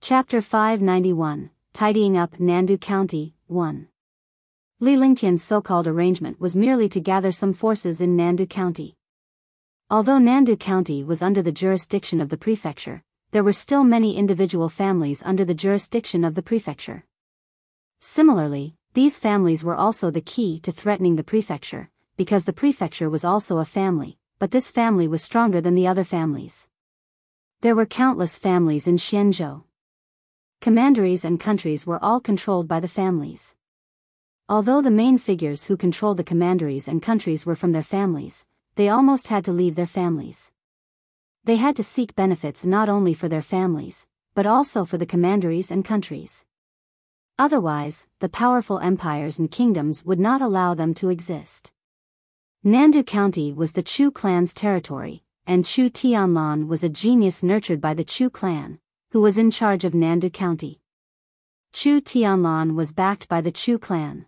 Chapter 591, Tidying Up Nandu County, 1. Li Lingtian's so-called arrangement was merely to gather some forces in Nandu County. Although Nandu County was under the jurisdiction of the prefecture, there were still many individual families under the jurisdiction of the prefecture. Similarly, these families were also the key to threatening the prefecture, because the prefecture was also a family, but this family was stronger than the other families. There were countless families in Xianzhou. Commanderies and countries were all controlled by the families. Although the main figures who controlled the commanderies and countries were from their families, they almost had to leave their families. They had to seek benefits not only for their families, but also for the commanderies and countries. Otherwise, the powerful empires and kingdoms would not allow them to exist. Nandu County was the Chu clan's territory, and Chu Tianlan was a genius nurtured by the Chu clan, who was in charge of Nandu County. Chu Tianlan was backed by the Chu clan.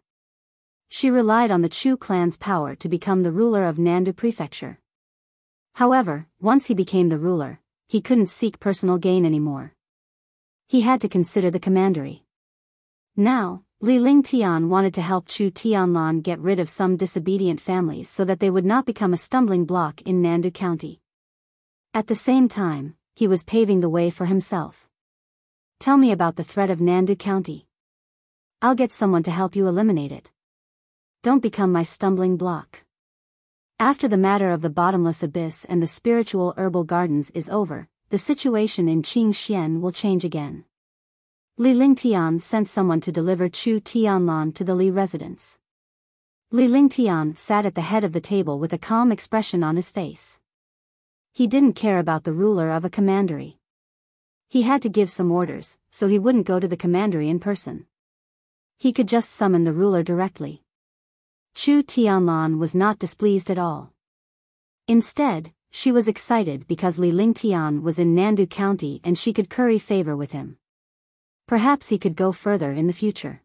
She relied on the Chu clan's power to become the ruler of Nandu Prefecture. However, once he became the ruler, he couldn't seek personal gain anymore. He had to consider the commandery. Now, Li Lingtian wanted to help Chu Tianlan get rid of some disobedient families so that they would not become a stumbling block in Nandu County. At the same time, he was paving the way for himself. Tell me about the threat of Nandu County. I'll get someone to help you eliminate it. Don't become my stumbling block. After the matter of the bottomless abyss and the spiritual herbal gardens is over, the situation in Qingxian will change again. Li Lingtian sent someone to deliver Chu Tianlan to the Li residence. Li Lingtian sat at the head of the table with a calm expression on his face. He didn't care about the ruler of a commandery. He had to give some orders, so he wouldn't go to the commandery in person. He could just summon the ruler directly. Chu Tianlan was not displeased at all. Instead, she was excited because Li Lingtian was in Nandu County and she could curry favor with him. Perhaps he could go further in the future.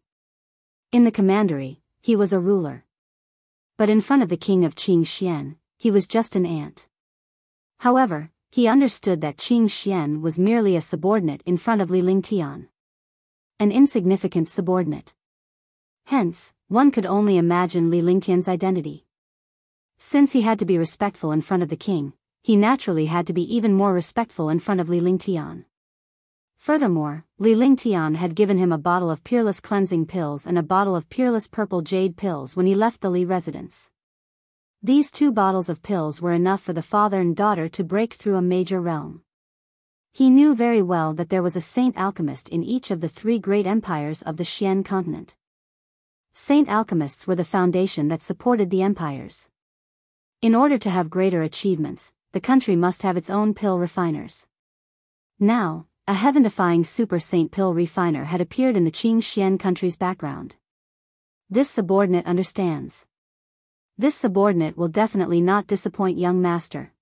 In the commandery, he was a ruler. But in front of the king of Qingxian, he was just an ant. However, he understood that Qingxian was merely a subordinate in front of Li Lingtian. An insignificant subordinate. Hence, one could only imagine Li Lingtian's identity. Since he had to be respectful in front of the king, he naturally had to be even more respectful in front of Li Lingtian. Furthermore, Li Lingtian had given him a bottle of peerless cleansing pills and a bottle of peerless purple jade pills when he left the Li residence. These 2 bottles of pills were enough for the father and daughter to break through a major realm. He knew very well that there was a saint alchemist in each of the 3 great empires of the Xian continent. Saint alchemists were the foundation that supported the empires. In order to have greater achievements, the country must have its own pill refiners. Now, a heaven-defying super saint pill refiner had appeared in the Qingxian country's background. This subordinate understands. This subordinate will definitely not disappoint young master.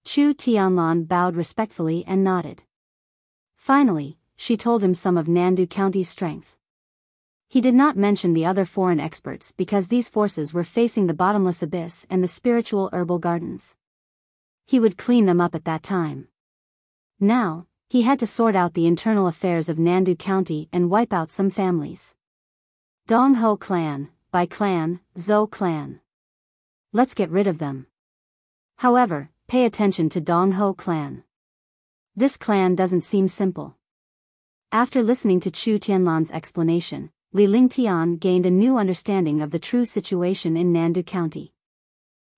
Chu Tianlan bowed respectfully and nodded. Finally, she told him some of Nandu County's strength. He did not mention the other foreign experts because these forces were facing the bottomless abyss and the spiritual herbal gardens. He would clean them up at that time. Now, he had to sort out the internal affairs of Nandu County and wipe out some families. Donghou clan, Bai clan, Zhou clan. Let's get rid of them. However, pay attention to Donghou clan. This clan doesn't seem simple. After listening to Chu Tianlan's explanation, Li Lingtian gained a new understanding of the true situation in Nandu County.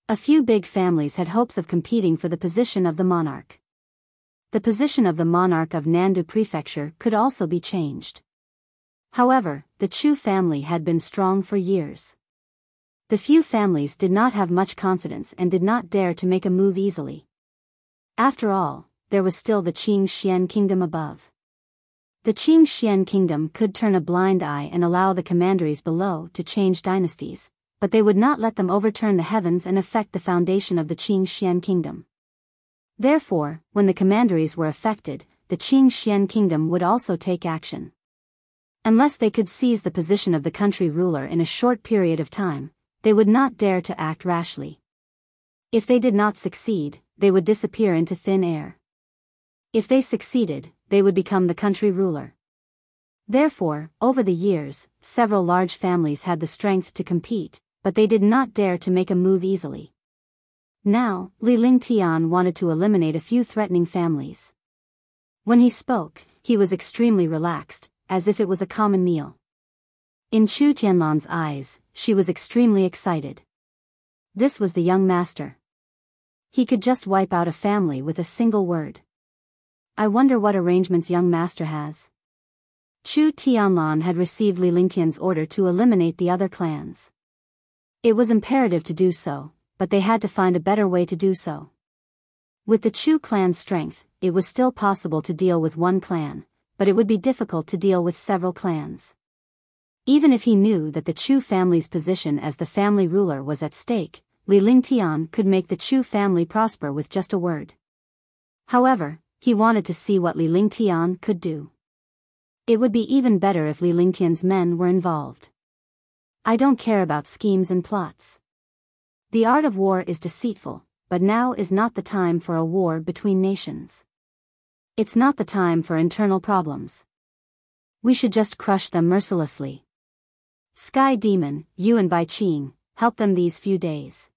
A few big families had hopes of competing for the position of the monarch. The position of the monarch of Nandu Prefecture could also be changed. However, the Chu family had been strong for years. The few families did not have much confidence and did not dare to make a move easily. After all, there was still the Qingxian kingdom above. The Qingxian kingdom could turn a blind eye and allow the commanderies below to change dynasties, but they would not let them overturn the heavens and affect the foundation of the Qingxian kingdom. Therefore, when the commanderies were affected, the Qingxian kingdom would also take action. Unless they could seize the position of the country ruler in a short period of time, they would not dare to act rashly. If they did not succeed, they would disappear into thin air. If they succeeded, they would become the country ruler. Therefore, over the years, several large families had the strength to compete, but they did not dare to make a move easily. Now, Li Lingtian wanted to eliminate a few threatening families. When he spoke, he was extremely relaxed, as if it was a common meal. In Chu Tianlan's eyes, she was extremely excited. This was the young master. He could just wipe out a family with a single word. I wonder what arrangements young master has. Chu Tianlan had received Li Lingtian's order to eliminate the other clans. It was imperative to do so, but they had to find a better way to do so. With the Chu clan's strength, it was still possible to deal with one clan, but it would be difficult to deal with several clans. Even if he knew that the Chu family's position as the family ruler was at stake, Li Lingtian could make the Chu family prosper with just a word. However, he wanted to see what Li Lingtian could do. It would be even better if Li Lingtian's men were involved. I don't care about schemes and plots. The art of war is deceitful, but now is not the time for a war between nations. It's not the time for internal problems. We should just crush them mercilessly. Sky Demon, you and Bai Qing, help them these few days.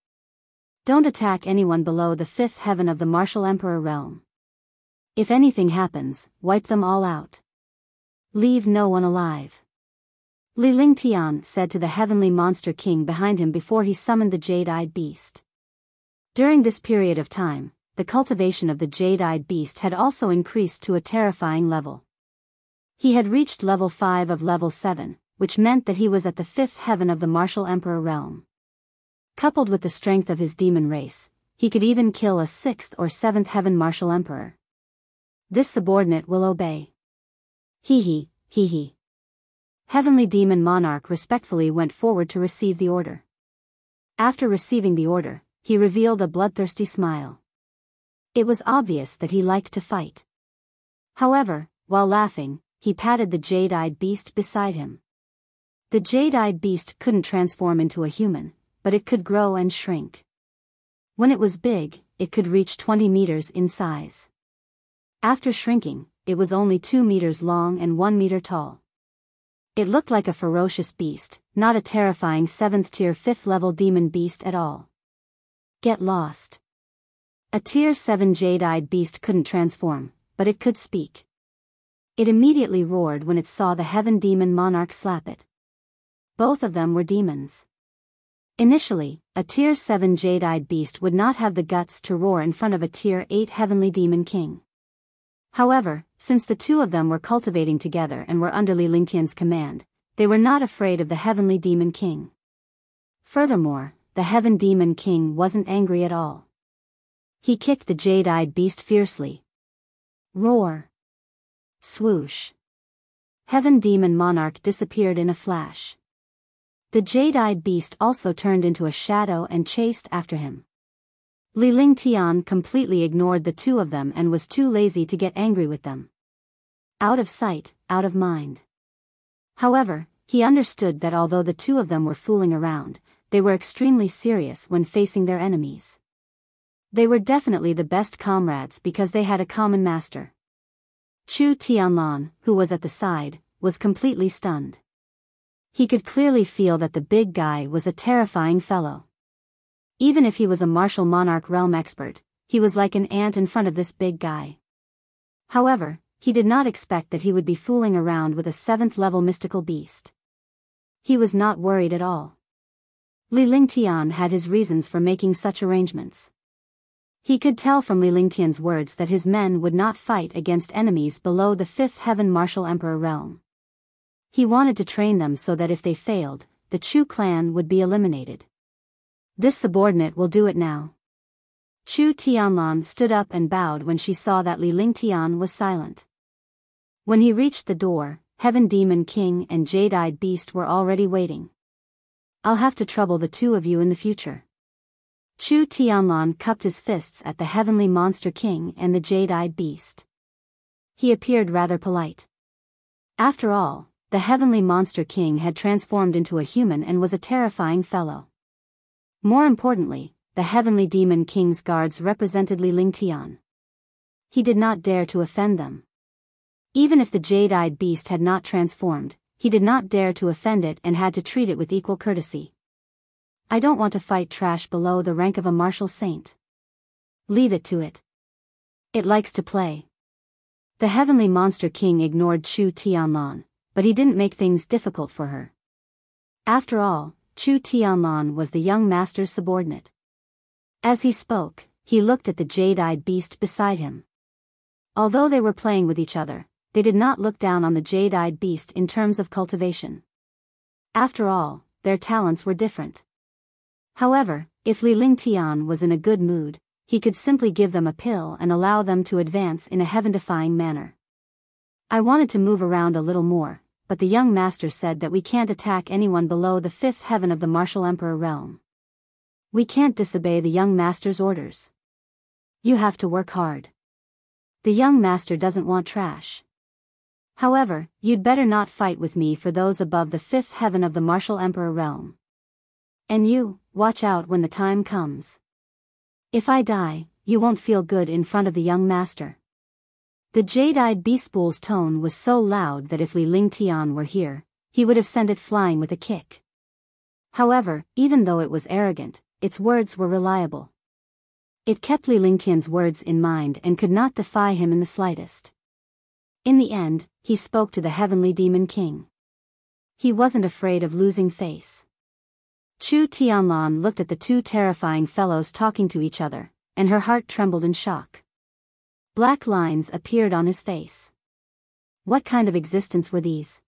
Don't attack anyone below the fifth heaven of the Martial Emperor realm. If anything happens, wipe them all out. Leave no one alive. Li Lingtian said to the heavenly monster king behind him before he summoned the jade-eyed beast. During this period of time, the cultivation of the jade-eyed beast had also increased to a terrifying level. He had reached level 5 of level 7, which meant that he was at the fifth heaven of the Martial Emperor realm. Coupled with the strength of his demon race, he could even kill a 6th or 7th heaven Martial Emperor. This subordinate will obey. Hee hee. Heavenly Demon Monarch respectfully went forward to receive the order. After receiving the order, he revealed a bloodthirsty smile. It was obvious that he liked to fight. However, while laughing, he patted the jade-eyed beast beside him. The jade-eyed beast couldn't transform into a human, but it could grow and shrink. When it was big, it could reach 20 meters in size. After shrinking, it was only 2 meters long and 1 meter tall. It looked like a ferocious beast, not a terrifying 7th-tier 5th-level demon beast at all. Get lost. A tier 7 jade-eyed beast couldn't transform, but it could speak. It immediately roared when it saw the heaven demon monarch slap it. Both of them were demons. Initially, a tier 7 jade-eyed beast would not have the guts to roar in front of a tier 8 heavenly demon king. However, since the two of them were cultivating together and were under Li Lingtian's command, they were not afraid of the heavenly demon king. Furthermore, the heaven demon king wasn't angry at all. He kicked the jade-eyed beast fiercely. Roar. Swoosh. Heaven demon monarch disappeared in a flash. The jade-eyed beast also turned into a shadow and chased after him. Li Lingtian completely ignored the two of them and was too lazy to get angry with them. Out of sight, out of mind. However, he understood that although the two of them were fooling around, they were extremely serious when facing their enemies. They were definitely the best comrades because they had a common master. Chu Tianlan, who was at the side, was completely stunned. He could clearly feel that the big guy was a terrifying fellow. Even if he was a martial monarch realm expert, he was like an ant in front of this big guy. However, he did not expect that he would be fooling around with a 7th-level mystical beast. He was not worried at all. Li Lingtian had his reasons for making such arrangements. He could tell from Li Lingtian's words that his men would not fight against enemies below the 5th heaven Martial Emperor realm. He wanted to train them so that if they failed, the Chu clan would be eliminated. This subordinate will do it now. Chu Tianlan stood up and bowed when she saw that Li Lingtian was silent. When he reached the door, Heaven Demon King and Jade-Eyed Beast were already waiting. I'll have to trouble the two of you in the future. Chu Tianlan cupped his fists at the Heavenly Monster King and the Jade-Eyed Beast. He appeared rather polite. After all, the Heavenly Monster King had transformed into a human and was a terrifying fellow. More importantly, the Heavenly Demon King's guards represented Li Lingtian. He did not dare to offend them. Even if the jade-eyed beast had not transformed, he did not dare to offend it and had to treat it with equal courtesy. I don't want to fight trash below the rank of a martial saint. Leave it to it. It likes to play. The heavenly monster king ignored Chu Tianlan, but he didn't make things difficult for her. After all, Chu Tianlan was the young master's subordinate. As he spoke, he looked at the jade-eyed beast beside him. Although they were playing with each other, they did not look down on the jade-eyed beast in terms of cultivation. After all, their talents were different. However, if Li Lingtian was in a good mood, he could simply give them a pill and allow them to advance in a heaven-defying manner. I wanted to move around a little more, but the young master said that we can't attack anyone below the fifth heaven of the martial emperor realm. We can't disobey the young master's orders. You have to work hard. The young master doesn't want trash. However, you'd better not fight with me for those above the fifth heaven of the martial emperor realm. And you, watch out when the time comes. If I die, you won't feel good in front of the young master. The jade-eyed beast bull's tone was so loud that if Li Lingtian were here, he would have sent it flying with a kick. However, even though it was arrogant, its words were reliable. It kept Li Lingtian's words in mind and could not defy him in the slightest. In the end, he spoke to the heavenly demon king. He wasn't afraid of losing face. Chu Tianlan looked at the two terrifying fellows talking to each other, and her heart trembled in shock. Black lines appeared on his face. What kind of existence were these?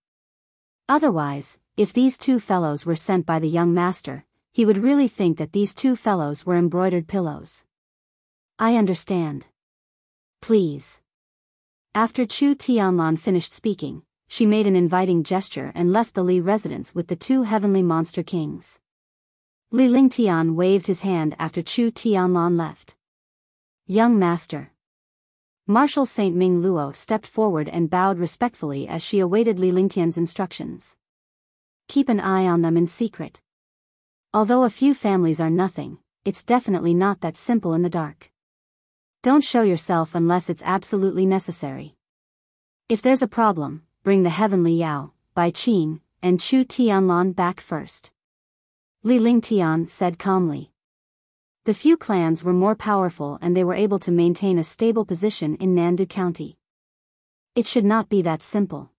Otherwise, if these two fellows were sent by the young master, he would really think that these two fellows were embroidered pillows. I understand. Please. After Chu Tianlan finished speaking, she made an inviting gesture and left the Li residence with the two heavenly monster kings. Li Lingtian waved his hand after Chu Tianlan left. Young master. Marshal Saint Ming Luo stepped forward and bowed respectfully as she awaited Li Lingtian's instructions. Keep an eye on them in secret. Although a few families are nothing, it's definitely not that simple in the dark. Don't show yourself unless it's absolutely necessary. If there's a problem, bring the heavenly Yao, Bai Qing, and Chu Tianlan back first. Li Lingtian said calmly. The few clans were more powerful and they were able to maintain a stable position in Nandu County. It should not be that simple.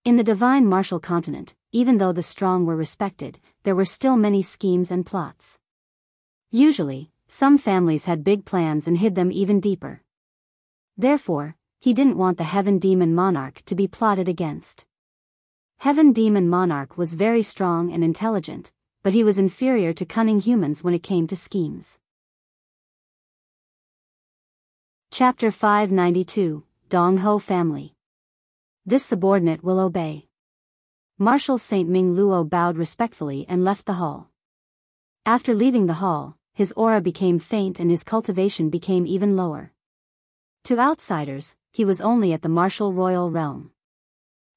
In the divine martial continent, even though the strong were respected, there were still many schemes and plots. Usually, some families had big plans and hid them even deeper. Therefore, he didn't want the Heaven Demon Monarch to be plotted against. Heaven Demon Monarch was very strong and intelligent, but he was inferior to cunning humans when it came to schemes. Chapter 592, Donghou Family. This subordinate will obey. Marshal Saint Ming Luo bowed respectfully and left the hall. After leaving the hall, his aura became faint and his cultivation became even lower. To outsiders, he was only at the martial royal realm.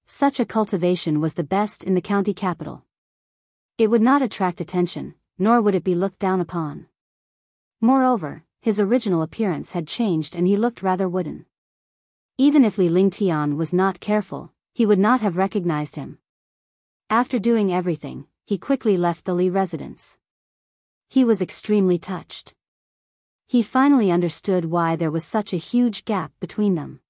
Such a cultivation was the best in the county capital. It would not attract attention, nor would it be looked down upon. Moreover, his original appearance had changed and he looked rather wooden. Even if Li Lingtian was not careful, he would not have recognized him. After doing everything, he quickly left the Li residence. He was extremely touched. He finally understood why there was such a huge gap between them.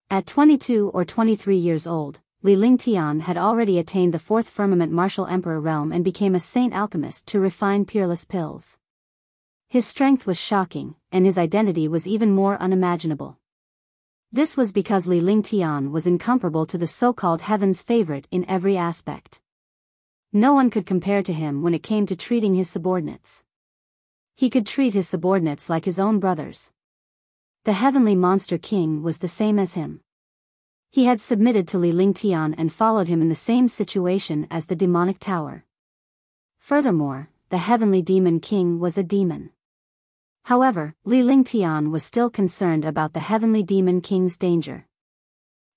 At 22 or 23 years old, Li Lingtian had already attained the fourth firmament martial emperor realm and became a saint alchemist to refine peerless pills. His strength was shocking, and his identity was even more unimaginable. This was because Li Lingtian was incomparable to the so-called heaven's favorite in every aspect. No one could compare to him when it came to treating his subordinates. He could treat his subordinates like his own brothers. The heavenly monster king was the same as him. He had submitted to Li Lingtian and followed him in the same situation as the demonic tower. Furthermore, the heavenly demon king was a demon. However, Li Lingtian was still concerned about the heavenly demon king's danger.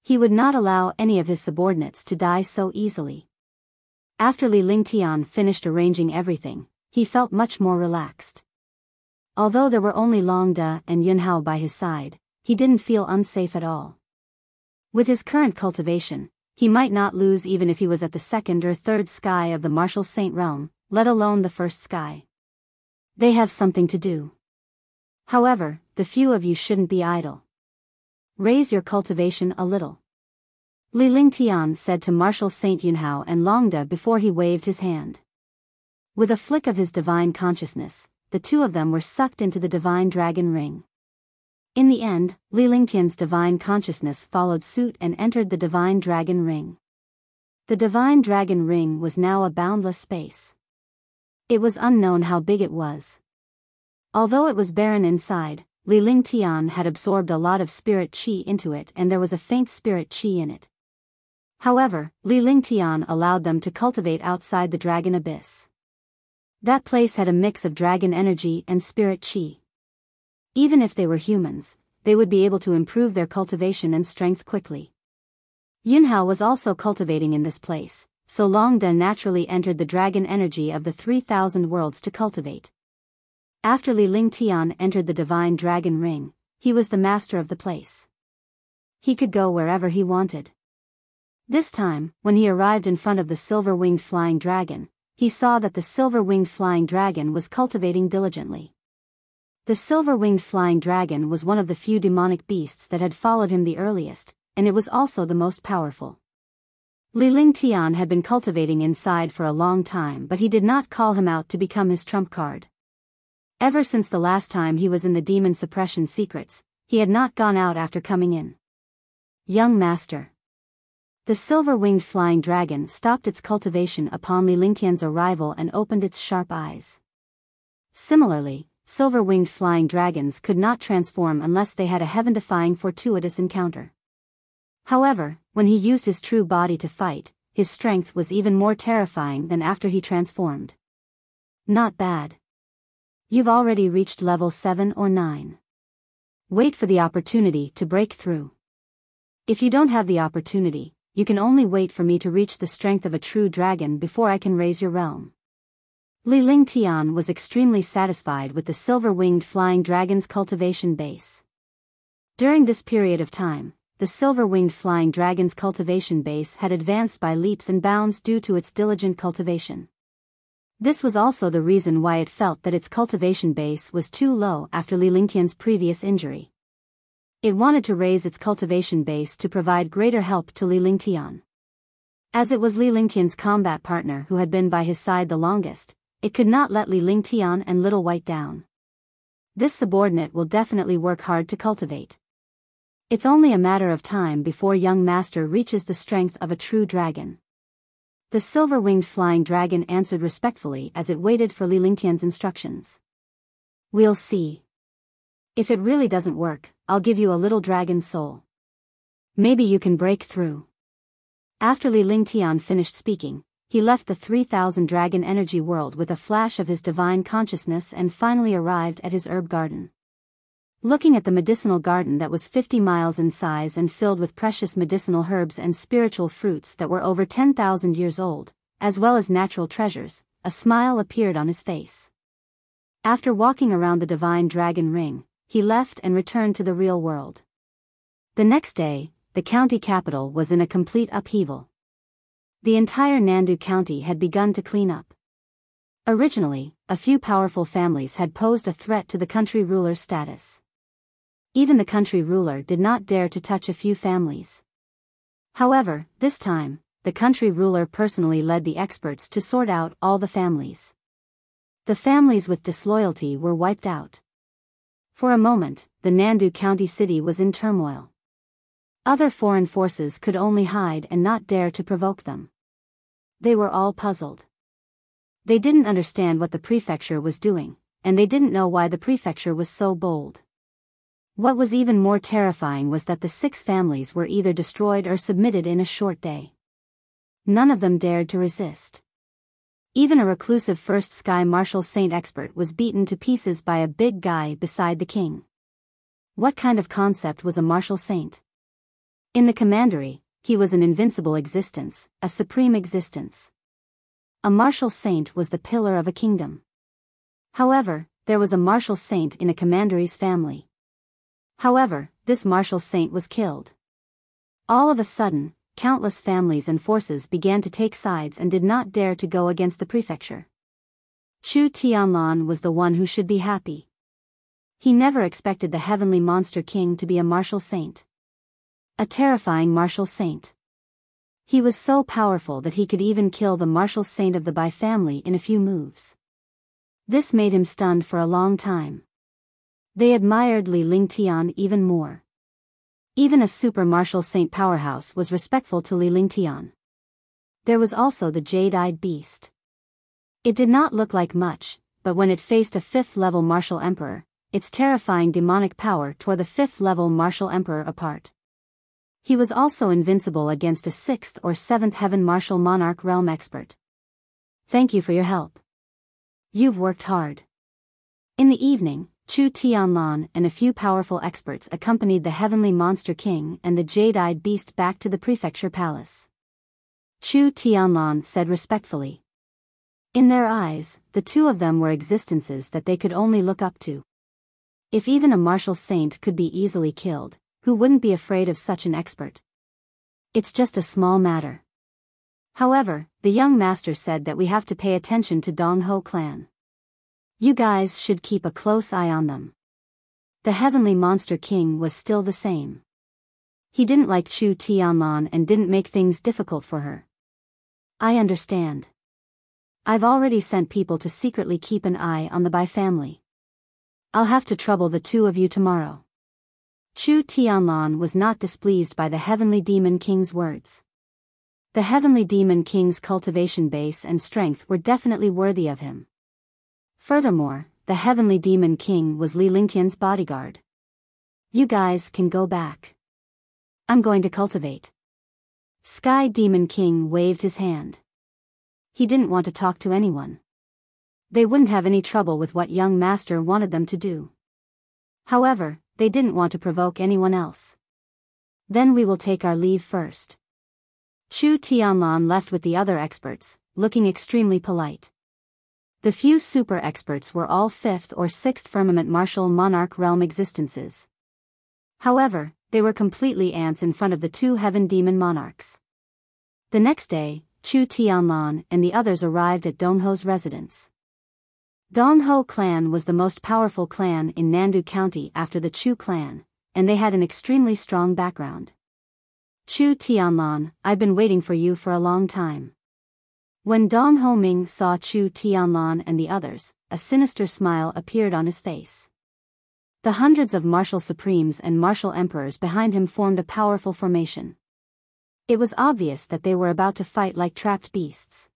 He would not allow any of his subordinates to die so easily. After Li Lingtian finished arranging everything, he felt much more relaxed. Although there were only Long Da and Yunhao by his side, he didn't feel unsafe at all. With his current cultivation, he might not lose even if he was at the second or third sky of the martial saint realm, let alone the first sky. They have something to do. However, the few of you shouldn't be idle. Raise your cultivation a little. Li Lingtian said to Martial Saint Yunhao and Longda before he waved his hand. With a flick of his divine consciousness, the two of them were sucked into the divine dragon ring. In the end, Li Lingtian's divine consciousness followed suit and entered the divine dragon ring. The divine dragon ring was now a boundless space. It was unknown how big it was. Although it was barren inside, Li Lingtian had absorbed a lot of spirit qi into it and there was a faint spirit qi in it. However, Li Lingtian allowed them to cultivate outside the dragon abyss. That place had a mix of dragon energy and spirit qi. Even if they were humans, they would be able to improve their cultivation and strength quickly. Yunhao was also cultivating in this place, so Longda naturally entered the dragon energy of the 3,000 worlds to cultivate. After Li Lingtian entered the divine dragon ring, he was the master of the place. He could go wherever he wanted. This time, when he arrived in front of the silver-winged flying dragon, he saw that the silver-winged flying dragon was cultivating diligently. The silver-winged flying dragon was one of the few demonic beasts that had followed him the earliest, and it was also the most powerful. Li Lingtian had been cultivating inside for a long time, but he did not call him out to become his trump card. Ever since the last time he was in the demon suppression secrets, he had not gone out after coming in. Young master. The silver-winged flying dragon stopped its cultivation upon Li Lingtian's arrival and opened its sharp eyes. Similarly, silver-winged flying dragons could not transform unless they had a heaven-defying fortuitous encounter. However, when he used his true body to fight, his strength was even more terrifying than after he transformed. Not bad. You've already reached level 7 or 9. Wait for the opportunity to break through. If you don't have the opportunity, you can only wait for me to reach the strength of a true dragon before I can raise your realm. Li Lingtian was extremely satisfied with the silver-winged flying dragon's cultivation base. During this period of time, the silver-winged flying dragon's cultivation base had advanced by leaps and bounds due to its diligent cultivation. This was also the reason why it felt that its cultivation base was too low after Li Lingtian's previous injury. It wanted to raise its cultivation base to provide greater help to Li Lingtian. As it was Li Lingtian's combat partner who had been by his side the longest, it could not let Li Lingtian and Little White down. This subordinate will definitely work hard to cultivate. It's only a matter of time before young master reaches the strength of a true dragon. The silver-winged flying dragon answered respectfully as it waited for Li Lingtian's instructions. We'll see. If it really doesn't work, I'll give you a little dragon soul. Maybe you can break through. After Li Lingtian finished speaking, he left the 3,000 dragon energy world with a flash of his divine consciousness and finally arrived at his herb garden. Looking at the medicinal garden that was 50 miles in size and filled with precious medicinal herbs and spiritual fruits that were over 10,000 years old, as well as natural treasures, a smile appeared on his face. After walking around the divine dragon ring, he left and returned to the real world. The next day, the county capital was in a complete upheaval. The entire Nandu county had begun to clean up. Originally, a few powerful families had posed a threat to the country ruler's status. Even the country ruler did not dare to touch a few families. However, this time, the country ruler personally led the experts to sort out all the families. The families with disloyalty were wiped out. For a moment, the Nandu county city was in turmoil. Other foreign forces could only hide and not dare to provoke them. They were all puzzled. They didn't understand what the prefecture was doing, and they didn't know why the prefecture was so bold. What was even more terrifying was that the 6 families were either destroyed or submitted in a short day. None of them dared to resist. Even a reclusive first sky martial saint expert was beaten to pieces by a big guy beside the king. What kind of concept was a martial saint? In the commandery, he was an invincible existence, a supreme existence. A martial saint was the pillar of a kingdom. However, there was a martial saint in a commandery's family. However, this martial saint was killed. All of a sudden, countless families and forces began to take sides and did not dare to go against the prefecture. Chu Tianlan was the one who should be happy. He never expected the heavenly monster king to be a martial saint. A terrifying martial saint. He was so powerful that he could even kill the martial saint of the Bai family in a few moves. This made him stunned for a long time. They admired Li Lingtian even more. Even a super martial saint powerhouse was respectful to Li Lingtian. There was also the jade-eyed beast. It did not look like much, but when it faced a 5th-level martial emperor, its terrifying demonic power tore the 5th-level martial emperor apart. He was also invincible against a 6th or 7th heaven martial monarch realm expert. Thank you for your help. You've worked hard. In the evening, Chu Tianlan and a few powerful experts accompanied the heavenly monster king and the jade-eyed beast back to the prefecture palace. Chu Tianlan said respectfully. In their eyes, the two of them were existences that they could only look up to. If even a martial saint could be easily killed, who wouldn't be afraid of such an expert? It's just a small matter. However, the young master said that we have to pay attention to Donghou clan. You guys should keep a close eye on them. The heavenly monster king was still the same. He didn't like Chu Tianlan and didn't make things difficult for her. I understand. I've already sent people to secretly keep an eye on the Bai family. I'll have to trouble the two of you tomorrow. Chu Tianlan was not displeased by the heavenly demon king's words. The heavenly demon king's cultivation base and strength were definitely worthy of him. Furthermore, the heavenly demon king was Li Lingtian's bodyguard. You guys can go back. I'm going to cultivate. Sky Demon King waved his hand. He didn't want to talk to anyone. They wouldn't have any trouble with what young master wanted them to do. However, they didn't want to provoke anyone else. Then we will take our leave first. Chu Tianlan left with the other experts, looking extremely polite. The few super experts were all 5th or 6th firmament martial monarch realm existences. However, they were completely ants in front of the 2 heaven demon monarchs. The next day, Chu Tianlan and the others arrived at Donghou's residence. Donghou clan was the most powerful clan in Nandu County after the Chu clan, and they had an extremely strong background. Chu Tianlan, I've been waiting for you for a long time. When Donghou Ming saw Chu Tianlan and the others, a sinister smile appeared on his face. The hundreds of martial supremes and martial emperors behind him formed a powerful formation. It was obvious that they were about to fight like trapped beasts.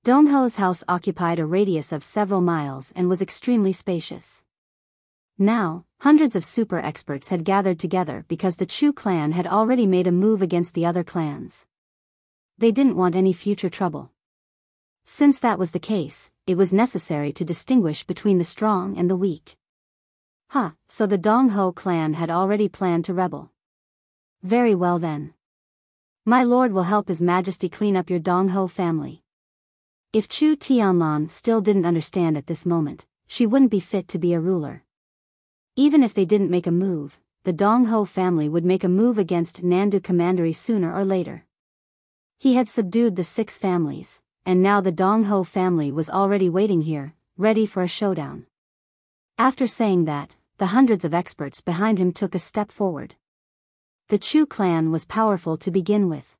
Donghou's house occupied a radius of several miles and was extremely spacious. Now, hundreds of super experts had gathered together because the Chu clan had already made a move against the other clans. They didn't want any future trouble. Since that was the case, it was necessary to distinguish between the strong and the weak. So the Donghou clan had already planned to rebel. Very well then. My lord will help His Majesty clean up your Donghou family. If Chu Tianlan still didn't understand at this moment, she wouldn't be fit to be a ruler. Even if they didn't make a move, the Donghou family would make a move against Nandu Commandery sooner or later. He had subdued the 6 families, and now the Donghou family was already waiting here, ready for a showdown. After saying that, the hundreds of experts behind him took a step forward. The Chu clan was powerful to begin with.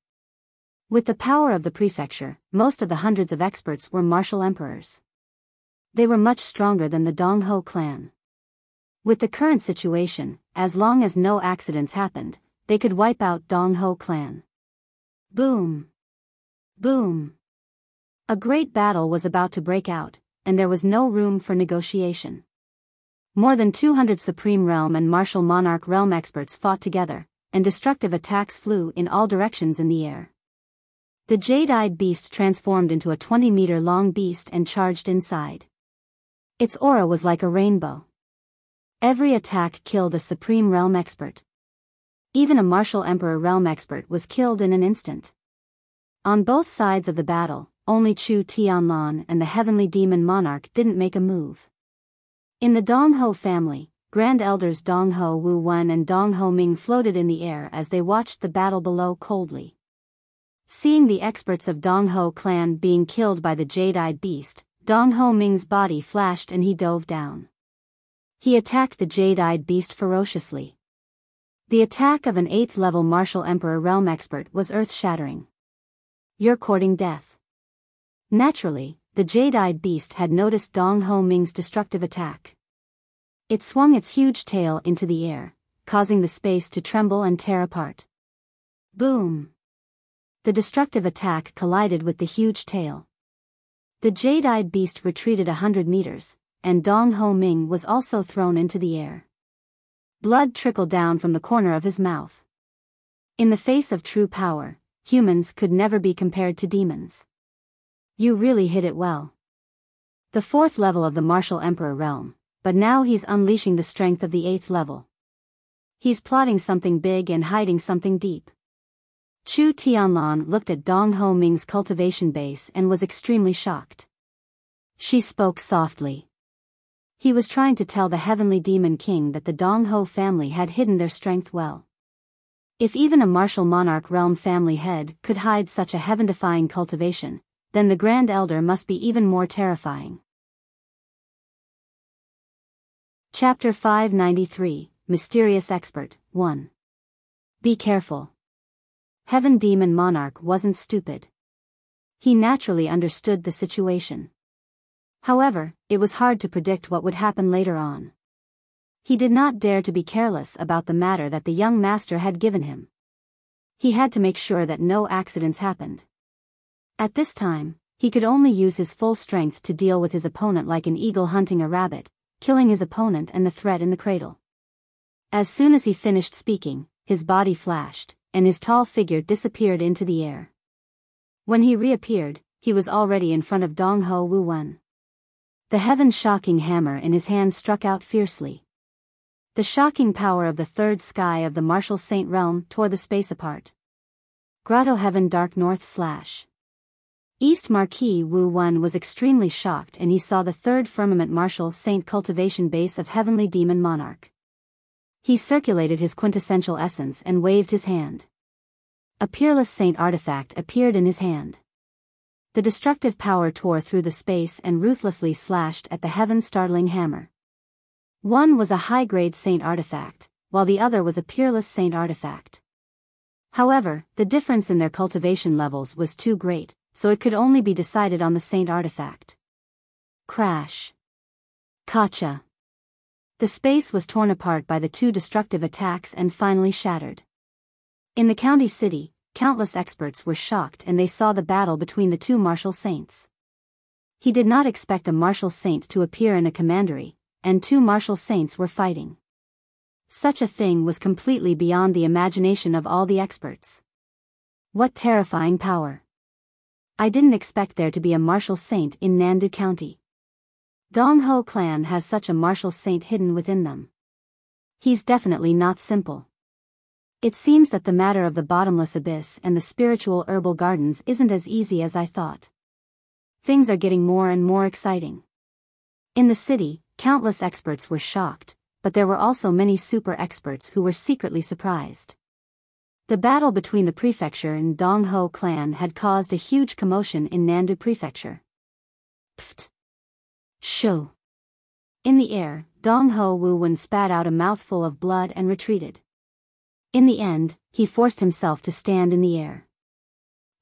With the power of the prefecture, most of the hundreds of experts were martial emperors. They were much stronger than the Donghou clan. With the current situation, as long as no accidents happened, they could wipe out Donghou clan. Boom! Boom! A great battle was about to break out, and there was no room for negotiation. More than 200 Supreme Realm and Martial Monarch Realm experts fought together, and destructive attacks flew in all directions in the air. The jade-eyed beast transformed into a 20-meter-long beast and charged inside. Its aura was like a rainbow. Every attack killed a Supreme Realm expert. Even a Martial Emperor Realm expert was killed in an instant. On both sides of the battle, only Chu Tianlan and the Heavenly Demon Monarch didn't make a move. In the Donghou family, Grand Elders Donghou Wu Wen and Donghou Ming floated in the air as they watched the battle below coldly. Seeing the experts of Donghou clan being killed by the jade-eyed beast, Donghou Ming's body flashed and he dove down. He attacked the jade-eyed beast ferociously. The attack of an 8th-level martial emperor realm expert was earth-shattering. "You're courting death." Naturally, the jade-eyed beast had noticed Donghou Ming's destructive attack. It swung its huge tail into the air, causing the space to tremble and tear apart. Boom! The destructive attack collided with the huge tail. The jade-eyed beast retreated 100 meters, and Donghou Ming was also thrown into the air. Blood trickled down from the corner of his mouth. In the face of true power, humans could never be compared to demons. "You really hit it well." The 4th level of the martial emperor realm, but now he's unleashing the strength of the 8th level. He's plotting something big and hiding something deep. Chu Tianlan looked at Donghou Ming's cultivation base and was extremely shocked. She spoke softly. He was trying to tell the heavenly demon king that the Donghou family had hidden their strength well. If even a martial monarch realm family head could hide such a heaven-defying cultivation, then the Grand Elder must be even more terrifying. Chapter 593, Mysterious Expert, 1. Be careful. Heaven Demon Monarch wasn't stupid. He naturally understood the situation. However, it was hard to predict what would happen later on. He did not dare to be careless about the matter that the young master had given him. He had to make sure that no accidents happened. At this time, he could only use his full strength to deal with his opponent like an eagle hunting a rabbit, killing his opponent and the threat in the cradle. As soon as he finished speaking, his body flashed, and his tall figure disappeared into the air. When he reappeared, he was already in front of Donghou Wu Wen. The heaven-shocking hammer in his hand struck out fiercely. The shocking power of the third sky of the martial saint realm tore the space apart. Grotto Heaven Dark North / East Marquis Wu Wen was extremely shocked and he saw the third firmament martial saint cultivation base of heavenly demon monarch. He circulated his quintessential essence and waved his hand. A peerless saint artifact appeared in his hand. The destructive power tore through the space and ruthlessly slashed at the heaven-startling hammer. One was a high-grade saint artifact, while the other was a peerless saint artifact. However, the difference in their cultivation levels was too great, so it could only be decided on the saint artifact. Crash. Kacha. The space was torn apart by the two destructive attacks and finally shattered. In the county city, countless experts were shocked and they saw the battle between the two martial saints. He did not expect a martial saint to appear in a commandery, and two martial saints were fighting. Such a thing was completely beyond the imagination of all the experts. What terrifying power! I didn't expect there to be a martial saint in Nandu County. Donghou clan has such a martial saint hidden within them. He's definitely not simple. It seems that the matter of the bottomless abyss and the spiritual herbal gardens isn't as easy as I thought. Things are getting more and more exciting. In the city, countless experts were shocked, but there were also many super experts who were secretly surprised. The battle between the prefecture and Donghou clan had caused a huge commotion in Nandu Prefecture. Pfft. Shoo. In the air, Donghou Wu Wen spat out a mouthful of blood and retreated. In the end, he forced himself to stand in the air.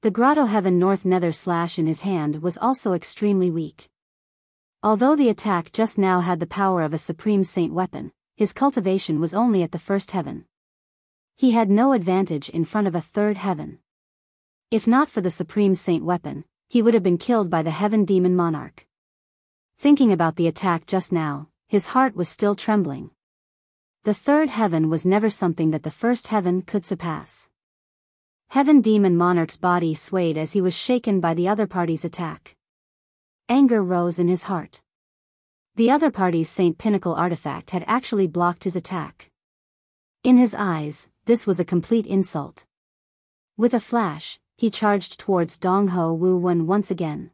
The Grotto Heaven North Nether slash in his hand was also extremely weak. Although the attack just now had the power of a supreme saint weapon, his cultivation was only at the first heaven. He had no advantage in front of a third heaven. If not for the supreme saint weapon, he would have been killed by the heaven demon monarch. Thinking about the attack just now, his heart was still trembling. The third heaven was never something that the first heaven could surpass. Heaven demon monarch's body swayed as he was shaken by the other party's attack. Anger rose in his heart. The other party's Saint Pinnacle artifact had actually blocked his attack. In his eyes, this was a complete insult. With a flash, he charged towards Donghou Wu Wen once again.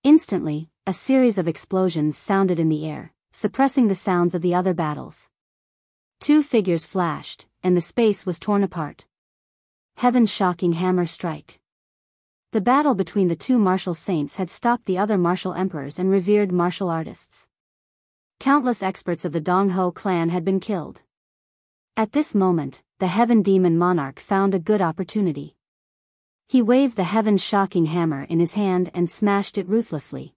Instantly, a series of explosions sounded in the air, suppressing the sounds of the other battles. Two figures flashed, and the space was torn apart. Heaven's shocking hammer strike. The battle between the two martial saints had stopped the other martial emperors and revered martial artists. Countless experts of the Donghou clan had been killed. At this moment, the Heaven Demon Monarch found a good opportunity. He waved the Heaven's shocking hammer in his hand and smashed it ruthlessly.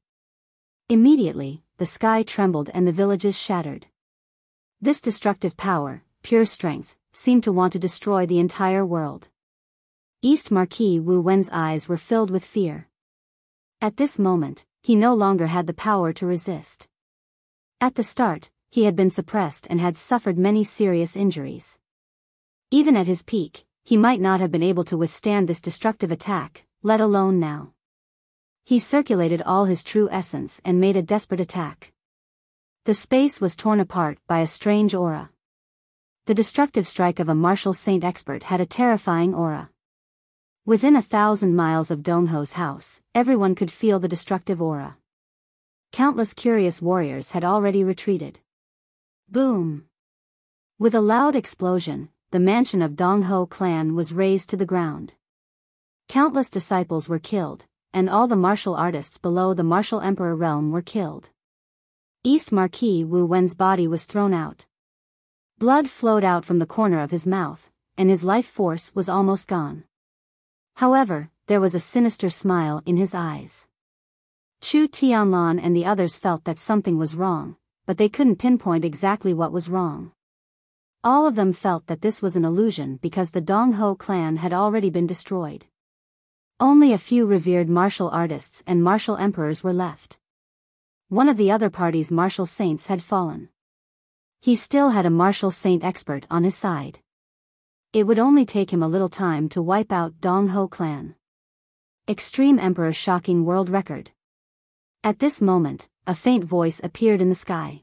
Immediately, the sky trembled and the villages shattered. This destructive power, pure strength, seemed to want to destroy the entire world. East Marquis Wu Wen's eyes were filled with fear. At this moment, he no longer had the power to resist. At the start, he had been suppressed and had suffered many serious injuries. Even at his peak, he might not have been able to withstand this destructive attack, let alone now. He circulated all his true essence and made a desperate attack. The space was torn apart by a strange aura. The destructive strike of a martial saint expert had a terrifying aura. Within 1,000 miles of Donghou's house, everyone could feel the destructive aura. Countless curious warriors had already retreated. Boom! With a loud explosion, the mansion of Donghou clan was razed to the ground. Countless disciples were killed, and all the martial artists below the martial emperor realm were killed. East Marquis Wu Wen's body was thrown out. Blood flowed out from the corner of his mouth, and his life force was almost gone. However, there was a sinister smile in his eyes. Chu Tianlan and the others felt that something was wrong, but they couldn't pinpoint exactly what was wrong. All of them felt that this was an illusion because the Donghou clan had already been destroyed. Only a few revered martial artists and martial emperors were left. One of the other party's martial saints had fallen. He still had a martial saint expert on his side. It would only take him a little time to wipe out Donghou clan. Extreme Emperor shocking world record. At this moment, a faint voice appeared in the sky.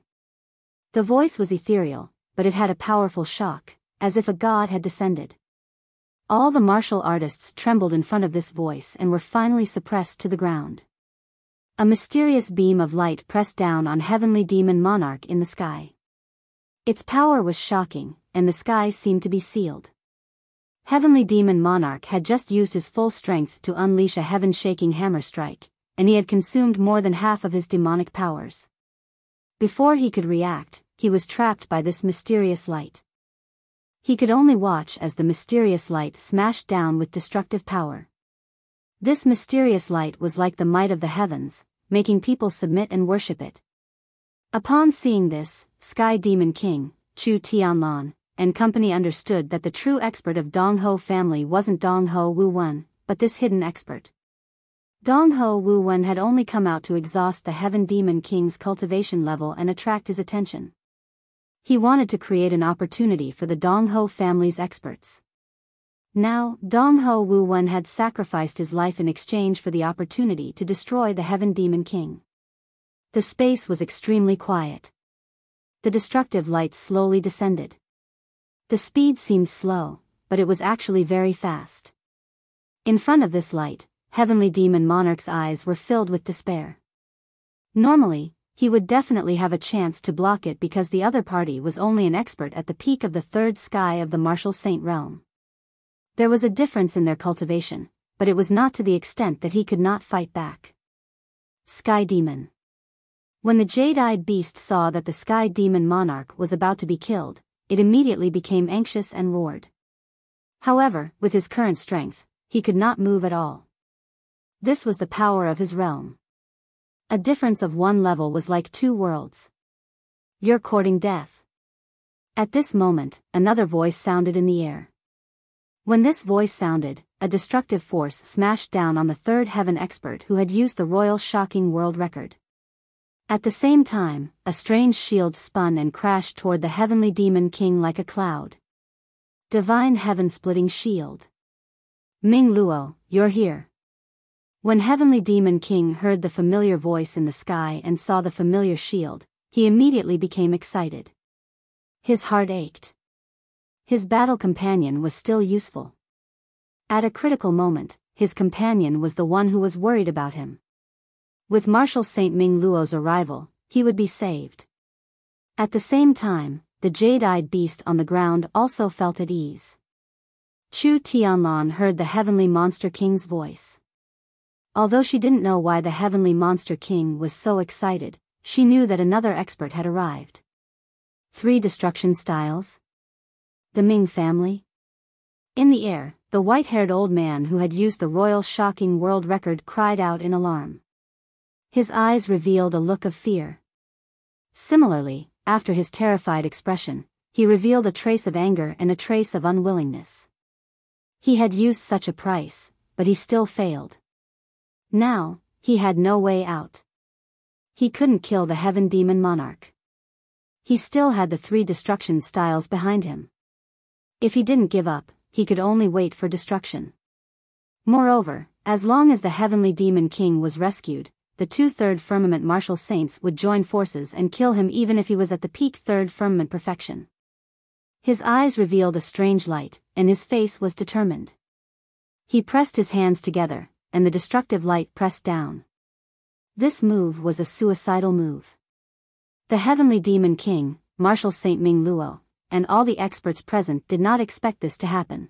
The voice was ethereal, but it had a powerful shock, as if a god had descended. All the martial artists trembled in front of this voice and were finally suppressed to the ground. A mysterious beam of light pressed down on Heavenly Demon Monarch in the sky. Its power was shocking, and the sky seemed to be sealed. Heavenly Demon Monarch had just used his full strength to unleash a heaven-shaking hammer strike, and he had consumed more than half of his demonic powers. Before he could react, he was trapped by this mysterious light. He could only watch as the mysterious light smashed down with destructive power. This mysterious light was like the might of the heavens, making people submit and worship it. Upon seeing this, Sky Demon King, Chu Tianlan, and company understood that the true expert of Donghou family wasn't Donghou Wu Wen, but this hidden expert. Donghou Wu Wen had only come out to exhaust the Heaven Demon King's cultivation level and attract his attention. He wanted to create an opportunity for the Donghou family's experts. Now, Donghou Wu Wen had sacrificed his life in exchange for the opportunity to destroy the Heaven Demon King. The space was extremely quiet. The destructive light slowly descended. The speed seemed slow, but it was actually very fast. In front of this light, Heavenly Demon Monarch's eyes were filled with despair. Normally, he would definitely have a chance to block it because the other party was only an expert at the peak of the third sky of the martial saint realm. There was a difference in their cultivation, but it was not to the extent that he could not fight back. Sky Demon. When the jade-eyed beast saw that the Sky Demon Monarch was about to be killed, it immediately became anxious and roared. However, with his current strength, he could not move at all. This was the power of his realm. A difference of one level was like two worlds. You're courting death. At this moment, another voice sounded in the air. When this voice sounded, a destructive force smashed down on the third heaven expert who had used the royal shocking world record. At the same time, a strange shield spun and crashed toward the Heavenly Demon King like a cloud. Divine Heaven-splitting shield. Ming Luo, you're here. When Heavenly Demon King heard the familiar voice in the sky and saw the familiar shield, he immediately became excited. His heart ached. His battle companion was still useful. At a critical moment, his companion was the one who was worried about him. With Martial Saint Ming Luo's arrival, he would be saved. At the same time, the jade-eyed beast on the ground also felt at ease. Chu Tianlan heard the Heavenly Monster King's voice. Although she didn't know why the Heavenly Monster King was so excited, she knew that another expert had arrived. 3 destruction styles? The Ming family? In the air, the white-haired old man who had used the royal shocking world record cried out in alarm. His eyes revealed a look of fear. Similarly, after his terrified expression, he revealed a trace of anger and a trace of unwillingness. He had used such a price, but he still failed. Now, he had no way out. He couldn't kill the Heaven Demon Monarch. He still had the 3 destruction styles behind him. If he didn't give up, he could only wait for destruction. Moreover, as long as the Heavenly Demon King was rescued, the 2 Third Firmament Martial Saints would join forces and kill him even if he was at the peak 3rd Firmament perfection. His eyes revealed a strange light, and his face was determined. He pressed his hands together, and the destructive light pressed down. This move was a suicidal move. The Heavenly Demon King, Martial Saint Ming Luo, and all the experts present did not expect this to happen.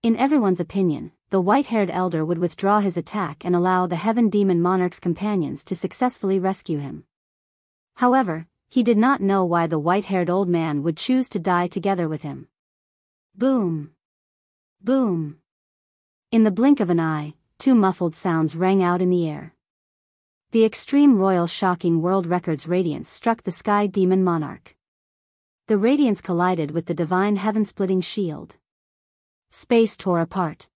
In everyone's opinion, the white-haired elder would withdraw his attack and allow the Heaven Demon Monarch's companions to successfully rescue him. However, he did not know why the white-haired old man would choose to die together with him. Boom! Boom! In the blink of an eye, 2 muffled sounds rang out in the air. The extreme royal shocking world record's radiance struck the Sky Demon Monarch. The radiance collided with the divine heaven-splitting shield. Space tore apart.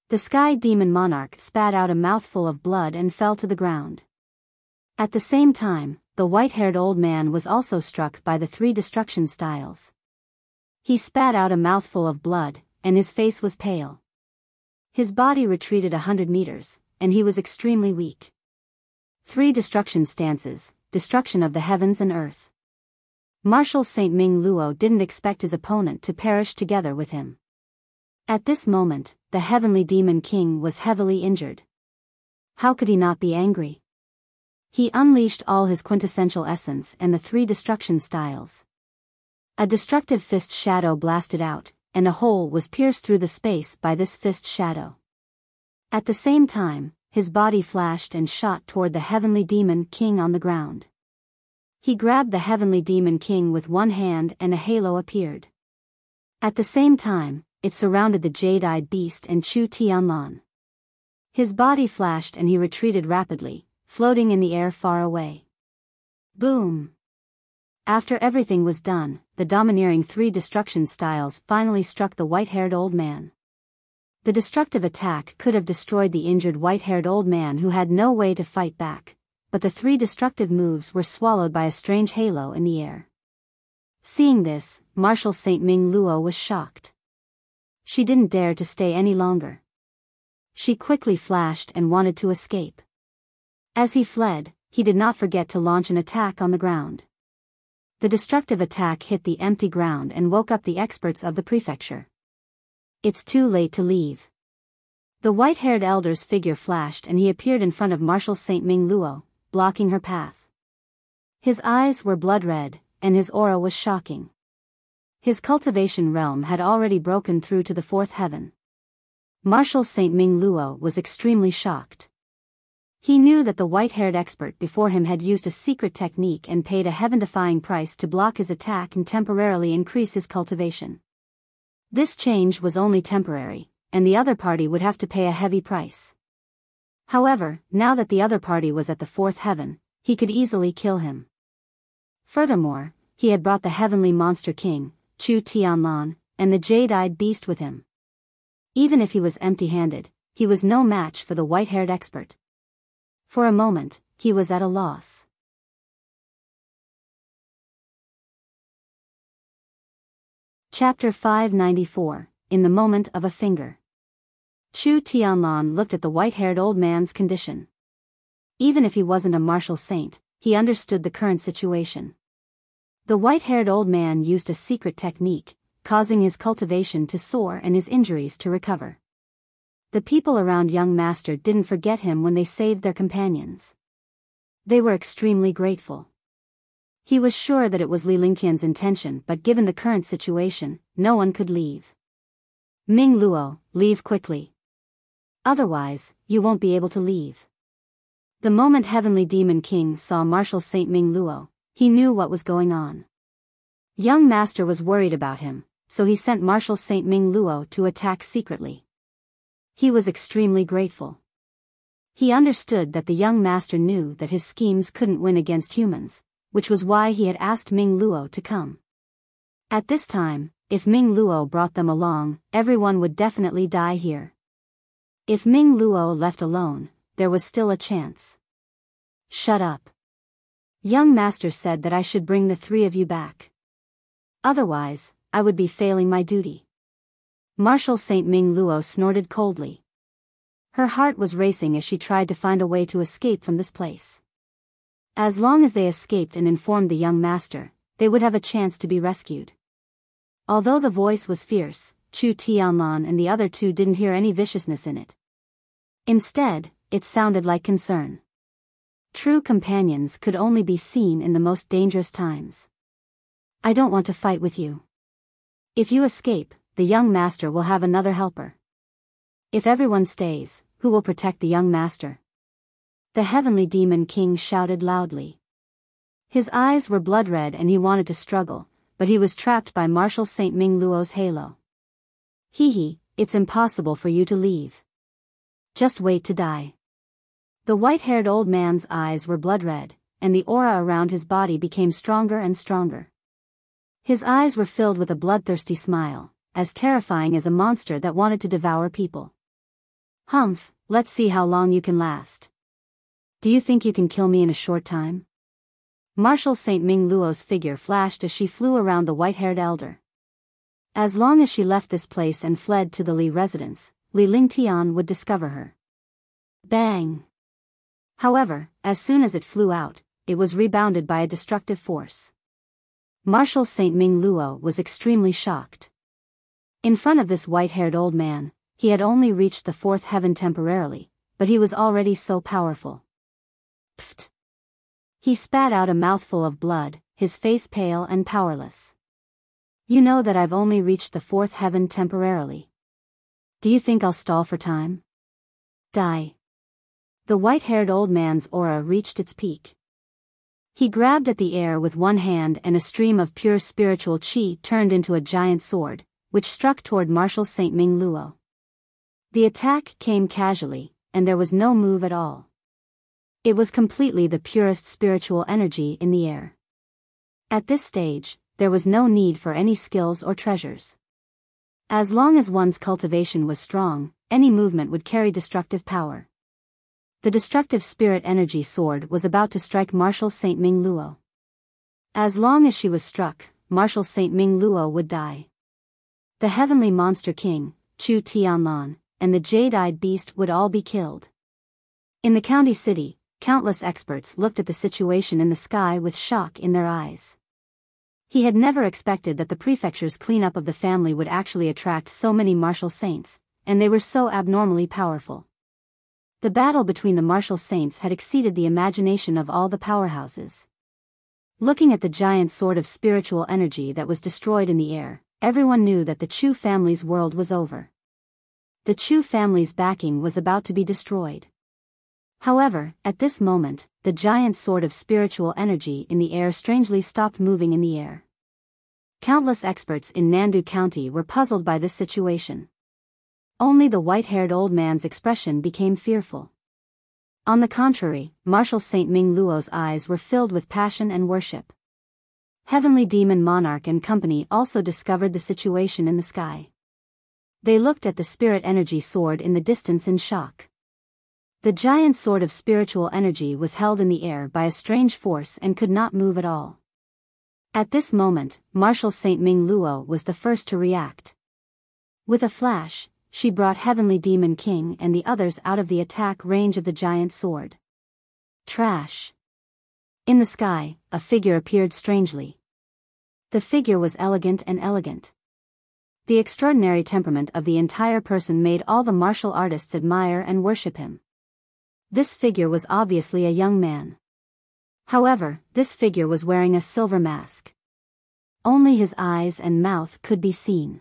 The Sky Demon Monarch spat out a mouthful of blood and fell to the ground. At the same time, the white-haired old man was also struck by the 3 destruction styles. He spat out a mouthful of blood, and his face was pale. His body retreated 100 meters, and he was extremely weak. 3 destruction stances, destruction of the heavens and earth. Martial Saint Ming Luo didn't expect his opponent to perish together with him. At this moment, the Heavenly Demon King was heavily injured. How could he not be angry? He unleashed all his quintessential essence and the 3 destruction styles. A destructive fist shadow blasted out, and a hole was pierced through the space by this fist shadow. At the same time, his body flashed and shot toward the Heavenly Demon King on the ground. He grabbed the Heavenly Demon King with one hand and a halo appeared. At the same time, it surrounded the jade-eyed beast and Chu Tianlan. His body flashed and he retreated rapidly, floating in the air far away. Boom! After everything was done, the domineering 3 destruction styles finally struck the white-haired old man. The destructive attack could have destroyed the injured white-haired old man who had no way to fight back, but the 3 destructive moves were swallowed by a strange halo in the air. Seeing this, Martial Saint Ming Luo was shocked. She didn't dare to stay any longer. She quickly flashed and wanted to escape. As he fled, he did not forget to launch an attack on the ground. The destructive attack hit the empty ground and woke up the experts of the prefecture. It's too late to leave. The white-haired elder's figure flashed and he appeared in front of Martial Saint Ming Luo, blocking her path. His eyes were blood red, and his aura was shocking. His cultivation realm had already broken through to the 4th heaven. Martial Saint Ming Luo was extremely shocked. He knew that the white-haired expert before him had used a secret technique and paid a heaven-defying price to block his attack and temporarily increase his cultivation. This change was only temporary, and the other party would have to pay a heavy price. However, now that the other party was at the 4th heaven, he could easily kill him. Furthermore, he had brought the Heavenly Monster King, Chu Tianlan, and the jade-eyed beast with him. Even if he was empty-handed, he was no match for the white-haired expert. For a moment, he was at a loss. Chapter 594, In the Moment of a Finger. Chu Tianlan looked at the white-haired old man's condition. Even if he wasn't a martial saint, he understood the current situation. The white-haired old man used a secret technique, causing his cultivation to soar and his injuries to recover. The people around young master didn't forget him when they saved their companions. They were extremely grateful. He was sure that it was Li Lingtian's intention, but given the current situation, no one could leave. Ming Luo, leave quickly. Otherwise, you won't be able to leave. The moment Heavenly Demon King saw Marshal Saint Ming Luo, he knew what was going on. Young Master was worried about him, so he sent Marshal Saint Ming Luo to attack secretly. He was extremely grateful. He understood that the young master knew that his schemes couldn't win against humans, which was why he had asked Ming Luo to come. At this time, if Ming Luo brought them along, everyone would definitely die here. If Ming Luo left alone, there was still a chance. Shut up. Young master said that I should bring the three of you back. Otherwise, I would be failing my duty. Marshal Saint Ming Luo snorted coldly. Her heart was racing as she tried to find a way to escape from this place. As long as they escaped and informed the young master, they would have a chance to be rescued. Although the voice was fierce, Chu Tianlan and the other two didn't hear any viciousness in it. Instead, it sounded like concern. True companions could only be seen in the most dangerous times. I don't want to fight with you. If you escape, the young master will have another helper. If everyone stays, who will protect the young master? The Heavenly Demon King shouted loudly. His eyes were blood red and he wanted to struggle, but he was trapped by Marshal Saint Ming Luo's halo. Hee, it's impossible for you to leave. Just wait to die. The white-haired old man's eyes were blood red, and the aura around his body became stronger and stronger. His eyes were filled with a bloodthirsty smile, as terrifying as a monster that wanted to devour people. Humph, let's see how long you can last. Do you think you can kill me in a short time? Marshal Saint Ming Luo's figure flashed as she flew around the white-haired elder. As long as she left this place and fled to the Li residence, Li Lingtian would discover her. Bang! However, as soon as it flew out, it was rebounded by a destructive force. Marshal Saint Ming Luo was extremely shocked. In front of this white-haired old man, he had only reached the fourth heaven temporarily, but he was already so powerful. Pfft! He spat out a mouthful of blood, his face pale and powerless. You know that I've only reached the fourth heaven temporarily. Do you think I'll stall for time? Die. The white-haired old man's aura reached its peak. He grabbed at the air with one hand and a stream of pure spiritual qi turned into a giant sword, which struck toward Marshal Saint Ming Luo. The attack came casually, and there was no move at all. It was completely the purest spiritual energy in the air. At this stage, there was no need for any skills or treasures. As long as one's cultivation was strong, any movement would carry destructive power. The destructive spirit energy sword was about to strike Marshal Saint Ming Luo. As long as she was struck, Marshal Saint Ming Luo would die. The Heavenly Monster King, Chu Tianlan, and the Jade-Eyed Beast would all be killed. In the county city, countless experts looked at the situation in the sky with shock in their eyes. He had never expected that the prefecture's cleanup of the family would actually attract so many martial saints, and they were so abnormally powerful. The battle between the martial saints had exceeded the imagination of all the powerhouses. Looking at the giant sword of spiritual energy that was destroyed in the air, everyone knew that the Chu family's world was over. The Chu family's backing was about to be destroyed. However, at this moment, the giant sword of spiritual energy in the air strangely stopped moving in the air. Countless experts in Nandu County were puzzled by this situation. Only the white-haired old man's expression became fearful. On the contrary, Marshal Saint Ming Luo's eyes were filled with passion and worship. Heavenly Demon Monarch and company also discovered the situation in the sky. They looked at the spirit energy sword in the distance in shock. The giant sword of spiritual energy was held in the air by a strange force and could not move at all. At this moment, Marshal Saint Ming Luo was the first to react. With a flash, she brought Heavenly Demon King and the others out of the attack range of the giant sword. Trash. In the sky, a figure appeared strangely. The figure was elegant and elegant. The extraordinary temperament of the entire person made all the martial artists admire and worship him. This figure was obviously a young man. However, this figure was wearing a silver mask. Only his eyes and mouth could be seen.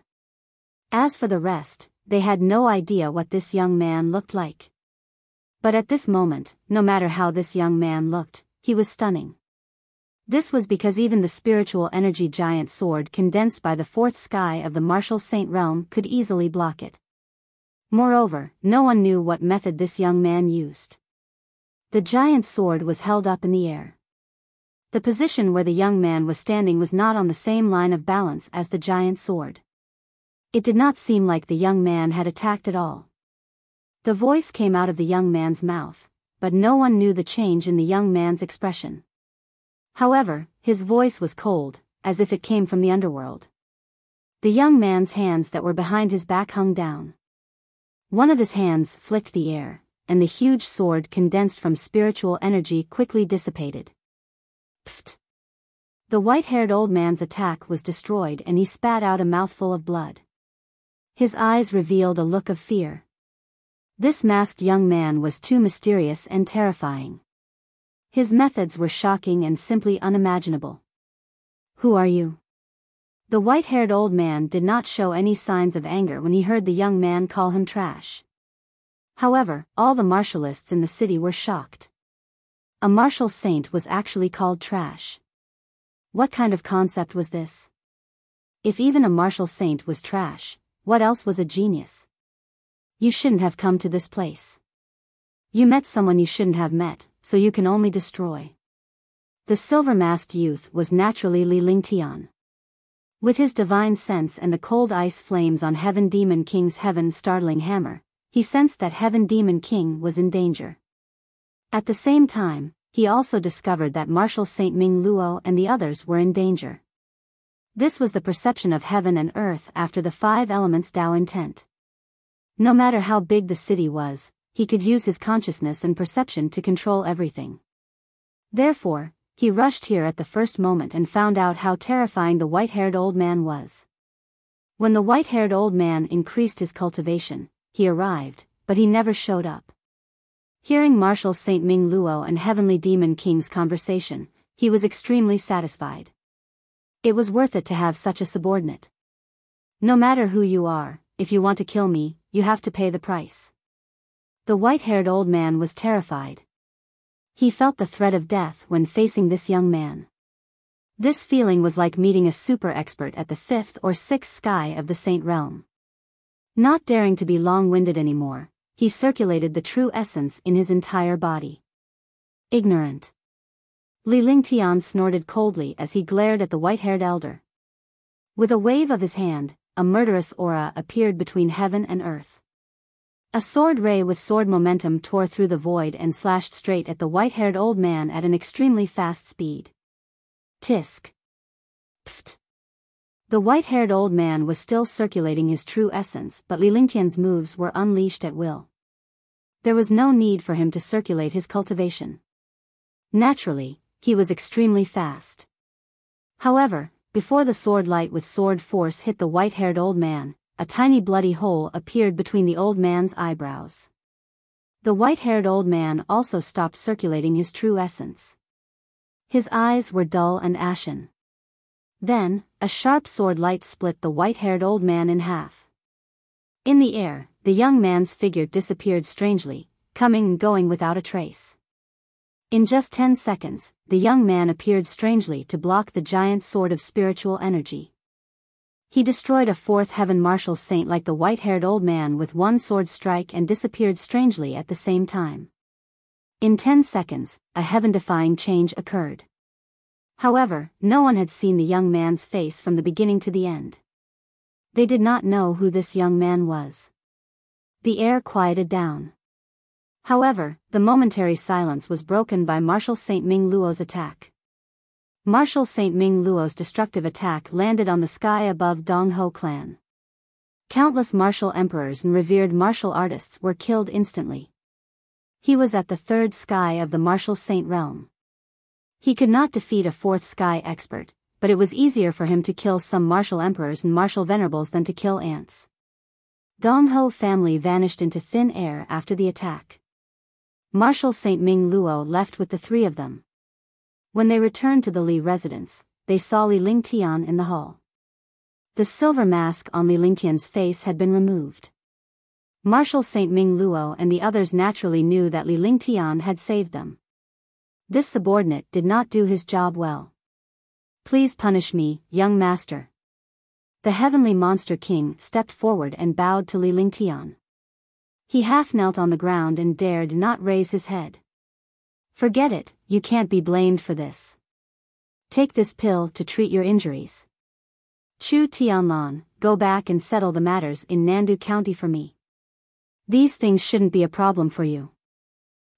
As for the rest, they had no idea what this young man looked like. But at this moment, no matter how this young man looked, he was stunning. This was because even the spiritual energy giant sword condensed by the fourth sky of the martial saint realm could easily block it. Moreover, no one knew what method this young man used. The giant sword was held up in the air. The position where the young man was standing was not on the same line of balance as the giant sword. It did not seem like the young man had attacked at all. The voice came out of the young man's mouth, but no one knew the change in the young man's expression. However, his voice was cold, as if it came from the underworld. The young man's hands that were behind his back hung down. One of his hands flicked the air, and the huge sword condensed from spiritual energy quickly dissipated. Pfft! The white-haired old man's attack was destroyed and he spat out a mouthful of blood. His eyes revealed a look of fear. This masked young man was too mysterious and terrifying. His methods were shocking and simply unimaginable. Who are you? The white-haired old man did not show any signs of anger when he heard the young man call him trash. However, all the martialists in the city were shocked. A martial saint was actually called trash. What kind of concept was this? If even a martial saint was trash, what else was a genius? You shouldn't have come to this place. You met someone you shouldn't have met, so you can only destroy. The silver-masked youth was naturally Li Lingtian. With his divine sense and the cold ice flames on Heaven Demon King's heaven-startling hammer, he sensed that Heaven Demon King was in danger. At the same time, he also discovered that Martial Saint Ming Luo and the others were in danger. This was the perception of heaven and earth after the five elements Tao intent. No matter how big the city was, he could use his consciousness and perception to control everything. Therefore, he rushed here at the first moment and found out how terrifying the white-haired old man was. When the white-haired old man increased his cultivation, he arrived, but he never showed up. Hearing Martial Saint Ming Luo and Heavenly Demon King's conversation, he was extremely satisfied. It was worth it to have such a subordinate. No matter who you are, if you want to kill me, you have to pay the price. The white-haired old man was terrified. He felt the threat of death when facing this young man. This feeling was like meeting a super expert at the fifth or sixth sky of the Saint Realm. Not daring to be long-winded anymore, he circulated the true essence in his entire body. Ignorant. Li Lingtian snorted coldly as he glared at the white-haired elder. With a wave of his hand, a murderous aura appeared between heaven and earth. A sword ray with sword momentum tore through the void and slashed straight at the white-haired old man at an extremely fast speed. Tisk. Pfft. The white-haired old man was still circulating his true essence, but Li Lingtian's moves were unleashed at will. There was no need for him to circulate his cultivation. Naturally, he was extremely fast. However, before the sword light with sword force hit the white-haired old man, a tiny bloody hole appeared between the old man's eyebrows. The white-haired old man also stopped circulating his true essence. His eyes were dull and ashen. Then, a sharp sword light split the white-haired old man in half. In the air, the young man's figure disappeared strangely, coming and going without a trace. In just 10 seconds, the young man appeared strangely to block the giant sword of spiritual energy. He destroyed a fourth heaven martial saint like the white-haired old man with one sword strike and disappeared strangely at the same time. In 10 seconds, a heaven-defying change occurred. However, no one had seen the young man's face from the beginning to the end. They did not know who this young man was. The air quieted down. However, the momentary silence was broken by Martial Saint Ming Luo's attack. Martial Saint Ming Luo's destructive attack landed on the sky above Donghou clan. Countless martial emperors and revered martial artists were killed instantly. He was at the third sky of the martial saint realm. He could not defeat a fourth sky expert, but it was easier for him to kill some martial emperors and martial venerables than to kill ants. Donghou family vanished into thin air after the attack. Martial Saint Ming Luo left with the three of them. When they returned to the Li residence, they saw Li Lingtian in the hall. The silver mask on Li Lingtian's face had been removed. Marshal Saint Ming Luo and the others naturally knew that Li Lingtian had saved them. This subordinate did not do his job well. "Please punish me, young master." The heavenly monster king stepped forward and bowed to Li Lingtian. He half knelt on the ground and dared not raise his head. "Forget it, you can't be blamed for this. Take this pill to treat your injuries. Chu Tianlan, go back and settle the matters in Nandu County for me. These things shouldn't be a problem for you."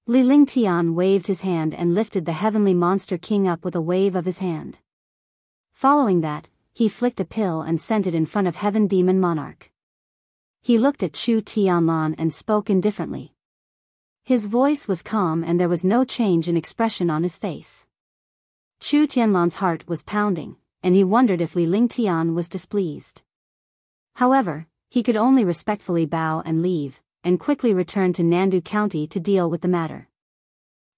Li Lingtian waved his hand and lifted the heavenly monster king up with a wave of his hand. Following that, he flicked a pill and sent it in front of Heaven Demon Monarch. He looked at Chu Tianlan and spoke indifferently. His voice was calm and there was no change in expression on his face. Chu Tianlan's heart was pounding, and he wondered if Li Lingtian was displeased. However, he could only respectfully bow and leave, and quickly return to Nandu County to deal with the matter.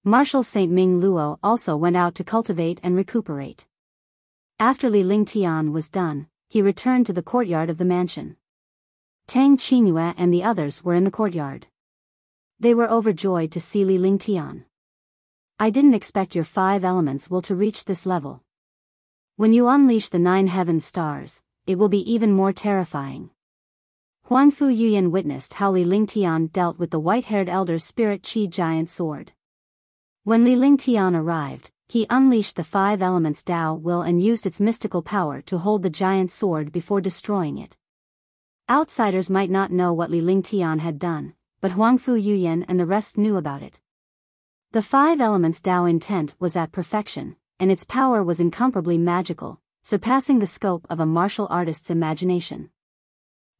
Marshal Saint Ming Luo also went out to cultivate and recuperate. After Li Lingtian was done, he returned to the courtyard of the mansion. Tang Qingyue and the others were in the courtyard. They were overjoyed to see Li Lingtian. "I didn't expect your 5 elements will to reach this level. When you unleash the 9 heaven stars, it will be even more terrifying." Huangfu Yuyan witnessed how Li Lingtian dealt with the white-haired elder's spirit chi giant sword. When Li Lingtian arrived, he unleashed the 5 elements Tao will and used its mystical power to hold the giant sword before destroying it. Outsiders might not know what Li Lingtian had done, but Huangfu Yuyan and the rest knew about it. The 5 elements Tao intent was at perfection, and its power was incomparably magical, surpassing the scope of a martial artist's imagination.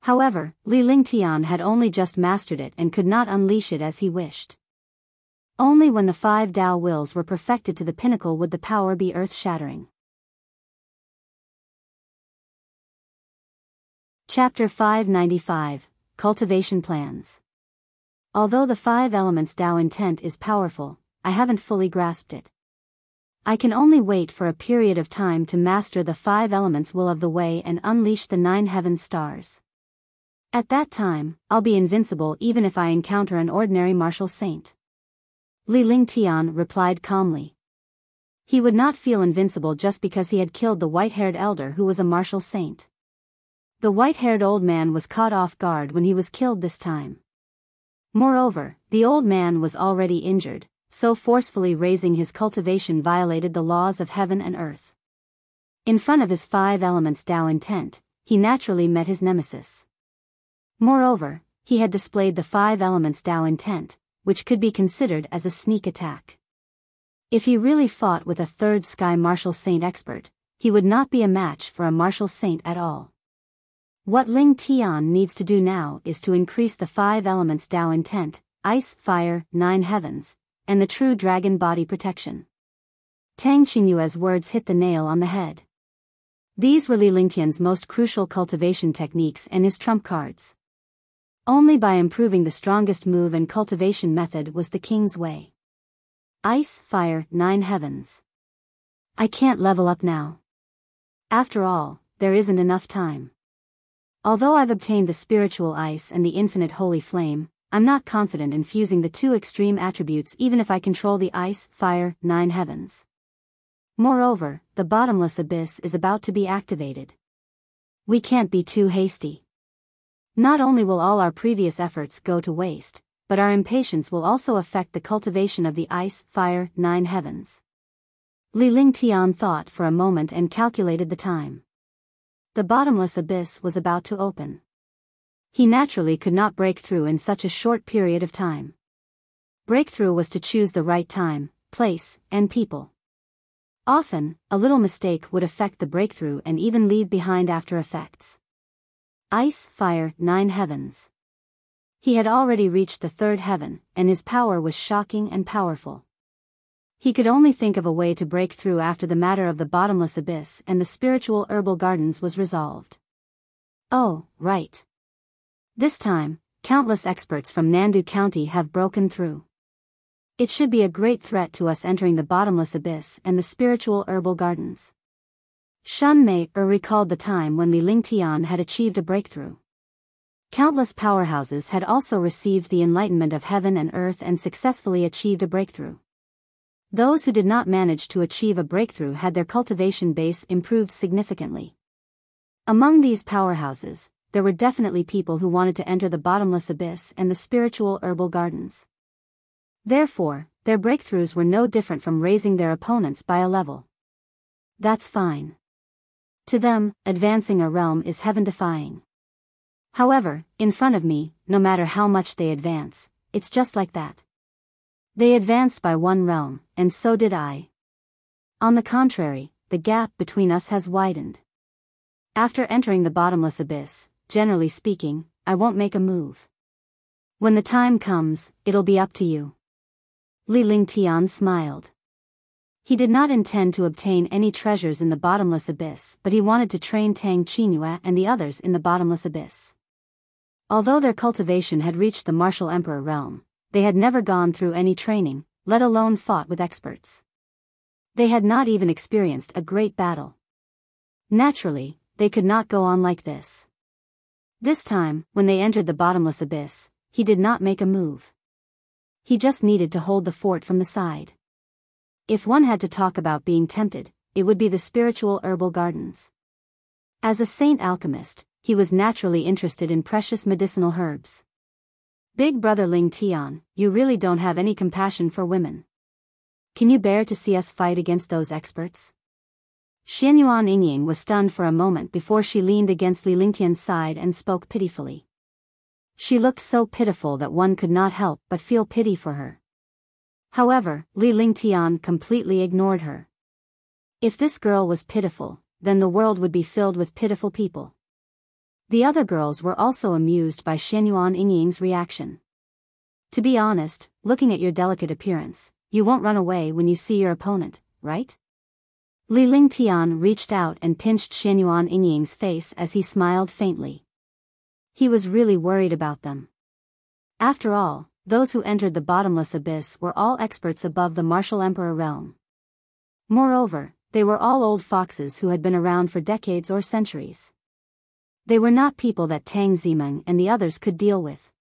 However, Li Lingtian had only just mastered it and could not unleash it as he wished. Only when the 5 Tao wills were perfected to the pinnacle would the power be earth-shattering. Chapter 595, Cultivation Plans. Although the 5 elements Tao intent is powerful, I haven't fully grasped it. I can only wait for a period of time to master the 5 elements will of the way and unleash the 9 heaven stars. At that time, I'll be invincible even if I encounter an ordinary martial saint. Li Lingtian replied calmly. He would not feel invincible just because he had killed the white-haired elder who was a martial saint. The white-haired old man was caught off guard when he was killed this time. Moreover, the old man was already injured, so forcefully raising his cultivation violated the laws of heaven and earth. In front of his 5 elements Tao intent, he naturally met his nemesis. Moreover, he had displayed the 5 elements Tao intent, which could be considered as a sneak attack. If he really fought with a 3rd sky martial saint expert, he would not be a match for a martial saint at all. What Ling Tian needs to do now is to increase the 5 elements Tao intent, ice, fire, 9 heavens, and the true dragon body protection. Tang Qinyue's words hit the nail on the head. These were Li Lingtian's most crucial cultivation techniques and his trump cards. Only by improving the strongest move and cultivation method was the king's way. Ice, fire, 9 heavens. I can't level up now. After all, there isn't enough time. Although I've obtained the spiritual ice and the infinite holy flame, I'm not confident in fusing the 2 extreme attributes even if I control the ice, fire, 9 heavens. Moreover, the bottomless abyss is about to be activated. We can't be too hasty. Not only will all our previous efforts go to waste, but our impatience will also affect the cultivation of the ice, fire, 9 heavens. Li Lingtian thought for a moment and calculated the time. The bottomless abyss was about to open. He naturally could not break through in such a short period of time. Breakthrough was to choose the right time, place, and people. Often, a little mistake would affect the breakthrough and even leave behind after effects. Ice, fire, 9 heavens. He had already reached the 3rd heaven, and his power was shocking and powerful. He could only think of a way to break through after the matter of the bottomless abyss and the spiritual herbal gardens was resolved. Oh, right. This time, countless experts from Nandu County have broken through. It should be a great threat to us entering the bottomless abyss and the spiritual herbal gardens. Shun Mei recalled the time when Li Lingtian had achieved a breakthrough. Countless powerhouses had also received the enlightenment of heaven and earth and successfully achieved a breakthrough. Those who did not manage to achieve a breakthrough had their cultivation base improved significantly. Among these powerhouses, there were definitely people who wanted to enter the bottomless abyss and the spiritual herbal gardens. Therefore, their breakthroughs were no different from raising their opponents by a level. That's fine. To them, advancing a realm is heaven-defying. However, in front of me, no matter how much they advance, it's just like that. They advanced by one realm, and so did I. On the contrary, the gap between us has widened. After entering the bottomless abyss, generally speaking, I won't make a move. When the time comes, it'll be up to you. Li Lingtian smiled. He did not intend to obtain any treasures in the bottomless abyss, but he wanted to train Tang Qinghua and the others in the bottomless abyss. Although their cultivation had reached the martial emperor realm, they had never gone through any training, let alone fought with experts. They had not even experienced a great battle. Naturally, they could not go on like this. This time, when they entered the bottomless abyss, he did not make a move. He just needed to hold the fort from the side. If one had to talk about being tempted, it would be the spiritual herbal gardens. As a saint alchemist, he was naturally interested in precious medicinal herbs. Big brother Ling Tian, you really don't have any compassion for women. Can you bear to see us fight against those experts? Xianyuan Yingying was stunned for a moment before she leaned against Li Lingtian's side and spoke pitifully. She looked so pitiful that one could not help but feel pity for her. However, Li Lingtian completely ignored her. If this girl was pitiful, then the world would be filled with pitiful people. The other girls were also amused by Xianyuan Yingying's reaction. To be honest, looking at your delicate appearance, you won't run away when you see your opponent, right? Li Lingtian reached out and pinched Xianyuan Yingying's face as he smiled faintly. He was really worried about them. After all, those who entered the bottomless abyss were all experts above the martial emperor realm. Moreover, they were all old foxes who had been around for decades or centuries. They were not people that Tang Zimeng and the others could deal with.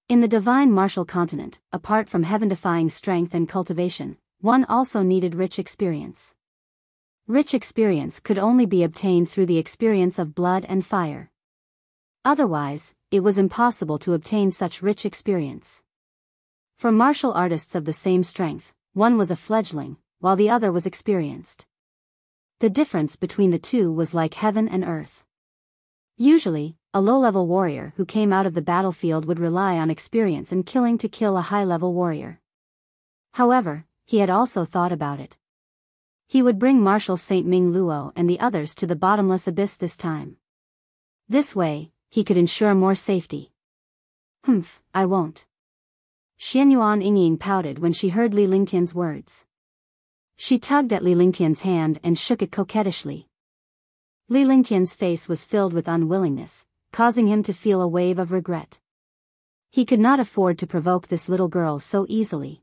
In the divine martial continent, apart from heaven-defying strength and cultivation, one also needed rich experience. Rich experience could only be obtained through the experience of blood and fire. Otherwise, it was impossible to obtain such rich experience. For martial artists of the same strength, one was a fledgling, while the other was experienced. The difference between the two was like heaven and earth. Usually, a low-level warrior who came out of the battlefield would rely on experience and killing to kill a high-level warrior. However, he had also thought about it. He would bring Marshal Saint Ming Luo and the others to the bottomless abyss this time. This way, he could ensure more safety. I won't. Xianyuan Yingying pouted when she heard Li Lingtian's words. She tugged at Li Lingtian's hand and shook it coquettishly. Li Lingtian's face was filled with unwillingness, causing him to feel a wave of regret. He could not afford to provoke this little girl so easily.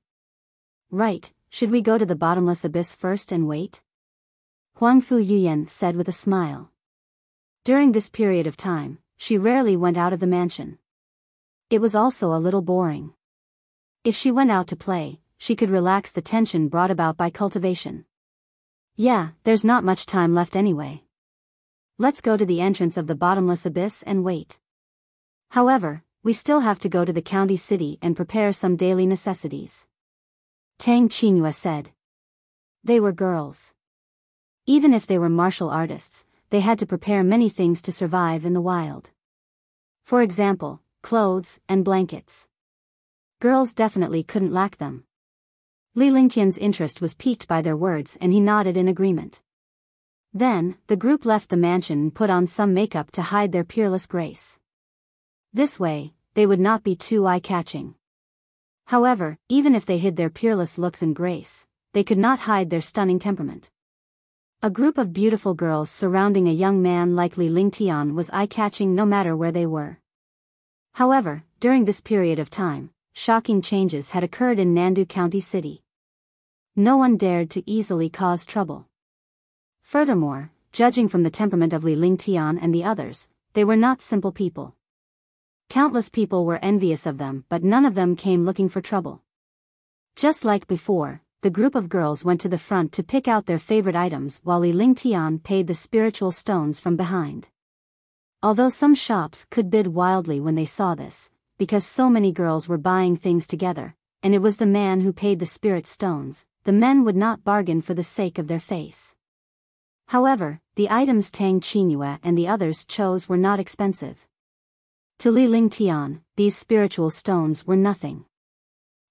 Right, should we go to the bottomless abyss first and wait? Huangfu Yuyan said with a smile. During this period of time, she rarely went out of the mansion. It was also a little boring. If she went out to play, she could relax the tension brought about by cultivation. Yeah, there's not much time left anyway. Let's go to the entrance of the bottomless abyss and wait. However, we still have to go to the county city and prepare some daily necessities. Tang Qinghua said. They were girls. Even if they were martial artists, they had to prepare many things to survive in the wild. For example, clothes and blankets. Girls definitely couldn't lack them. Li Lingtian's interest was piqued by their words and he nodded in agreement. Then, the group left the mansion and put on some makeup to hide their peerless grace. This way, they would not be too eye-catching. However, even if they hid their peerless looks and grace, they could not hide their stunning temperament. A group of beautiful girls surrounding a young man like Li Lingtian was eye-catching no matter where they were. However, during this period of time, shocking changes had occurred in Nandu County City. No one dared to easily cause trouble. Furthermore, judging from the temperament of Li Lingtian and the others, they were not simple people. Countless people were envious of them, but none of them came looking for trouble. Just like before, the group of girls went to the front to pick out their favorite items while Li Lingtian paid the spiritual stones from behind. Although some shops could bid wildly when they saw this, because so many girls were buying things together, and it was the man who paid the spirit stones, the men would not bargain for the sake of their face. However, the items Tang Qingyue and the others chose were not expensive. To Li Lingtian, these spiritual stones were nothing.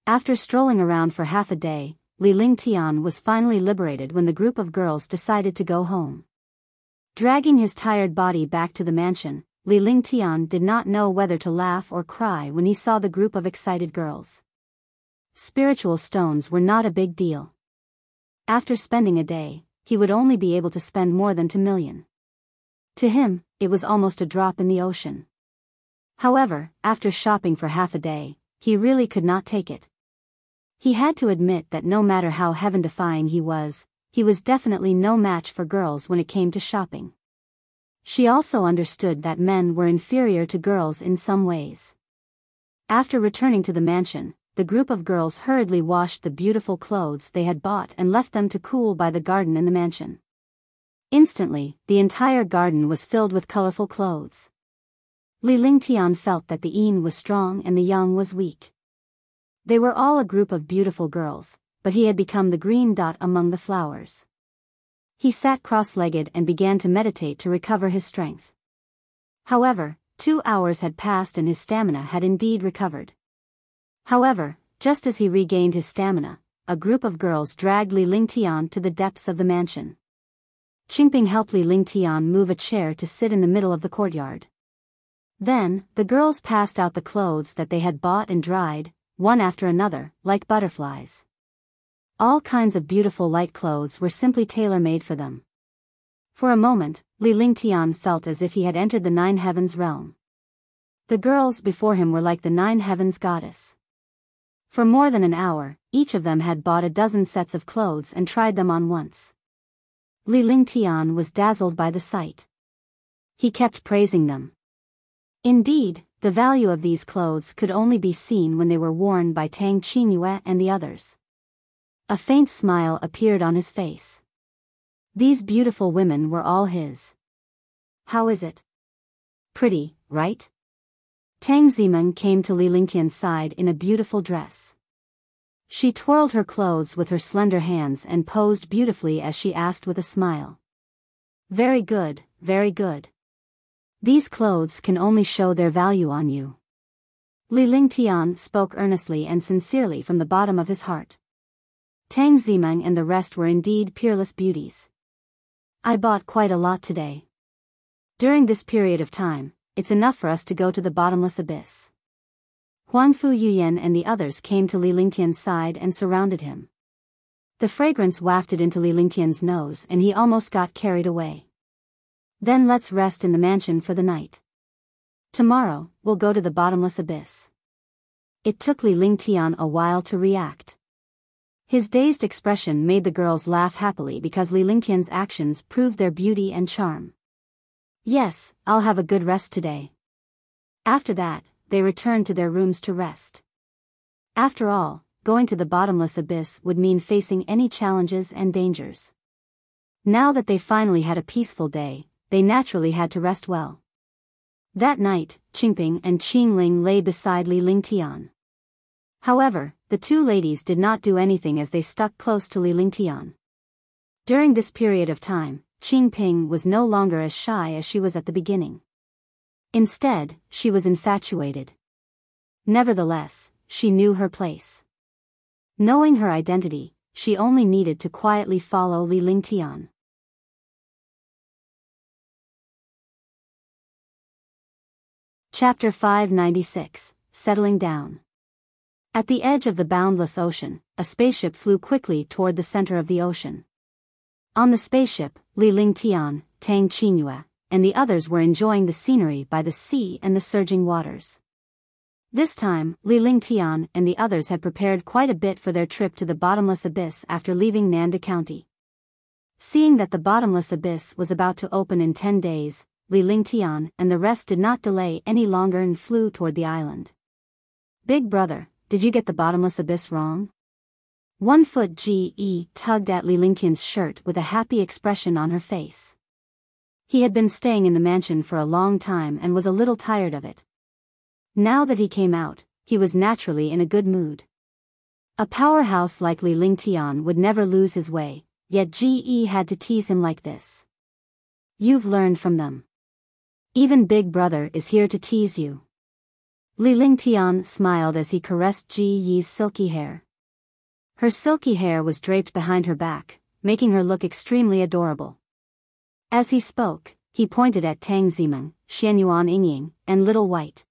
After strolling around for half a day, Li Lingtian was finally liberated when the group of girls decided to go home. Dragging his tired body back to the mansion, Li Lingtian did not know whether to laugh or cry when he saw the group of excited girls. Spiritual stones were not a big deal. After spending a day, he would only be able to spend more than 2 million. To him, it was almost a drop in the ocean. However, after shopping for half a day, he really could not take it. He had to admit that no matter how heaven-defying he was definitely no match for girls when it came to shopping. She also understood that men were inferior to girls in some ways. After returning to the mansion, the group of girls hurriedly washed the beautiful clothes they had bought and left them to cool by the garden in the mansion. Instantly, the entire garden was filled with colorful clothes. Li Lingtian felt that the yin was strong and the yang was weak. They were all a group of beautiful girls, but he had become the green dot among the flowers. He sat cross-legged and began to meditate to recover his strength. However, 2 hours had passed and his stamina had indeed recovered. However, just as he regained his stamina, a group of girls dragged Li Lingtian to the depths of the mansion. Qingping helped Li Lingtian move a chair to sit in the middle of the courtyard. Then, the girls passed out the clothes that they had bought and dried, one after another, like butterflies. All kinds of beautiful light clothes were simply tailor-made for them. For a moment, Li Lingtian felt as if he had entered the 9 heavens realm. The girls before him were like the 9 heavens goddess. For more than an hour, each of them had bought a dozen sets of clothes and tried them on once. Li Lingtian was dazzled by the sight. He kept praising them. Indeed, the value of these clothes could only be seen when they were worn by Tang Qingyue and the others. A faint smile appeared on his face. These beautiful women were all his. How is it? Pretty, right? Tang Zimen came to Li Lingtian's side in a beautiful dress. She twirled her clothes with her slender hands and posed beautifully as she asked with a smile. Very good, very good. These clothes can only show their value on you. Li Lingtian spoke earnestly and sincerely from the bottom of his heart. Tang Zimen and the rest were indeed peerless beauties. I bought quite a lot today. During this period of time, it's enough for us to go to the bottomless abyss. Huangfu Yuyan and the others came to Li Lingtian's side and surrounded him. The fragrance wafted into Li Lingtian's nose and he almost got carried away. Then let's rest in the mansion for the night. Tomorrow, we'll go to the bottomless abyss. It took Li Lingtian a while to react. His dazed expression made the girls laugh happily because Li Lingtian's actions proved their beauty and charm. Yes, I'll have a good rest today. After that, they returned to their rooms to rest. After all, going to the bottomless abyss would mean facing any challenges and dangers. Now that they finally had a peaceful day, they naturally had to rest well. That night, Qingping and Qingling lay beside Li Lingtian. However, the two ladies did not do anything as they stuck close to Li Lingtian. During this period of time, Qingping was no longer as shy as she was at the beginning. Instead, she was infatuated. Nevertheless, she knew her place. Knowing her identity, she only needed to quietly follow Li Lingtian. Chapter 596, Settling Down. At the edge of the boundless ocean, a spaceship flew quickly toward the center of the ocean. On the spaceship, Li Lingtian, Tang Qingyue, and the others were enjoying the scenery by the sea and the surging waters. This time, Li Lingtian and the others had prepared quite a bit for their trip to the Bottomless Abyss after leaving Nandu County. Seeing that the Bottomless Abyss was about to open in 10 days, Li Lingtian and the rest did not delay any longer and flew toward the island. Big brother, did you get the Bottomless Abyss wrong? 1 foot Ge tugged at Li Lingtian's shirt with a happy expression on her face. He had been staying in the mansion for a long time and was a little tired of it. Now that he came out, he was naturally in a good mood. A powerhouse like Li Lingtian would never lose his way, yet Ge had to tease him like this. You've learned from them. Even Big Brother is here to tease you. Li Lingtian smiled as he caressed Ge's silky hair. Her silky hair was draped behind her back, making her look extremely adorable. As he spoke, he pointed at Tang Zimeng, Xianyuan Yingying, and Little White.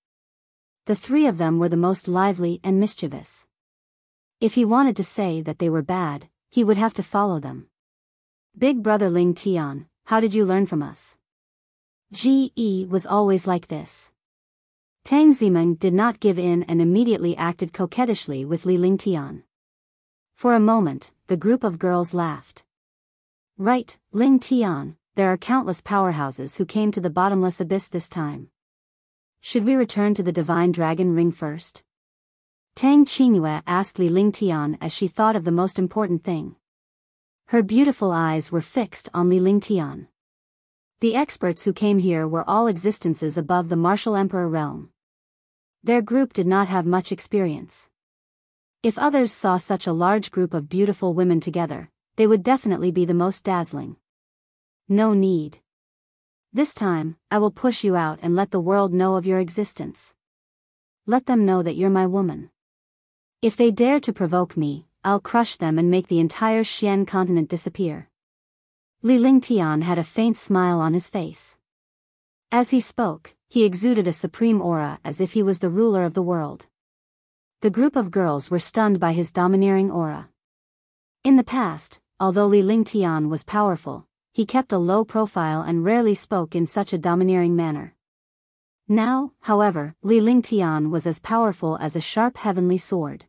The three of them were the most lively and mischievous. If he wanted to say that they were bad, he would have to follow them. Big brother Lingtian, how did you learn from us? Ge was always like this. Tang Zimeng did not give in and immediately acted coquettishly with Li Lingtian. For a moment, the group of girls laughed. Right, Lingtian, there are countless powerhouses who came to the Bottomless Abyss this time. Should we return to the Divine Dragon Ring first? Tang Qingyue asked Li Lingtian as she thought of the most important thing. Her beautiful eyes were fixed on Li Lingtian. The experts who came here were all existences above the martial emperor realm. Their group did not have much experience. If others saw such a large group of beautiful women together, they would definitely be the most dazzling. No need. This time, I will push you out and let the world know of your existence. Let them know that you're my woman. If they dare to provoke me, I'll crush them and make the entire Xian continent disappear. Li Lingtian had a faint smile on his face. As he spoke, he exuded a supreme aura as if he was the ruler of the world. The group of girls were stunned by his domineering aura. In the past, although Li Lingtian was powerful, he kept a low profile and rarely spoke in such a domineering manner. Now, however, Li Lingtian was as powerful as a sharp heavenly sword.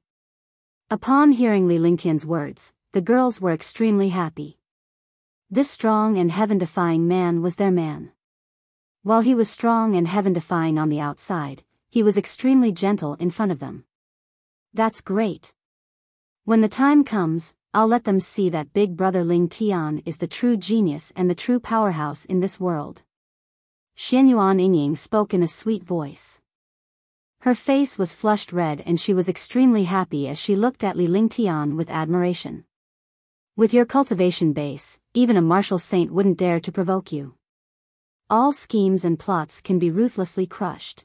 Upon hearing Li Lingtian's words, the girls were extremely happy. This strong and heaven-defying man was their man. While he was strong and heaven-defying on the outside, he was extremely gentle in front of them. That's great. When the time comes, I'll let them see that Big Brother Lingtian is the true genius and the true powerhouse in this world. Xianyuan Yingying spoke in a sweet voice. Her face was flushed red and she was extremely happy as she looked at Li Lingtian with admiration. With your cultivation base, even a martial saint wouldn't dare to provoke you. All schemes and plots can be ruthlessly crushed.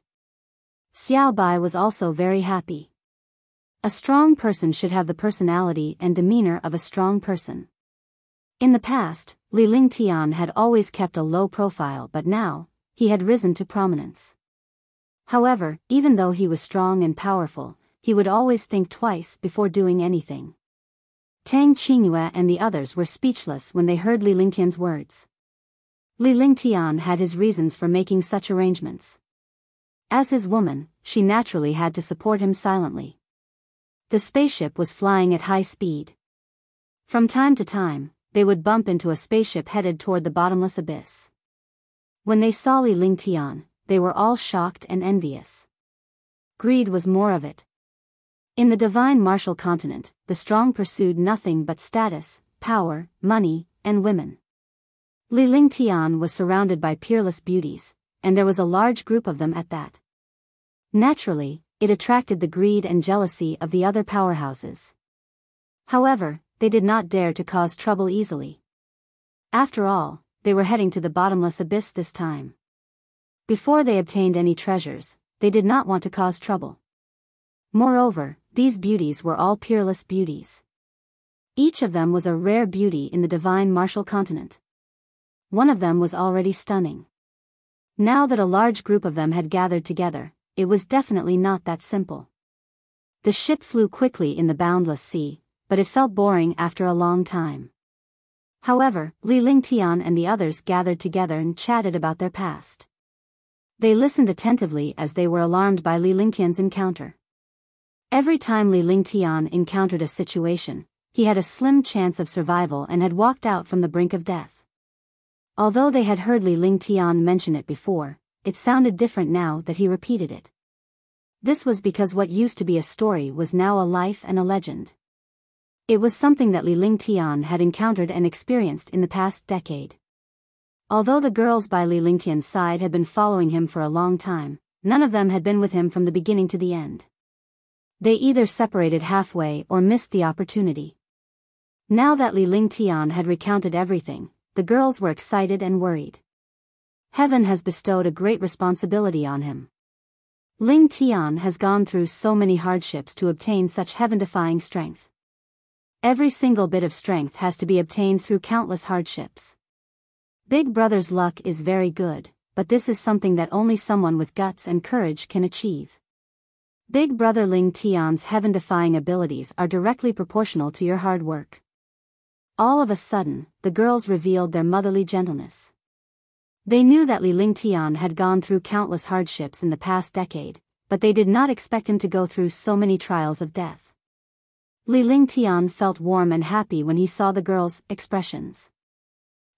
Xiao Bai was also very happy. A strong person should have the personality and demeanor of a strong person. In the past, Li Lingtian had always kept a low profile, but now, he had risen to prominence. However, even though he was strong and powerful, he would always think twice before doing anything. Tang Qingyue and the others were speechless when they heard Li Lingtian's words. Li Lingtian had his reasons for making such arrangements. As his woman, she naturally had to support him silently. The spaceship was flying at high speed. From time to time, they would bump into a spaceship headed toward the Bottomless Abyss. When they saw Li Lingtian, they were all shocked and envious. Greed was more of it. In the divine martial continent, the strong pursued nothing but status, power, money, and women. Li Lingtian was surrounded by peerless beauties, and there was a large group of them at that. Naturally, it attracted the greed and jealousy of the other powerhouses. However, they did not dare to cause trouble easily. After all, they were heading to the Bottomless Abyss this time. Before they obtained any treasures, they did not want to cause trouble. Moreover, these beauties were all peerless beauties. Each of them was a rare beauty in the divine martial continent. One of them was already stunning. Now that a large group of them had gathered together, it was definitely not that simple. The ship flew quickly in the boundless sea, but it felt boring after a long time. However, Li Lingtian and the others gathered together and chatted about their past. They listened attentively as they were alarmed by Li Lingtian's encounter. Every time Li Lingtian encountered a situation, he had a slim chance of survival and had walked out from the brink of death. Although they had heard Li Lingtian mention it before, it sounded different now that he repeated it. This was because what used to be a story was now a life and a legend. It was something that Li Lingtian had encountered and experienced in the past decade. Although the girls by Li Lingtian's side had been following him for a long time, none of them had been with him from the beginning to the end. They either separated halfway or missed the opportunity. Now that Li Lingtian had recounted everything, the girls were excited and worried. Heaven has bestowed a great responsibility on him. Lingtian has gone through so many hardships to obtain such heaven-defying strength. Every single bit of strength has to be obtained through countless hardships. Big Brother's luck is very good, but this is something that only someone with guts and courage can achieve. Big Brother Ling Tian's heaven-defying abilities are directly proportional to your hard work. All of a sudden, the girls revealed their motherly gentleness. They knew that Li Lingtian had gone through countless hardships in the past decade, but they did not expect him to go through so many trials of death. Li Lingtian felt warm and happy when he saw the girls' expressions.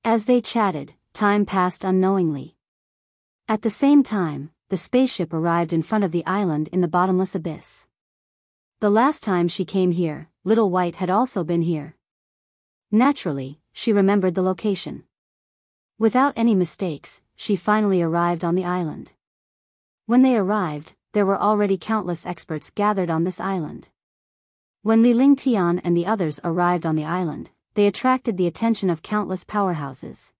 As they chatted, time passed unknowingly. At the same time, the spaceship arrived in front of the island in the bottomless abyss. The last time she came here, Little White had also been here. Naturally, she remembered the location. Without any mistakes, she finally arrived on the island. When they arrived, there were already countless experts gathered on this island. When Li Lingtian and the others arrived on the island, they attracted the attention of countless powerhouses.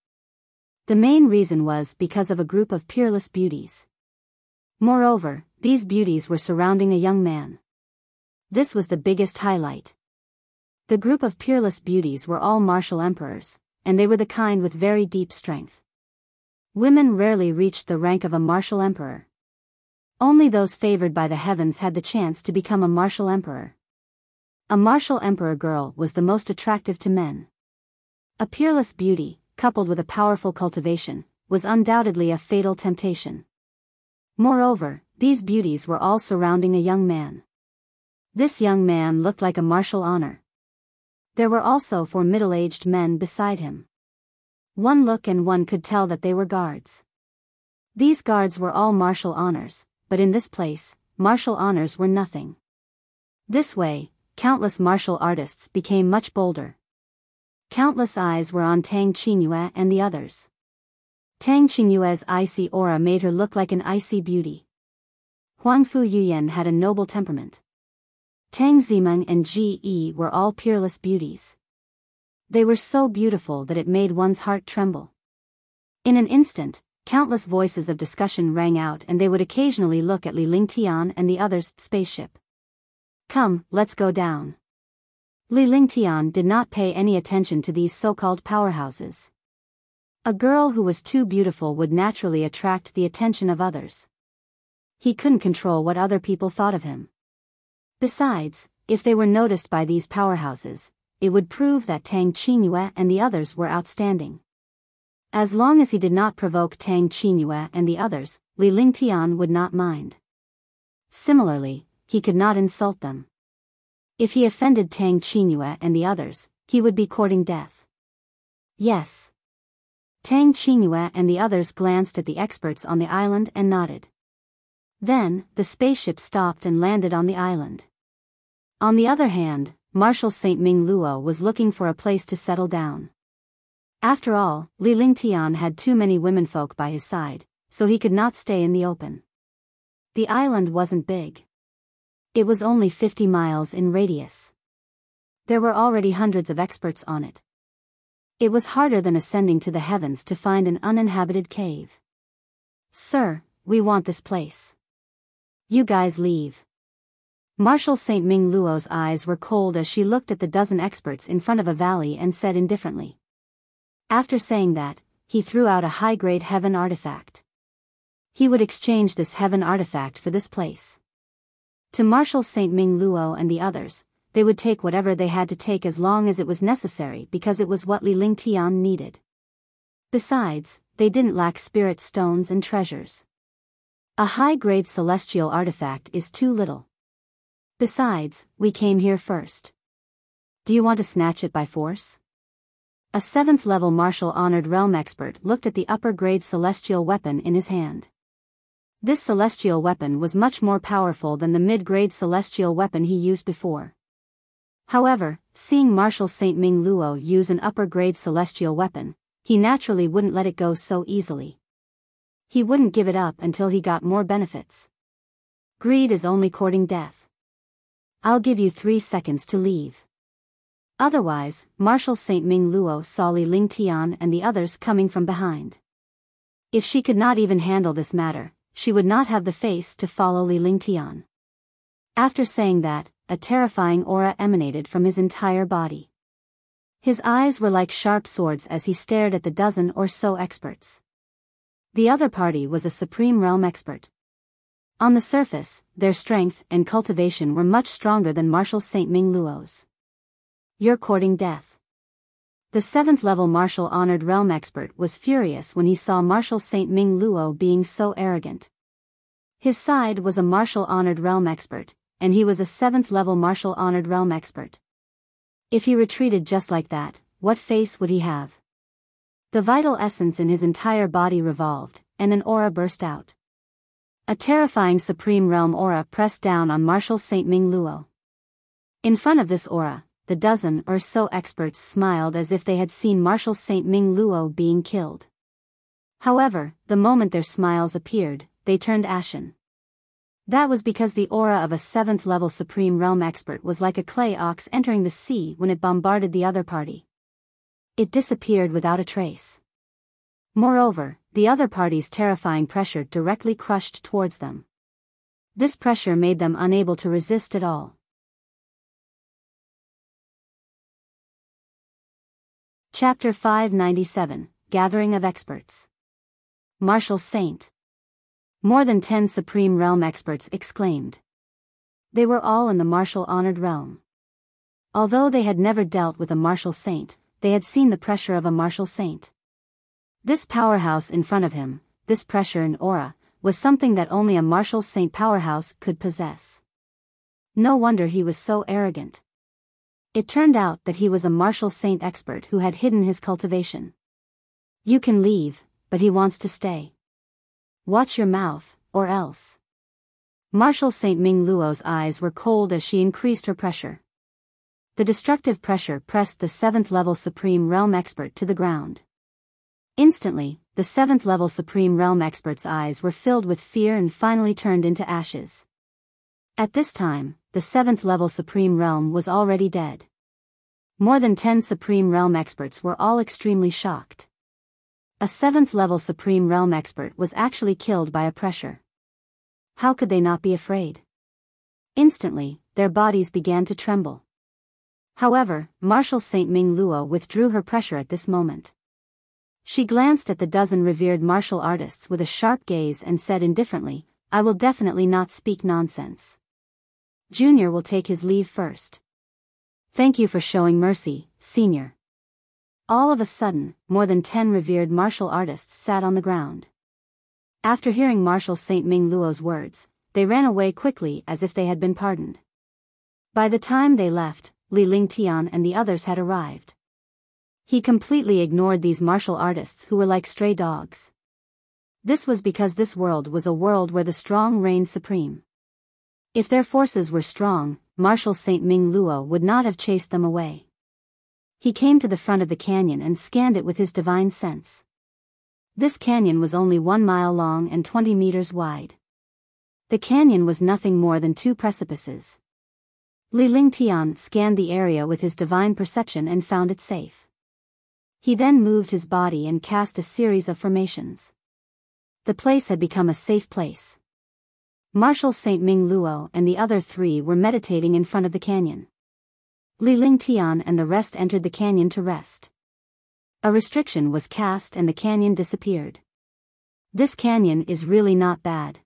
The main reason was because of a group of peerless beauties. Moreover, these beauties were surrounding a young man. This was the biggest highlight. The group of peerless beauties were all martial emperors, and they were the kind with very deep strength. Women rarely reached the rank of a martial emperor. Only those favored by the heavens had the chance to become a martial emperor. A martial emperor girl was the most attractive to men. A peerless beauty, coupled with a powerful cultivation, was undoubtedly a fatal temptation. Moreover, these beauties were all surrounding a young man. This young man looked like a martial honor. There were also 4 middle-aged men beside him. One look and one could tell that they were guards. These guards were all martial honors, but in this place, martial honors were nothing. This way, countless martial artists became much bolder. Countless eyes were on Tang Qingyue and the others. Tang Qingyue's icy aura made her look like an icy beauty. Huangfu Yuyan had a noble temperament. Tang Zimeng and Ji Yi were all peerless beauties. They were so beautiful that it made one's heart tremble. In an instant, countless voices of discussion rang out and they would occasionally look at Li Lingtian and the others' spaceship. Come, let's go down. Li Lingtian did not pay any attention to these so-called powerhouses. A girl who was too beautiful would naturally attract the attention of others. He couldn't control what other people thought of him. Besides, if they were noticed by these powerhouses, it would prove that Tang Qingyue and the others were outstanding. As long as he did not provoke Tang Qingyue and the others, Li Lingtian would not mind. Similarly, he could not insult them. If he offended Tang Qingyue and the others, he would be courting death. Yes. Tang Qingyue and the others glanced at the experts on the island and nodded. Then, the spaceship stopped and landed on the island. On the other hand, Marshal Saint Ming Luo was looking for a place to settle down. After all, Li Lingtian had too many womenfolk by his side, so he could not stay in the open. The island wasn't big. It was only 50 miles in radius. There were already hundreds of experts on it. It was harder than ascending to the heavens to find an uninhabited cave. Sir, we want this place. You guys leave. Marshal Saint Ming Luo's eyes were cold as she looked at the dozen experts in front of a valley and said indifferently. After saying that, he threw out a high-grade heaven artifact. He would exchange this heaven artifact for this place. To Marshal Saint Ming Luo and the others, they would take whatever they had to take as long as it was necessary because it was what Li Lingtian needed. Besides, they didn't lack spirit stones and treasures. A high-grade celestial artifact is too little. Besides, we came here first. Do you want to snatch it by force? A 7th-level martial honored realm expert looked at the upper-grade celestial weapon in his hand. This celestial weapon was much more powerful than the mid-grade celestial weapon he used before. However, seeing Marshal Saint Ming Luo use an upper-grade celestial weapon, he naturally wouldn't let it go so easily. He wouldn't give it up until he got more benefits. Greed is only courting death. I'll give you 3 seconds to leave. Otherwise, Marshal Saint Ming Luo saw Li Lingtian and the others coming from behind. If she could not even handle this matter, she would not have the face to follow Li Lingtian. After saying that, a terrifying aura emanated from his entire body. His eyes were like sharp swords as he stared at the dozen or so experts. The other party was a supreme realm expert. On the surface, their strength and cultivation were much stronger than Marshal Saint Ming Luo's. You're courting death. The 7th-level martial honored realm expert was furious when he saw Marshal Saint Ming Luo being so arrogant. His side was a martial honored realm expert, and he was a 7th-level martial honored realm expert. If he retreated just like that, what face would he have? The vital essence in his entire body revolved, and an aura burst out. A terrifying supreme realm aura pressed down on Marshal Saint Ming Luo. In front of this aura, the dozen or so experts smiled as if they had seen Marshal Saint Ming Luo being killed. However, the moment their smiles appeared, they turned ashen. That was because the aura of a 7th-level supreme realm expert was like a clay ox entering the sea when it bombarded the other party. It disappeared without a trace. Moreover, the other party's terrifying pressure directly crushed towards them. This pressure made them unable to resist at all. Chapter 597, Gathering of Experts. Marshal Saint. More than 10 Supreme Realm experts exclaimed. They were all in the martial honored realm. Although they had never dealt with a martial saint, they had seen the pressure of a martial saint. This powerhouse in front of him, this pressure and aura, was something that only a martial saint powerhouse could possess. No wonder he was so arrogant. It turned out that he was a martial saint expert who had hidden his cultivation. You can leave, but he wants to stay. Watch your mouth, or else. Marshal Saint Ming Luo's eyes were cold as she increased her pressure. The destructive pressure pressed the 7th-level Supreme Realm Expert to the ground. Instantly, the 7th-level Supreme Realm Expert's eyes were filled with fear and finally turned into ashes. At this time, the 7th-level Supreme Realm was already dead. More than 10 Supreme Realm Experts were all extremely shocked. A 7th-level Supreme Realm Expert was actually killed by a pressure. How could they not be afraid? Instantly, their bodies began to tremble. However, Marshal Saint Ming Luo withdrew her pressure at this moment. She glanced at the dozen revered martial artists with a sharp gaze and said indifferently, I will definitely not speak nonsense. Junior will take his leave first. Thank you for showing mercy, Senior. All of a sudden, more than 10 revered martial artists sat on the ground. After hearing Marshal Saint Ming Luo's words, they ran away quickly as if they had been pardoned. By the time they left, Li Lingtian and the others had arrived. He completely ignored these martial artists who were like stray dogs. This was because this world was a world where the strong reigned supreme. If their forces were strong, Marshal Saint Ming Luo would not have chased them away. He came to the front of the canyon and scanned it with his divine sense. This canyon was only 1 mile long and 20 meters wide. The canyon was nothing more than 2 precipices. Li Lingtian scanned the area with his divine perception and found it safe. He then moved his body and cast a series of formations. The place had become a safe place. Marshal Saint Ming Luo and the other 3 were meditating in front of the canyon. Li Lingtian and the rest entered the canyon to rest. A restriction was cast and the canyon disappeared. This canyon is really not bad.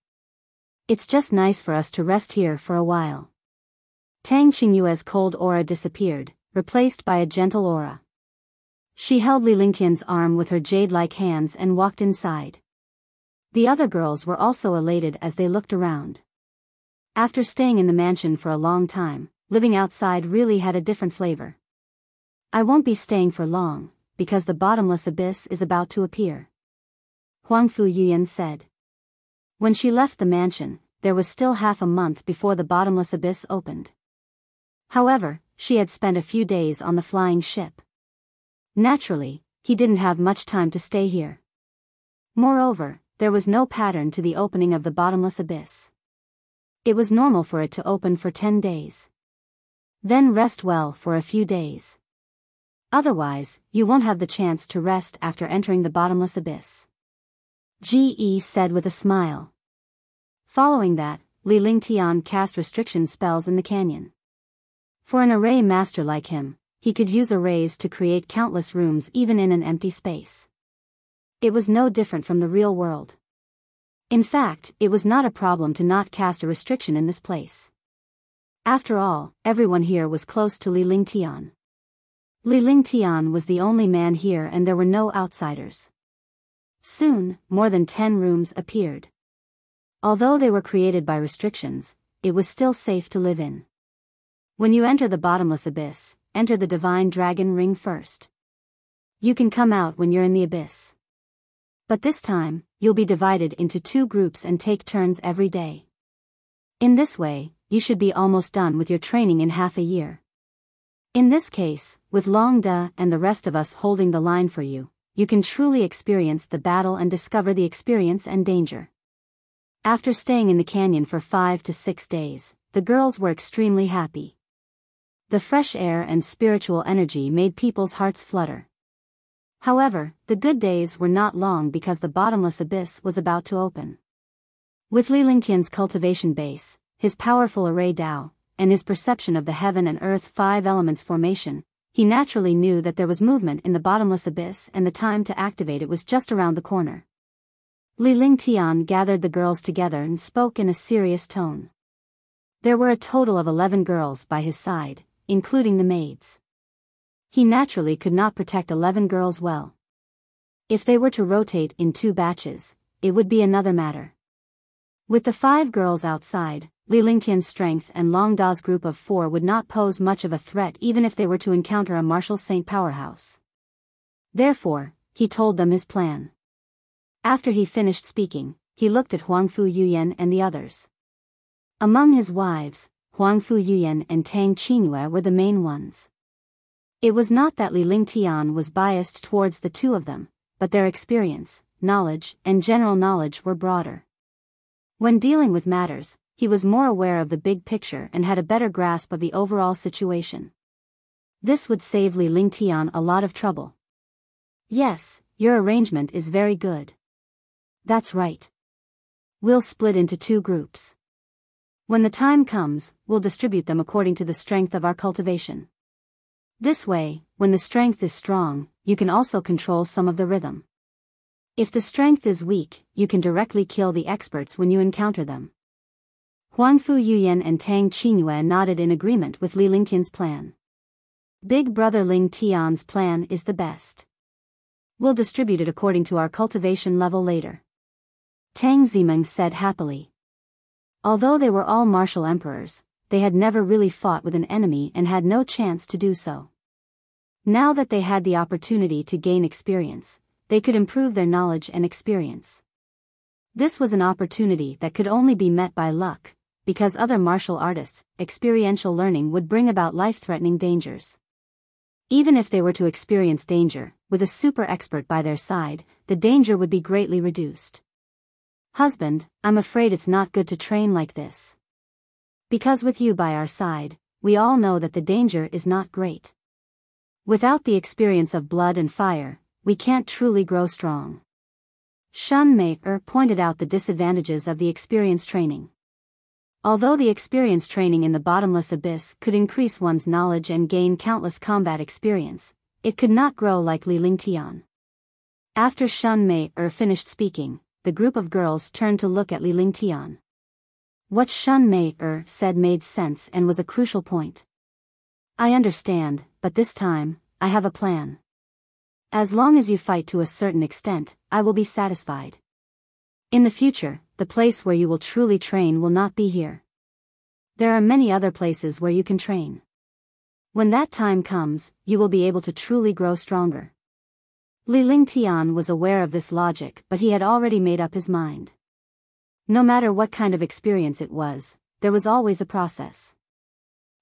It's just nice for us to rest here for a while. Tang Qingyue's cold aura disappeared, replaced by a gentle aura. She held Li Lingtian's arm with her jade-like hands and walked inside. The other girls were also elated as they looked around. After staying in the mansion for a long time, living outside really had a different flavor. I won't be staying for long, because the bottomless abyss is about to appear, Huangfu Yuyan said. When she left the mansion, there was still half a month before the bottomless abyss opened. However, she had spent a few days on the flying ship. Naturally, he didn't have much time to stay here. Moreover, there was no pattern to the opening of the bottomless abyss. It was normal for it to open for 10 days. Then rest well for a few days. Otherwise, you won't have the chance to rest after entering the bottomless abyss, Ge said with a smile. Following that, Li Lingtian cast restriction spells in the canyon. For an array master like him, he could use arrays to create countless rooms even in an empty space. It was no different from the real world. In fact, it was not a problem to not cast a restriction in this place. After all, everyone here was close to Li Lingtian. Li Lingtian was the only man here and there were no outsiders. Soon, more than 10 rooms appeared. Although they were created by restrictions, it was still safe to live in. When you enter the bottomless abyss, enter the divine dragon ring first. You can come out when you're in the abyss. But this time, you'll be divided into 2 groups and take turns every day. In this way, you should be almost done with your training in half a year. In this case, with Long Da and the rest of us holding the line for you, you can truly experience the battle and discover the experience and danger. After staying in the canyon for 5 to 6 days, the girls were extremely happy. The fresh air and spiritual energy made people's hearts flutter. However, the good days were not long because the bottomless abyss was about to open. With Li Lingtian's cultivation base, his powerful array Dao, and his perception of the heaven and earth 5 elements formation, he naturally knew that there was movement in the bottomless abyss and the time to activate it was just around the corner. Li Lingtian gathered the girls together and spoke in a serious tone. There were a total of 11 girls by his side, including the maids. He naturally could not protect 11 girls well. If they were to rotate in 2 batches, it would be another matter. With the 5 girls outside, Li Lingtian's strength and Long Da's group of 4 would not pose much of a threat even if they were to encounter a martial saint powerhouse. Therefore, he told them his plan. After he finished speaking, he looked at Huangfu Yuyan and the others. Among his wives, Huangfu Yuyan and Tang Qingyue were the main ones. It was not that Li Lingtian was biased towards the 2 of them, but their experience, knowledge, and general knowledge were broader. When dealing with matters, he was more aware of the big picture and had a better grasp of the overall situation. This would save Li Lingtian a lot of trouble. Yes, your arrangement is very good. That's right. We'll split into 2 groups. When the time comes, we'll distribute them according to the strength of our cultivation. This way, when the strength is strong, you can also control some of the rhythm. If the strength is weak, you can directly kill the experts when you encounter them. Huangfu Yuyan and Tang Qingyue nodded in agreement with Li Lingtian's plan. Big brother Ling Tian's plan is the best. We'll distribute it according to our cultivation level later, Tang Zimeng said happily. Although they were all martial emperors, they had never really fought with an enemy and had no chance to do so. Now that they had the opportunity to gain experience, they could improve their knowledge and experience. This was an opportunity that could only be met by luck, because other martial artists' experiential learning would bring about life-threatening dangers. Even if they were to experience danger, with a super expert by their side, the danger would be greatly reduced. Husband, I'm afraid it's not good to train like this. Because with you by our side, we all know that the danger is not great. Without the experience of blood and fire, we can't truly grow strong. Shun Mei-er pointed out the disadvantages of the experience training. Although the experience training in the bottomless abyss could increase one's knowledge and gain countless combat experience, it could not grow like Li Lingtian. After Shun Mei-er finished speaking, the group of girls turned to look at Li Lingtian. What Shun Mei-er said made sense and was a crucial point. I understand, but this time, I have a plan. As long as you fight to a certain extent, I will be satisfied. In the future, the place where you will truly train will not be here. There are many other places where you can train. When that time comes, you will be able to truly grow stronger. Li Lingtian was aware of this logic, but he had already made up his mind. No matter what kind of experience it was, there was always a process.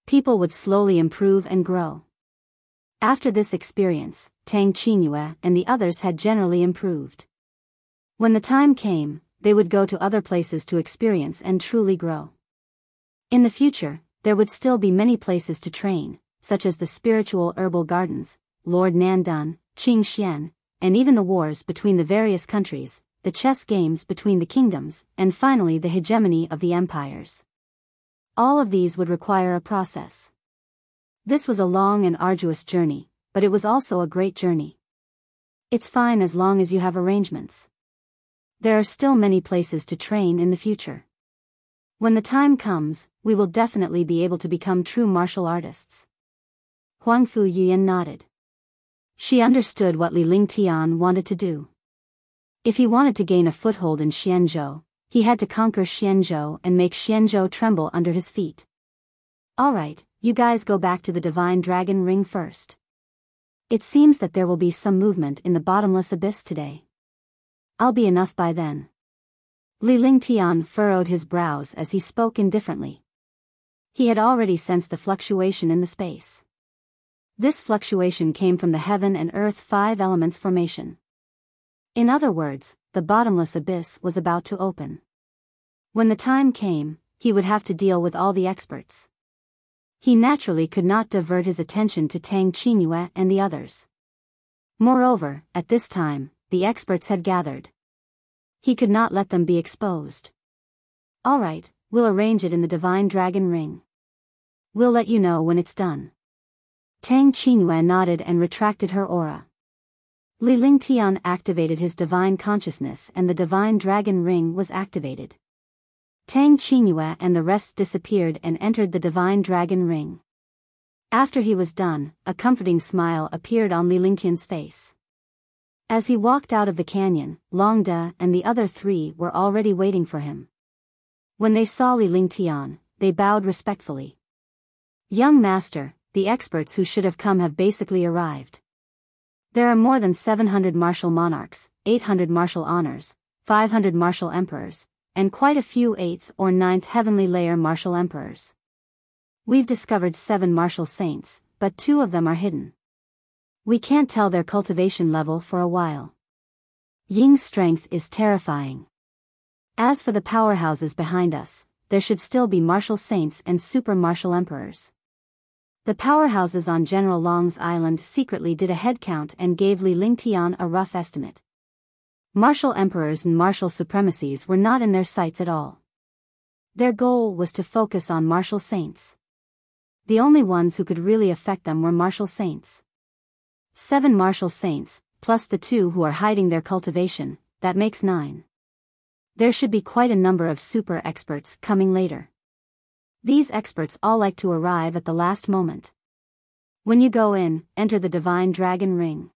People would slowly improve and grow. After this experience, Tang Qingyue and the others had generally improved. When the time came, they would go to other places to experience and truly grow. In the future, there would still be many places to train, such as the spiritual herbal gardens, Lord Nandun, Qingxian, and even the wars between the various countries, the chess games between the kingdoms, and finally the hegemony of the empires. All of these would require a process. This was a long and arduous journey, but it was also a great journey. It's fine as long as you have arrangements. There are still many places to train in the future. When the time comes, we will definitely be able to become true martial artists. Huangfu Yuyan nodded. She understood what Li Lingtian wanted to do. If he wanted to gain a foothold in Xianzhou, he had to conquer Xianzhou and make Xianzhou tremble under his feet. Alright, you guys go back to the Divine Dragon Ring first. It seems that there will be some movement in the Bottomless Abyss today. I'll be enough by then. Li Lingtian furrowed his brows as he spoke indifferently. He had already sensed the fluctuation in the space. This fluctuation came from the heaven and earth 5 elements formation. In other words, the bottomless abyss was about to open. When the time came, he would have to deal with all the experts. He naturally could not divert his attention to Tang Qingyue and the others. Moreover, at this time, the experts had gathered. He could not let them be exposed. Alright, we'll arrange it in the Divine Dragon Ring. We'll let you know when it's done. Tang Qingyue nodded and retracted her aura. Li Lingtian activated his divine consciousness and the Divine Dragon Ring was activated. Tang Qingyue and the rest disappeared and entered the Divine Dragon Ring. After he was done, a comforting smile appeared on Li Lingtian's face. As he walked out of the canyon, Long De and the other 3 were already waiting for him. When they saw Li Lingtian, they bowed respectfully. Young master, the experts who should have come have basically arrived. There are more than 700 martial monarchs, 800 martial honors, 500 martial emperors, and quite a few 8th or 9th heavenly layer martial emperors. We've discovered 7 martial saints, but 2 of them are hidden. We can't tell their cultivation level for a while. Ying's strength is terrifying. As for the powerhouses behind us, there should still be martial saints and super martial emperors. The powerhouses on General Long's island secretly did a head count and gave Li Lingtian a rough estimate. Martial emperors and martial supremacies were not in their sights at all. Their goal was to focus on martial saints. The only ones who could really affect them were martial saints. 7 martial saints, plus the 2 who are hiding their cultivation, that makes 9. There should be quite a number of super experts coming later. These experts all like to arrive at the last moment. When you go in, enter the Divine Dragon Ring.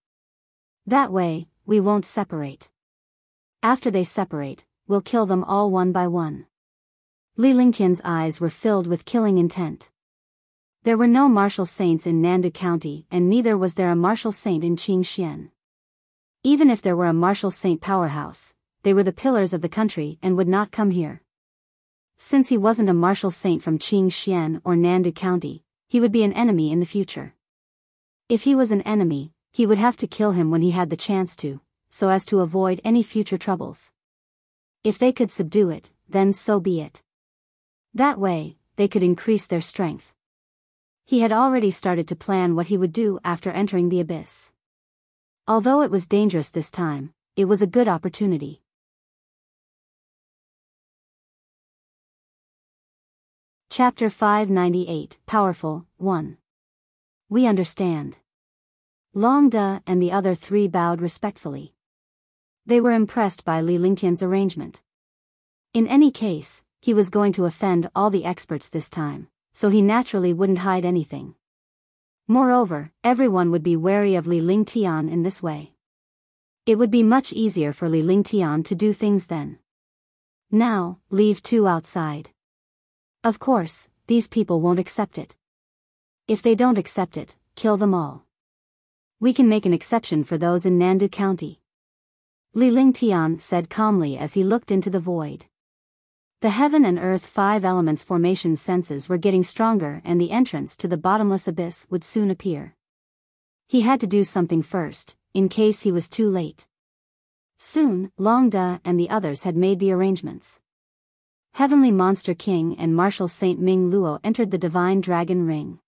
That way, we won't separate. After they separate, we'll kill them all one by one. Li Lingtian's eyes were filled with killing intent. There were no martial saints in Nandu County and neither was there a martial saint in Qingxian. Even if there were a martial saint powerhouse, they were the pillars of the country and would not come here. Since he wasn't a martial saint from Qingxian or Nandu County, he would be an enemy in the future. If he was an enemy, he would have to kill him when he had the chance to, so as to avoid any future troubles. If they could subdue it, then so be it. That way, they could increase their strength. He had already started to plan what he would do after entering the abyss. Although it was dangerous this time, it was a good opportunity. Chapter 598, Powerful, 1. We understand. Long De and the other 3 bowed respectfully. They were impressed by Li Lingtian's arrangement. In any case, he was going to offend all the experts this time, so he naturally wouldn't hide anything. Moreover, everyone would be wary of Li Lingtian in this way. It would be much easier for Li Lingtian to do things then. Now, leave 2 outside. Of course, these people won't accept it. If they don't accept it, kill them all. We can make an exception for those in Nandu County. Li Lingtian said calmly as he looked into the void. The heaven and earth 5 elements formation senses were getting stronger and the entrance to the bottomless abyss would soon appear. He had to do something first, in case he was too late. Soon, Long De and the others had made the arrangements. Heavenly Monster King and Marshal Saint Ming Luo entered the Divine Dragon Ring.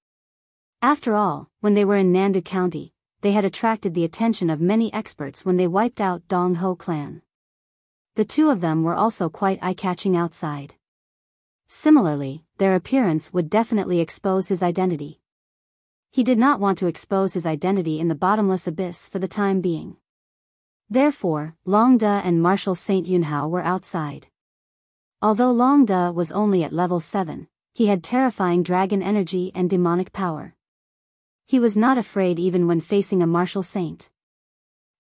After all, when they were in Nandu County, they had attracted the attention of many experts when they wiped out Donghou clan. The 2 of them were also quite eye-catching outside. Similarly, their appearance would definitely expose his identity. He did not want to expose his identity in the bottomless abyss for the time being. Therefore, Long De and Marshal Saint Yunhao were outside. Although Long De was only at level 7, he had terrifying dragon energy and demonic power. He was not afraid even when facing a Marshal Saint.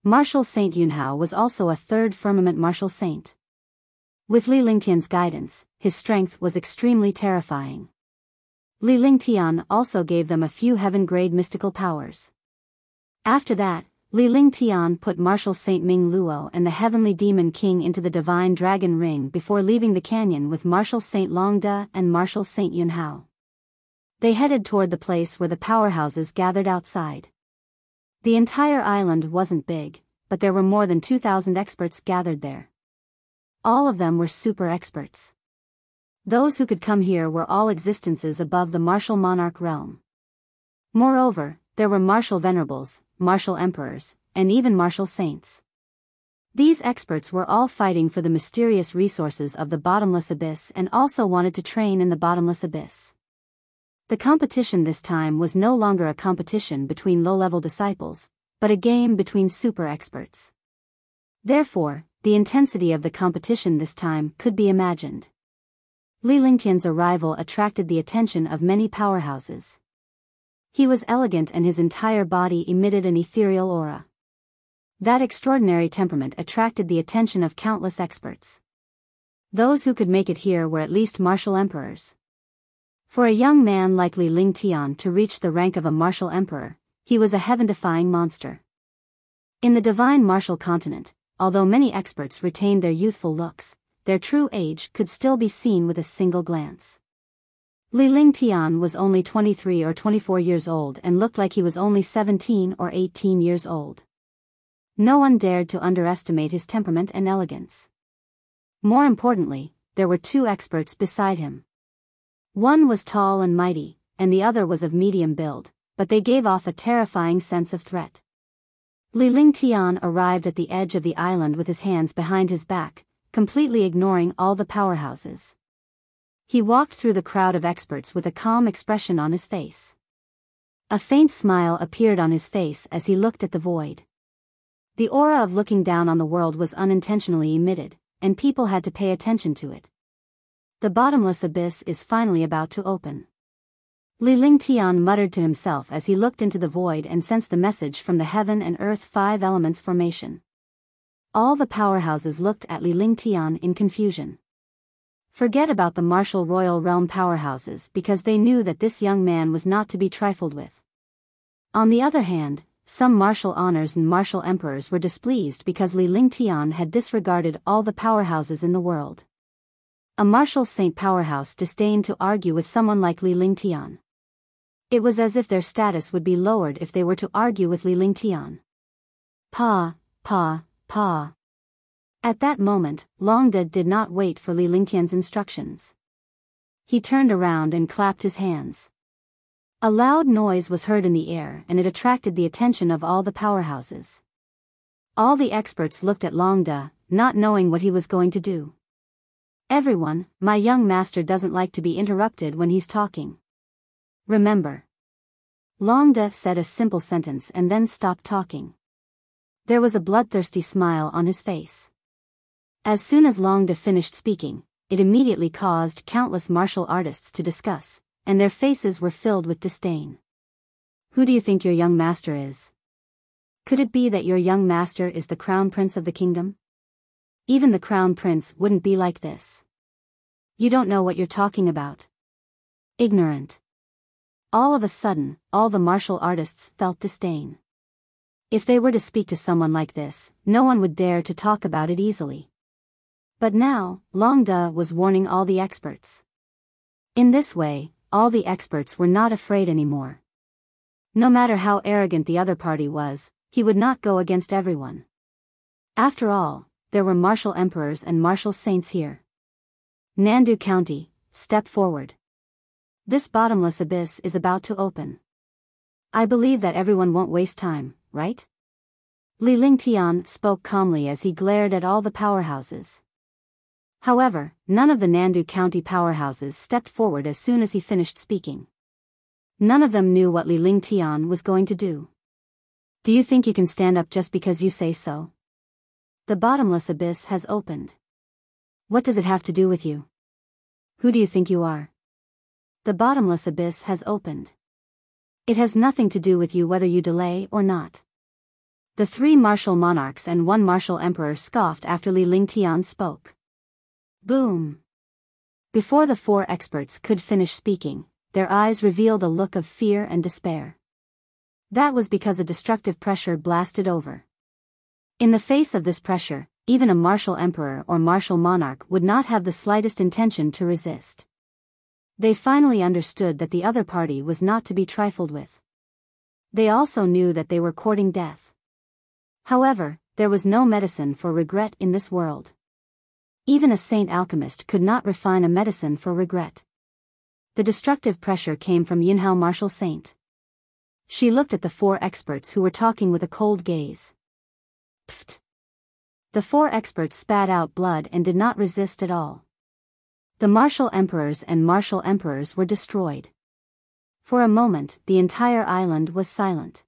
Marshal Saint Yunhao was also a 3rd firmament Marshal Saint. With Li Lingtian's guidance, his strength was extremely terrifying. Li Lingtian also gave them a few heaven-grade mystical powers. After that, Li Lingtian put Marshal Saint Ming Luo and the Heavenly Demon King into the Divine Dragon Ring before leaving the canyon with Marshal Saint Long De and Marshal Saint Yunhao. They headed toward the place where the powerhouses gathered outside. The entire island wasn't big, but there were more than 2,000 experts gathered there. All of them were super experts. Those who could come here were all existences above the martial monarch realm. Moreover, there were martial venerables, martial emperors, and even martial saints. These experts were all fighting for the mysterious resources of the bottomless abyss and also wanted to train in the bottomless abyss. The competition this time was no longer a competition between low-level disciples, but a game between super experts. Therefore, the intensity of the competition this time could be imagined. Li Lingtian's arrival attracted the attention of many powerhouses. He was elegant and his entire body emitted an ethereal aura. That extraordinary temperament attracted the attention of countless experts. Those who could make it here were at least martial emperors. For a young man like Li Lingtian to reach the rank of a martial emperor, he was a heaven-defying monster. In the divine martial continent, although many experts retained their youthful looks, their true age could still be seen with a single glance. Li Lingtian was only 23 or 24 years old and looked like he was only 17 or 18 years old. No one dared to underestimate his temperament and elegance. More importantly, there were 2 experts beside him. One was tall and mighty, and the other was of medium build, but they gave off a terrifying sense of threat. Li Lingtian arrived at the edge of the island with his hands behind his back, completely ignoring all the powerhouses. He walked through the crowd of experts with a calm expression on his face. A faint smile appeared on his face as he looked at the void. The aura of looking down on the world was unintentionally emitted, and people had to pay attention to it. The bottomless abyss is finally about to open. Li Lingtian muttered to himself as he looked into the void and sensed the message from the heaven and earth 5 elements formation. All the powerhouses looked at Li Lingtian in confusion. Forget about the martial royal realm powerhouses because they knew that this young man was not to be trifled with. On the other hand, some martial honors and martial emperors were displeased because Li Lingtian had disregarded all the powerhouses in the world. A martial saint powerhouse disdained to argue with someone like Li Lingtian. It was as if their status would be lowered if they were to argue with Li Lingtian. Pa. At that moment, Long De did not wait for Li Lingtian's instructions. He turned around and clapped his hands. A loud noise was heard in the air and it attracted the attention of all the powerhouses. All the experts looked at Long De, not knowing what he was going to do. Everyone, my young master doesn't like to be interrupted when he's talking. Remember. Long De said a simple sentence and then stopped talking. There was a bloodthirsty smile on his face. As soon as Long De finished speaking, it immediately caused countless martial artists to discuss, and their faces were filled with disdain. Who do you think your young master is? Could it be that your young master is the crown prince of the kingdom? Even the crown prince wouldn't be like this. You don't know what you're talking about. Ignorant. All of a sudden, all the martial artists felt disdain. If they were to speak to someone like this, no one would dare to talk about it easily. But now, Long De was warning all the experts. In this way, all the experts were not afraid anymore. No matter how arrogant the other party was, he would not go against everyone. After all, there were martial emperors and martial saints here. Nandu County, step forward. This bottomless abyss is about to open. I believe that everyone won't waste time, right? Li Lingtian spoke calmly as he glared at all the powerhouses. However, none of the Nandu County powerhouses stepped forward as soon as he finished speaking. None of them knew what Li Lingtian was going to do. Do you think you can stand up just because you say so? The bottomless abyss has opened. What does it have to do with you? Who do you think you are? The bottomless abyss has opened. It has nothing to do with you whether you delay or not. The 3 martial monarchs and 1 martial emperor scoffed after Li Lingtian spoke. Boom! Before the 4 experts could finish speaking, their eyes revealed a look of fear and despair. That was because a destructive pressure blasted over. In the face of this pressure, even a martial emperor or martial monarch would not have the slightest intention to resist. They finally understood that the other party was not to be trifled with. They also knew that they were courting death. However, there was no medicine for regret in this world. Even a saint alchemist could not refine a medicine for regret. The destructive pressure came from Yunhao Martial Saint. She looked at the 4 experts who were talking with a cold gaze. Pfft! The 4 experts spat out blood and did not resist at all. The martial emperors and martial emperors were destroyed. For a moment, the entire island was silent.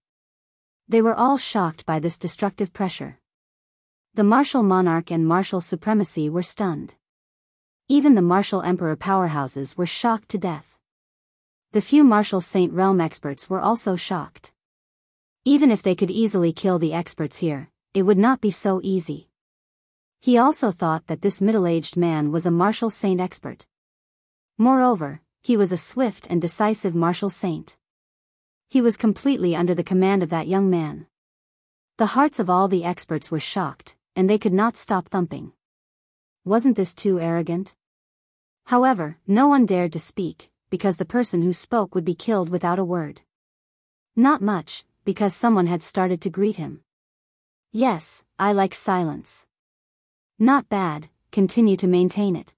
They were all shocked by this destructive pressure. The martial monarch and martial supremacy were stunned. Even the martial emperor powerhouses were shocked to death. The few martial saint realm experts were also shocked. Even if they could easily kill the experts here, it would not be so easy. He also thought that this middle-aged man was a martial saint expert. Moreover, he was a swift and decisive martial saint. He was completely under the command of that young man. The hearts of all the experts were shocked, and they could not stop thumping. Wasn't this too arrogant? However, no one dared to speak, because the person who spoke would be killed without a word. Not much, because someone had started to greet him. Yes, I like silence. Not bad, continue to maintain it.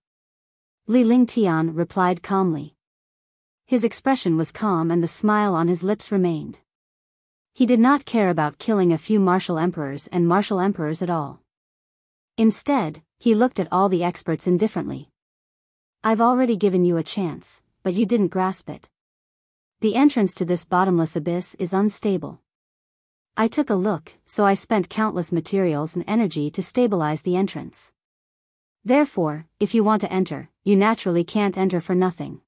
Li Lingtian replied calmly. His expression was calm and the smile on his lips remained. He did not care about killing a few martial emperors and martial emperors at all. Instead, he looked at all the experts indifferently. I've already given you a chance, but you didn't grasp it. The entrance to this bottomless abyss is unstable. I took a look, so I spent countless materials and energy to stabilize the entrance. Therefore, if you want to enter, you naturally can't enter for nothing.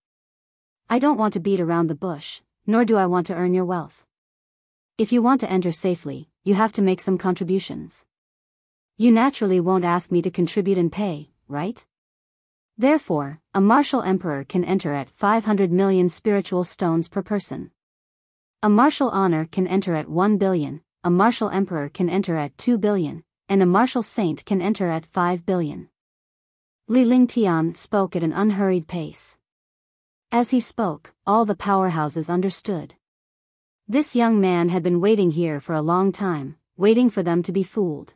I don't want to beat around the bush, nor do I want to earn your wealth. If you want to enter safely, you have to make some contributions. You naturally won't ask me to contribute and pay, right? Therefore, a martial emperor can enter at 500 million spiritual stones per person. A martial honor can enter at 1 billion, a martial emperor can enter at 2 billion, and a martial saint can enter at 5 billion. Li Lingtian spoke at an unhurried pace. As he spoke, all the powerhouses understood. This young man had been waiting here for a long time, waiting for them to be fooled.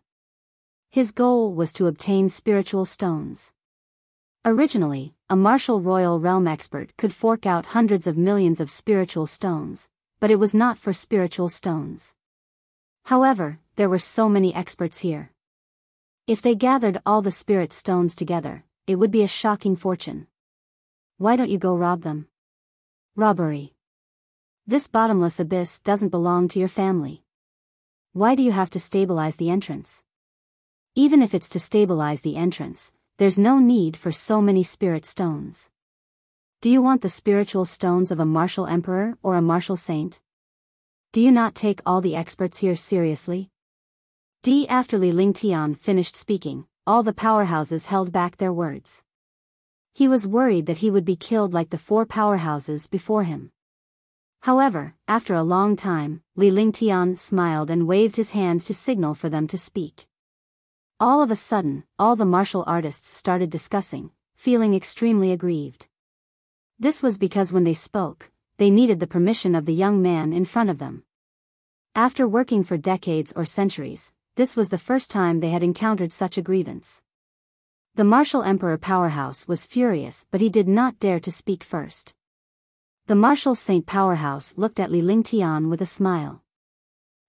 His goal was to obtain spiritual stones. Originally, a martial royal realm expert could fork out hundreds of millions of spiritual stones, but it was not for spiritual stones. However, there were so many experts here. If they gathered all the spirit stones together, it would be a shocking fortune. Why don't you go rob them? Robbery. This bottomless abyss doesn't belong to your family. Why do you have to stabilize the entrance? Even if it's to stabilize the entrance, there's no need for so many spirit stones. Do you want the spiritual stones of a martial emperor or a martial saint? Do you not take all the experts here seriously? After Li Lingtian finished speaking, all the powerhouses held back their words. He was worried that he would be killed like the 4 powerhouses before him. However, after a long time, Li Lingtian smiled and waved his hand to signal for them to speak. All of a sudden, all the martial artists started discussing, feeling extremely aggrieved. This was because when they spoke, they needed the permission of the young man in front of them. After working for decades or centuries, this was the first time they had encountered such a grievance. The martial emperor powerhouse was furious, but he did not dare to speak first. The martial saint powerhouse looked at Li Lingtian with a smile.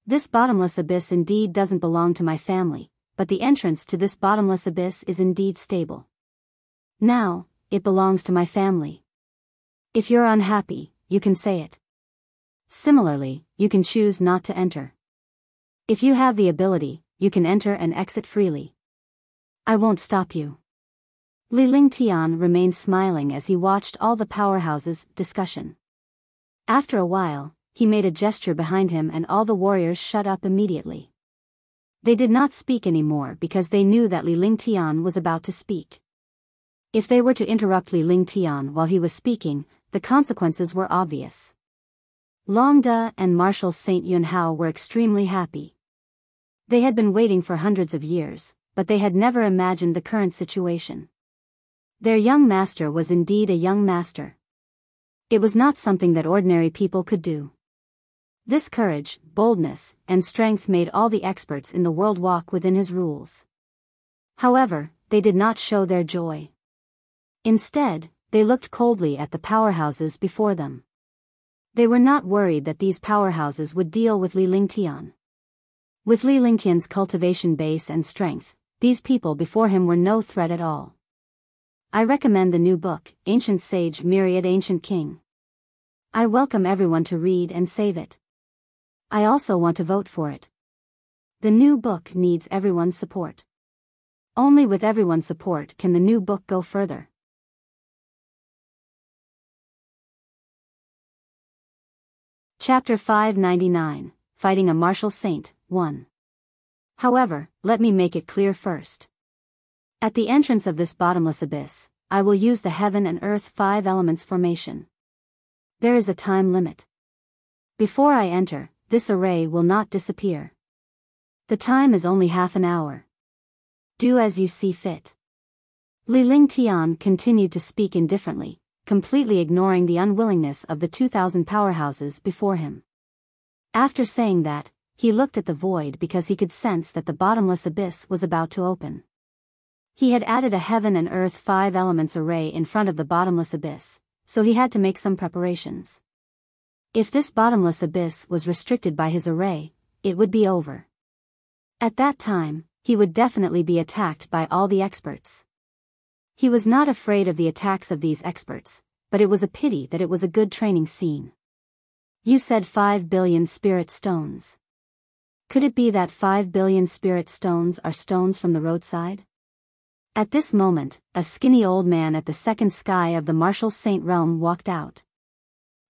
This bottomless abyss indeed doesn't belong to my family, but the entrance to this bottomless abyss is indeed stable. Now, it belongs to my family. If you're unhappy, you can say it. Similarly, you can choose not to enter. If you have the ability, you can enter and exit freely. I won't stop you. Li Lingtian remained smiling as he watched all the powerhouses' discussion. After a while, he made a gesture behind him and all the warriors shut up immediately. They did not speak anymore because they knew that Li Lingtian was about to speak. If they were to interrupt Li Lingtian while he was speaking, the consequences were obvious. Longde and Marshal Saint Yunhao were extremely happy. They had been waiting for hundreds of years, but they had never imagined the current situation. Their young master was indeed a young master. It was not something that ordinary people could do. This courage, boldness, and strength made all the experts in the world walk within his rules. However, they did not show their joy. Instead, they looked coldly at the powerhouses before them. They were not worried that these powerhouses would deal with Li Lingtian. With Li Lingtian's cultivation base and strength, these people before him were no threat at all. I recommend the new book, Ancient Sage Myriad Ancient King. I welcome everyone to read and save it. I also want to vote for it. The new book needs everyone's support. Only with everyone's support can the new book go further. Chapter 599, Fighting a Martial Saint, 1. However, let me make it clear first. At the entrance of this bottomless abyss, I will use the heaven and earth 5 elements formation. There is a time limit. Before I enter, this array will not disappear. The time is only half an hour. Do as you see fit. Li Lingtian continued to speak indifferently, completely ignoring the unwillingness of the 2,000 powerhouses before him. After saying that, he looked at the void because he could sense that the bottomless abyss was about to open. He had added a heaven and earth 5 elements array in front of the bottomless abyss, so he had to make some preparations. If this bottomless abyss was restricted by his array, it would be over. At that time, he would definitely be attacked by all the experts. He was not afraid of the attacks of these experts, but it was a pity that it was a good training scene. You said 5 billion spirit stones. Could it be that 5 billion spirit stones are stones from the roadside? At this moment, a skinny old man at the second sky of the martial saint realm walked out.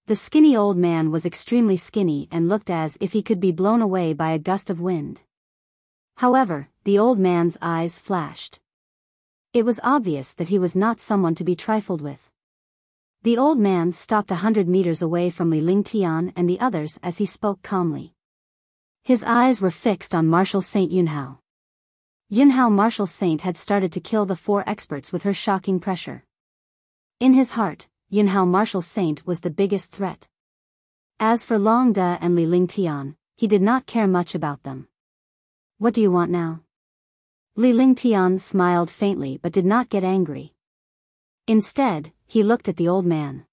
The skinny old man was extremely skinny and looked as if he could be blown away by a gust of wind. However, the old man's eyes flashed. It was obvious that he was not someone to be trifled with. The old man stopped 100 meters away from Li Lingtian and the others as he spoke calmly. His eyes were fixed on Martial Saint Yunhao. Yunhao Martial Saint had started to kill the 4 experts with her shocking pressure. In his heart, Yunhao Martial Saint was the biggest threat. As for Longde and Li Lingtian, he did not care much about them. What do you want now? Li Lingtian smiled faintly but did not get angry. Instead, he looked at the old man.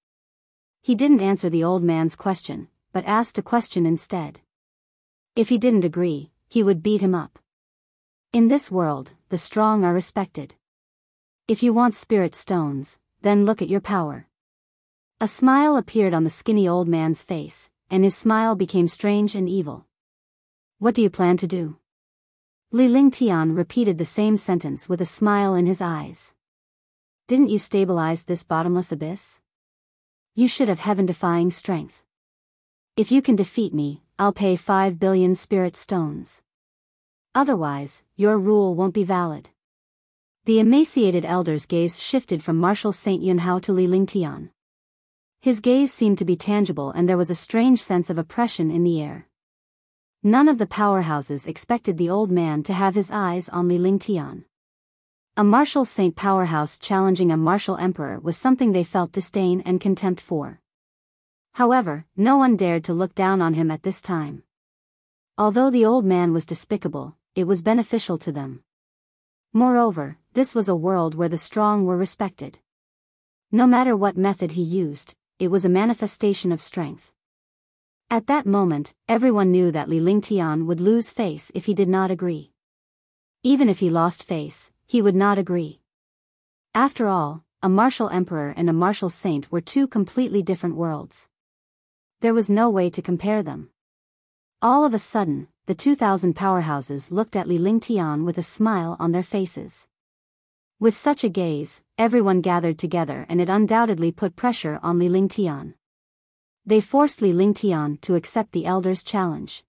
He didn't answer the old man's question, but asked a question instead. If he didn't agree, he would beat him up. In this world, the strong are respected. If you want spirit stones, then look at your power. A smile appeared on the skinny old man's face, and his smile became strange and evil. What do you plan to do? Li Lingtian repeated the same sentence with a smile in his eyes. Didn't you stabilize this bottomless abyss? You should have heaven-defying strength. If you can defeat me, I'll pay 5 billion spirit stones. Otherwise, your rule won't be valid. The emaciated elder's gaze shifted from Marshal Saint Yunhao to Li Lingtian. His gaze seemed to be tangible and there was a strange sense of oppression in the air. None of the powerhouses expected the old man to have his eyes on Li Lingtian. A martial saint powerhouse challenging a martial emperor was something they felt disdain and contempt for. However, no one dared to look down on him at this time. Although the old man was despicable, it was beneficial to them. Moreover, this was a world where the strong were respected. No matter what method he used, it was a manifestation of strength. At that moment, everyone knew that Li Lingtian would lose face if he did not agree. Even if he lost face, he would not agree. After all, a martial emperor and a martial saint were two completely different worlds. There was no way to compare them. All of a sudden, the 2,000 powerhouses looked at Li Lingtian with a smile on their faces. With such a gaze, everyone gathered together and it undoubtedly put pressure on Li Lingtian. They forced Li Lingtian to accept the elder's challenge.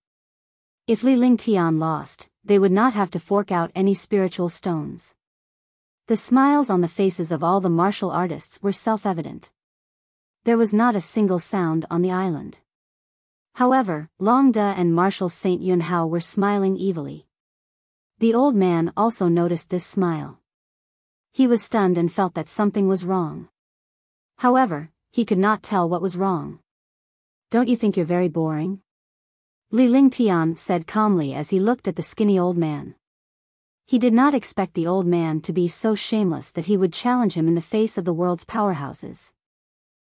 If Li Lingtian lost, they would not have to fork out any spiritual stones. The smiles on the faces of all the martial artists were self-evident. There was not a single sound on the island. However, Long De and Marshal Saint Yunhao were smiling evilly. The old man also noticed this smile. He was stunned and felt that something was wrong. However, he could not tell what was wrong. "Don't you think you're very boring?" Li Lingtian said calmly as he looked at the skinny old man. He did not expect the old man to be so shameless that he would challenge him in the face of the world's powerhouses.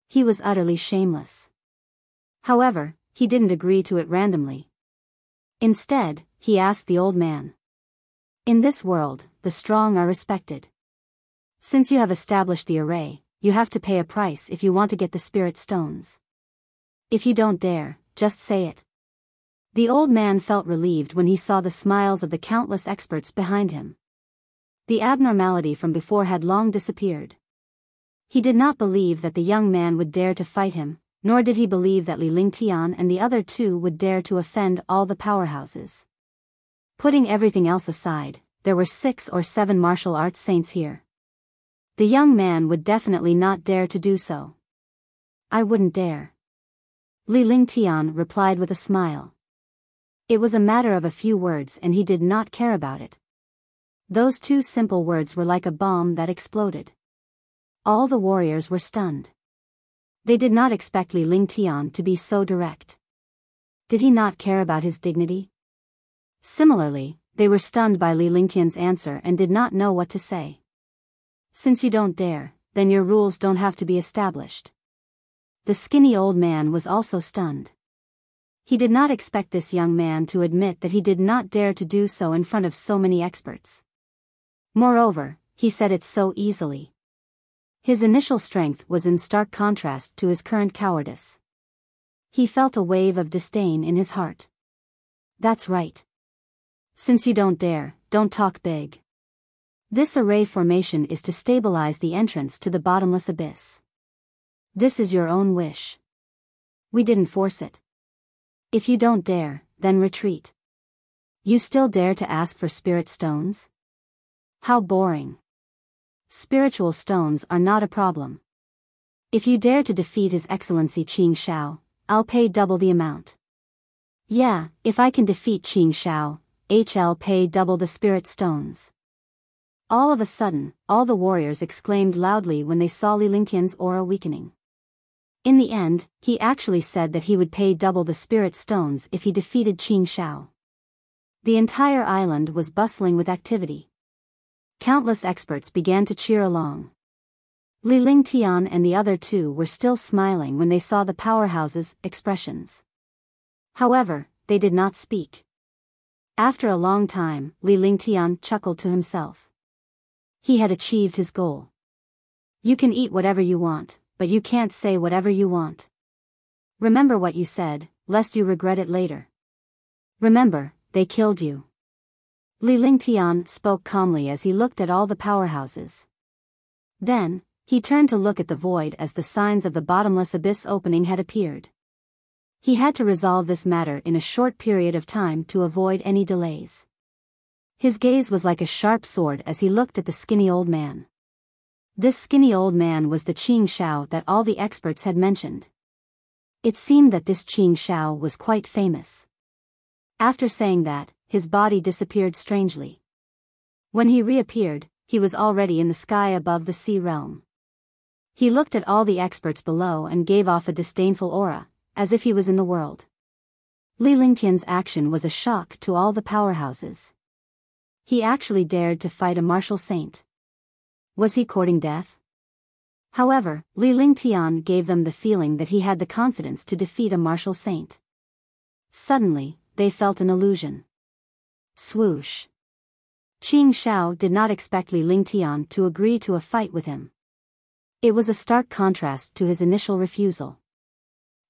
He was utterly shameless. However, he didn't agree to it randomly. Instead, he asked the old man. "In this world, the strong are respected. Since you have established the array, you have to pay a price if you want to get the spirit stones. If you don't dare, just say it." The old man felt relieved when he saw the smiles of the countless experts behind him. The abnormality from before had long disappeared. He did not believe that the young man would dare to fight him, nor did he believe that Li Lingtian and the other two would dare to offend all the powerhouses. Putting everything else aside, there were 6 or 7 martial arts saints here. The young man would definitely not dare to do so. "I wouldn't dare," Li Lingtian replied with a smile. It was a matter of a few words and he did not care about it. Those 2 simple words were like a bomb that exploded. All the warriors were stunned. They did not expect Li Lingtian to be so direct. Did he not care about his dignity? Similarly, they were stunned by Li Lingtian's answer and did not know what to say. "Since you don't dare, then your rules don't have to be established." The skinny old man was also stunned. He did not expect this young man to admit that he did not dare to do so in front of so many experts. Moreover, he said it so easily. His initial strength was in stark contrast to his current cowardice. He felt a wave of disdain in his heart. "That's right. Since you don't dare, don't talk big. This array formation is to stabilize the entrance to the bottomless abyss. This is your own wish. We didn't force it. If you don't dare, then retreat. You still dare to ask for spirit stones? How boring. Spiritual stones are not a problem. If you dare to defeat His Excellency Qing Shao, I'll pay double the amount. Yeah, if I can defeat Qing Shao, I'll pay double the spirit stones." All of a sudden, all the warriors exclaimed loudly when they saw Li Lingtian's aura weakening. In the end, he actually said that he would pay double the spirit stones if he defeated Qing Shao. The entire island was bustling with activity. Countless experts began to cheer along. Li Lingtian and the other 2 were still smiling when they saw the powerhouse's expressions. However, they did not speak. After a long time, Li Lingtian chuckled to himself. He had achieved his goal. "You can eat whatever you want, but you can't say whatever you want. Remember what you said, lest you regret it later. Remember, they killed you." Li Lingtian spoke calmly as he looked at all the powerhouses. Then, he turned to look at the void as the signs of the bottomless abyss opening had appeared. He had to resolve this matter in a short period of time to avoid any delays. His gaze was like a sharp sword as he looked at the skinny old man. This skinny old man was the Qing Shao that all the experts had mentioned. It seemed that this Qing Shao was quite famous. After saying that, his body disappeared strangely. When he reappeared, he was already in the sky above the sea realm. He looked at all the experts below and gave off a disdainful aura, as if he was in the world. Li Lingtian's action was a shock to all the powerhouses. He actually dared to fight a martial saint. Was he courting death? However, Li Lingtian gave them the feeling that he had the confidence to defeat a martial saint. Suddenly, they felt an illusion. Swoosh. Qing Shao did not expect Li Lingtian to agree to a fight with him. It was a stark contrast to his initial refusal.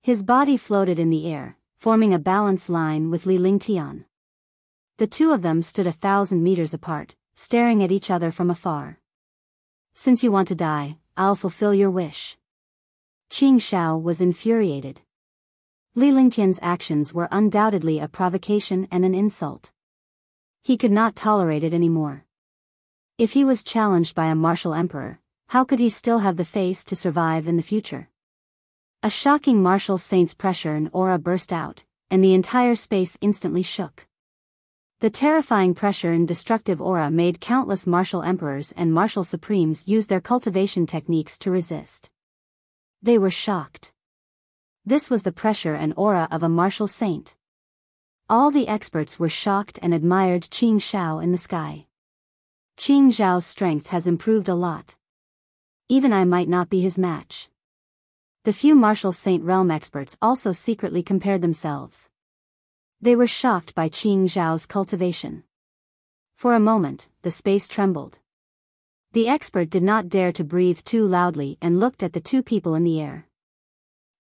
His body floated in the air, forming a balance line with Li Lingtian. The two of them stood 1,000 meters apart, staring at each other from afar. Since you want to die, I'll fulfill your wish. Qing Shao was infuriated. Li Lingtian's actions were undoubtedly a provocation and an insult. He could not tolerate it anymore. If he was challenged by a martial emperor, how could he still have the face to survive in the future? A shocking martial saint's pressure and aura burst out, and the entire space instantly shook. The terrifying pressure and destructive aura made countless martial emperors and martial supremes use their cultivation techniques to resist. They were shocked. This was the pressure and aura of a martial saint. All the experts were shocked and admired Qing Shao in the sky. Qing Zhao's strength has improved a lot. Even I might not be his match. The few martial saint realm experts also secretly compared themselves. They were shocked by Qing Zhao's cultivation. For a moment, the space trembled. The expert did not dare to breathe too loudly and looked at the two people in the air.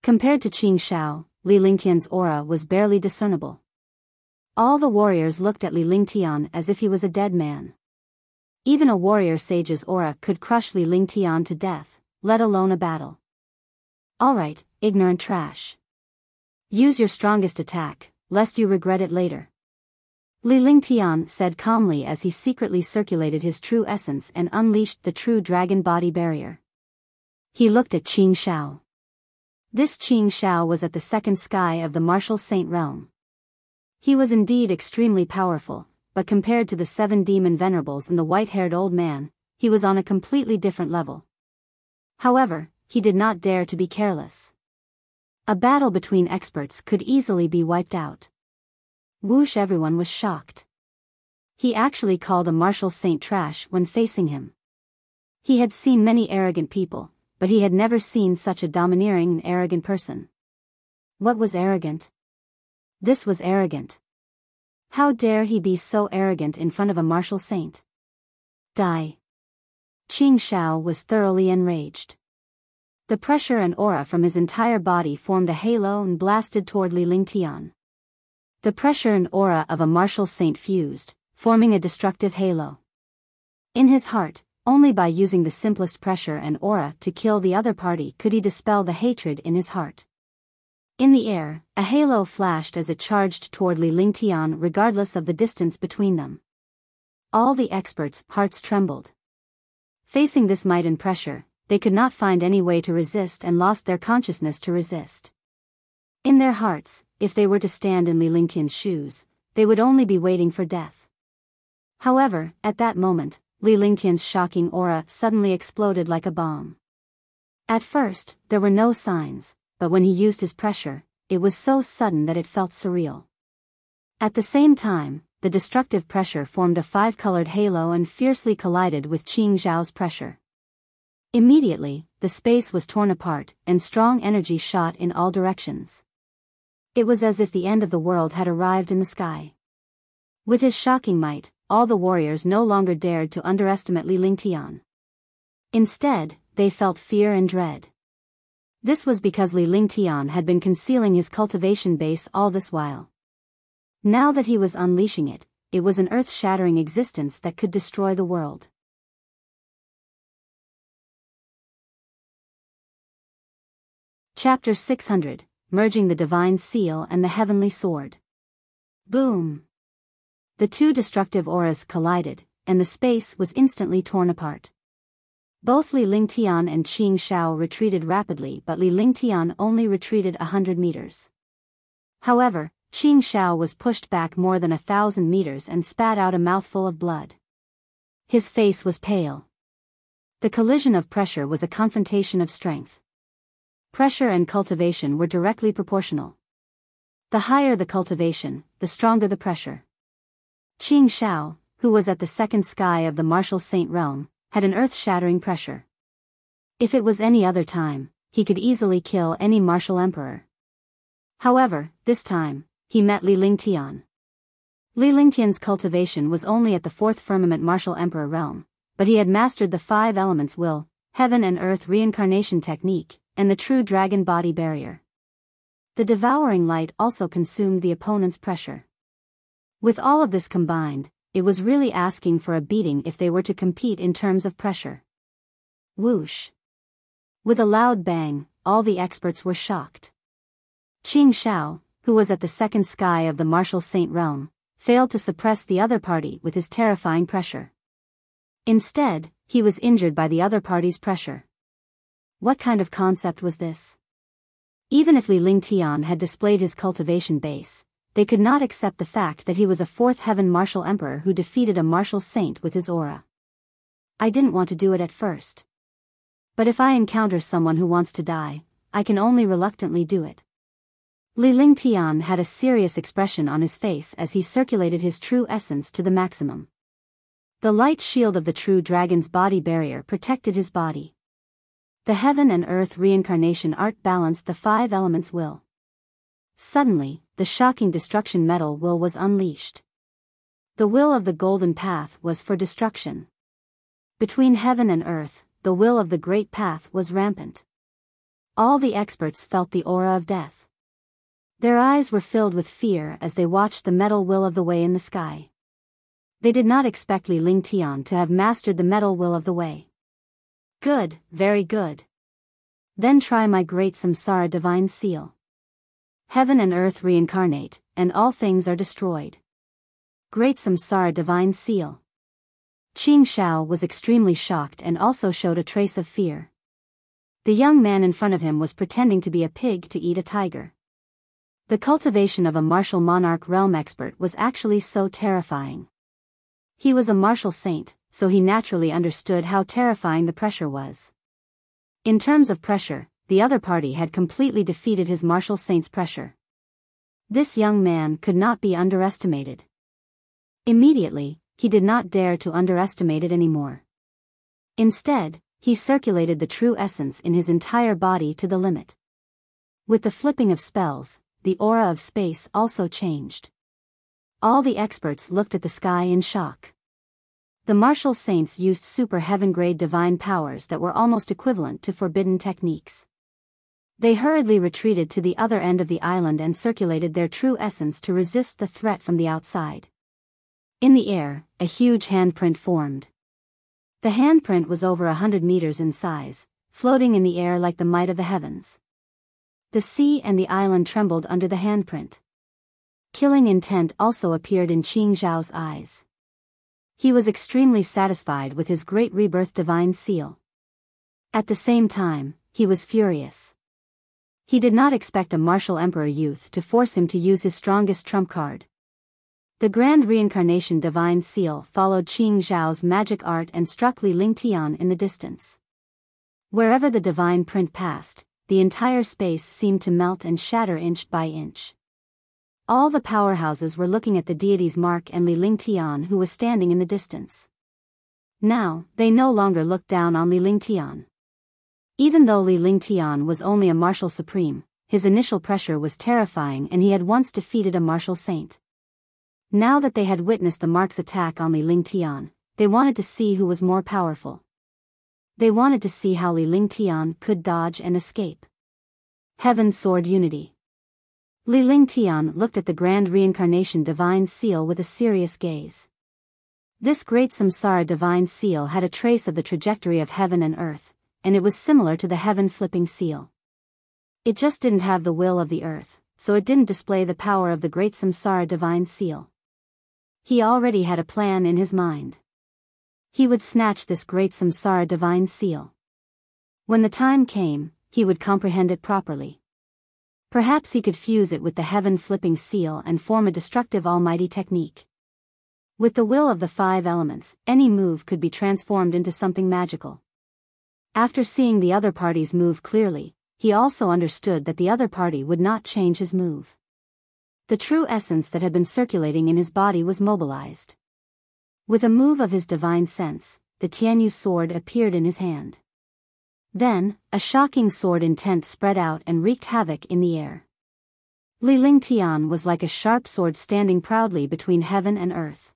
Compared to Qing Shao, Li Lingtian's aura was barely discernible. All the warriors looked at Li Lingtian as if he was a dead man. Even a warrior sage's aura could crush Li Lingtian to death, let alone a battle. Alright, ignorant trash. Use your strongest attack, lest you regret it later. Li Lingtian said calmly as he secretly circulated his true essence and unleashed the true dragon body barrier. He looked at Qing Shao. This Qing Shao was at the second sky of the martial saint realm. He was indeed extremely powerful, but compared to the 7 demon venerables and the white-haired old man, he was on a completely different level. However, he did not dare to be careless. A battle between experts could easily be wiped out. Whoosh, everyone was shocked. He actually called a martial saint trash when facing him. He had seen many arrogant people, but he had never seen such a domineering and arrogant person. What was arrogant? This was arrogant. How dare he be so arrogant in front of a martial saint? Die. Qing Shao was thoroughly enraged. The pressure and aura from his entire body formed a halo and blasted toward Li Lingtian. The pressure and aura of a martial saint fused, forming a destructive halo. In his heart, only by using the simplest pressure and aura to kill the other party could he dispel the hatred in his heart. In the air, a halo flashed as it charged toward Li Lingtian regardless of the distance between them. All the experts' hearts trembled. Facing this might and pressure, they could not find any way to resist and lost their consciousness to resist. In their hearts, if they were to stand in Li Lingtian's shoes, they would only be waiting for death. However, at that moment, Li Lingtian's shocking aura suddenly exploded like a bomb. At first, there were no signs, but when he used his pressure, it was so sudden that it felt surreal. At the same time, the destructive pressure formed a 5-colored halo and fiercely collided with Qing Zhao's pressure. Immediately, the space was torn apart, and strong energy shot in all directions. It was as if the end of the world had arrived in the sky. With his shocking might, all the warriors no longer dared to underestimate Li Lingtian. Instead, they felt fear and dread. This was because Li Lingtian had been concealing his cultivation base all this while. Now that he was unleashing it, it was an earth-shattering existence that could destroy the world. Chapter 600, Merging the Divine Seal and the Heavenly Sword. Boom! The two destructive auras collided, and the space was instantly torn apart. Both Li Lingtian and Qing Shao retreated rapidly, but Li Lingtian only retreated 100 meters. However, Qing Shao was pushed back more than 1,000 meters and spat out a mouthful of blood. His face was pale. The collision of pressure was a confrontation of strength. Pressure and cultivation were directly proportional. The higher the cultivation, the stronger the pressure. Qing Shao, who was at the second sky of the martial saint realm, had an earth-shattering pressure. If it was any other time, he could easily kill any martial emperor. However, this time, he met Li Lingtian. Li Lingtian's cultivation was only at the fourth firmament martial emperor realm, but he had mastered the 5 elements will, heaven and earth reincarnation technique, and the true dragon body barrier. The devouring light also consumed the opponent's pressure. With all of this combined, it was really asking for a beating if they were to compete in terms of pressure. Whoosh! With a loud bang, all the experts were shocked. Qing Shao, who was at the second sky of the martial saint realm, failed to suppress the other party with his terrifying pressure. Instead, he was injured by the other party's pressure. What kind of concept was this? Even if Li Lingtian had displayed his cultivation base, they could not accept the fact that he was a fourth heaven martial emperor who defeated a martial saint with his aura. I didn't want to do it at first. But if I encounter someone who wants to die, I can only reluctantly do it. Li Lingtian had a serious expression on his face as he circulated his true essence to the maximum. The light shield of the true dragon's body barrier protected his body. The heaven and earth reincarnation art balanced the 5 elements will. Suddenly, the shocking destruction metal will was unleashed. The will of the golden path was for destruction. Between heaven and earth, the will of the great path was rampant. All the experts felt the aura of death. Their eyes were filled with fear as they watched the metal will of the way in the sky. They did not expect Li Lingtian to have mastered the metal will of the way. Good, very good. Then try my great samsara divine seal. Heaven and earth reincarnate, and all things are destroyed. Great samsara divine seal. Qing Shao was extremely shocked and also showed a trace of fear. The young man in front of him was pretending to be a pig to eat a tiger. The cultivation of a martial monarch realm expert was actually so terrifying. He was a martial saint, so he naturally understood how terrifying the pressure was. In terms of pressure, the other party had completely defeated his martial saint's pressure. This young man could not be underestimated. Immediately, he did not dare to underestimate it anymore. Instead, he circulated the true essence in his entire body to the limit. With the flipping of spells, the aura of space also changed. All the experts looked at the sky in shock. The martial saints used super heaven-grade divine powers that were almost equivalent to forbidden techniques. They hurriedly retreated to the other end of the island and circulated their true essence to resist the threat from the outside. In the air, a huge handprint formed. The handprint was over 100 meters in size, floating in the air like the might of the heavens. The sea and the island trembled under the handprint. Killing intent also appeared in Qing Zhao's eyes. He was extremely satisfied with his great rebirth divine seal. At the same time, he was furious. He did not expect a martial emperor youth to force him to use his strongest trump card. The grand reincarnation divine seal followed Qing Zhao's magic art and struck Li Lingtian in the distance. Wherever the divine print passed, the entire space seemed to melt and shatter inch by inch. All the powerhouses were looking at the deity's mark and Li Lingtian, who was standing in the distance. Now, they no longer looked down on Li Lingtian. Even though Li Lingtian was only a martial supreme, his initial pressure was terrifying and he had once defeated a martial saint. Now that they had witnessed the mark's attack on Li Lingtian, they wanted to see who was more powerful. They wanted to see how Li Lingtian could dodge and escape. Heaven's Sword Unity. Li Lingtian looked at the grand reincarnation divine seal with a serious gaze. This great samsara divine seal had a trace of the trajectory of heaven and earth, and it was similar to the heaven flipping seal. It just didn't have the will of the earth, so it didn't display the power of the great samsara divine seal. he already had a plan in his mind. He would snatch this great samsara divine seal. When the time came, he would comprehend it properly. Perhaps he could fuse it with the heaven-flipping seal and form a destructive almighty technique. With the will of the 5 elements, any move could be transformed into something magical. After seeing the other party's move clearly, he also understood that the other party would not change his move. The true essence that had been circulating in his body was mobilized. With a move of his divine sense, the Tianyu sword appeared in his hand. Then, a shocking sword intent spread out and wreaked havoc in the air. Li Lingtian was like a sharp sword standing proudly between heaven and earth.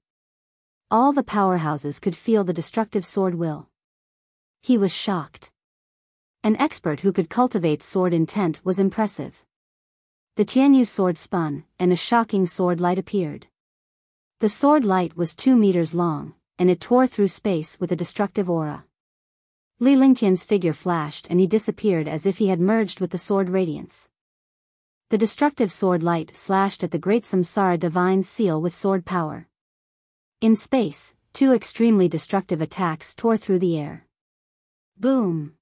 All the powerhouses could feel the destructive sword will. He was shocked. An expert who could cultivate sword intent was impressive. The Tianyu sword spun, and a shocking sword light appeared. The sword light was 2 meters long, and it tore through space with a destructive aura. Li Lingtian's figure flashed and he disappeared as if he had merged with the sword radiance. The destructive sword light slashed at the great samsara divine seal with sword power. In space, 2 extremely destructive attacks tore through the air. Boom!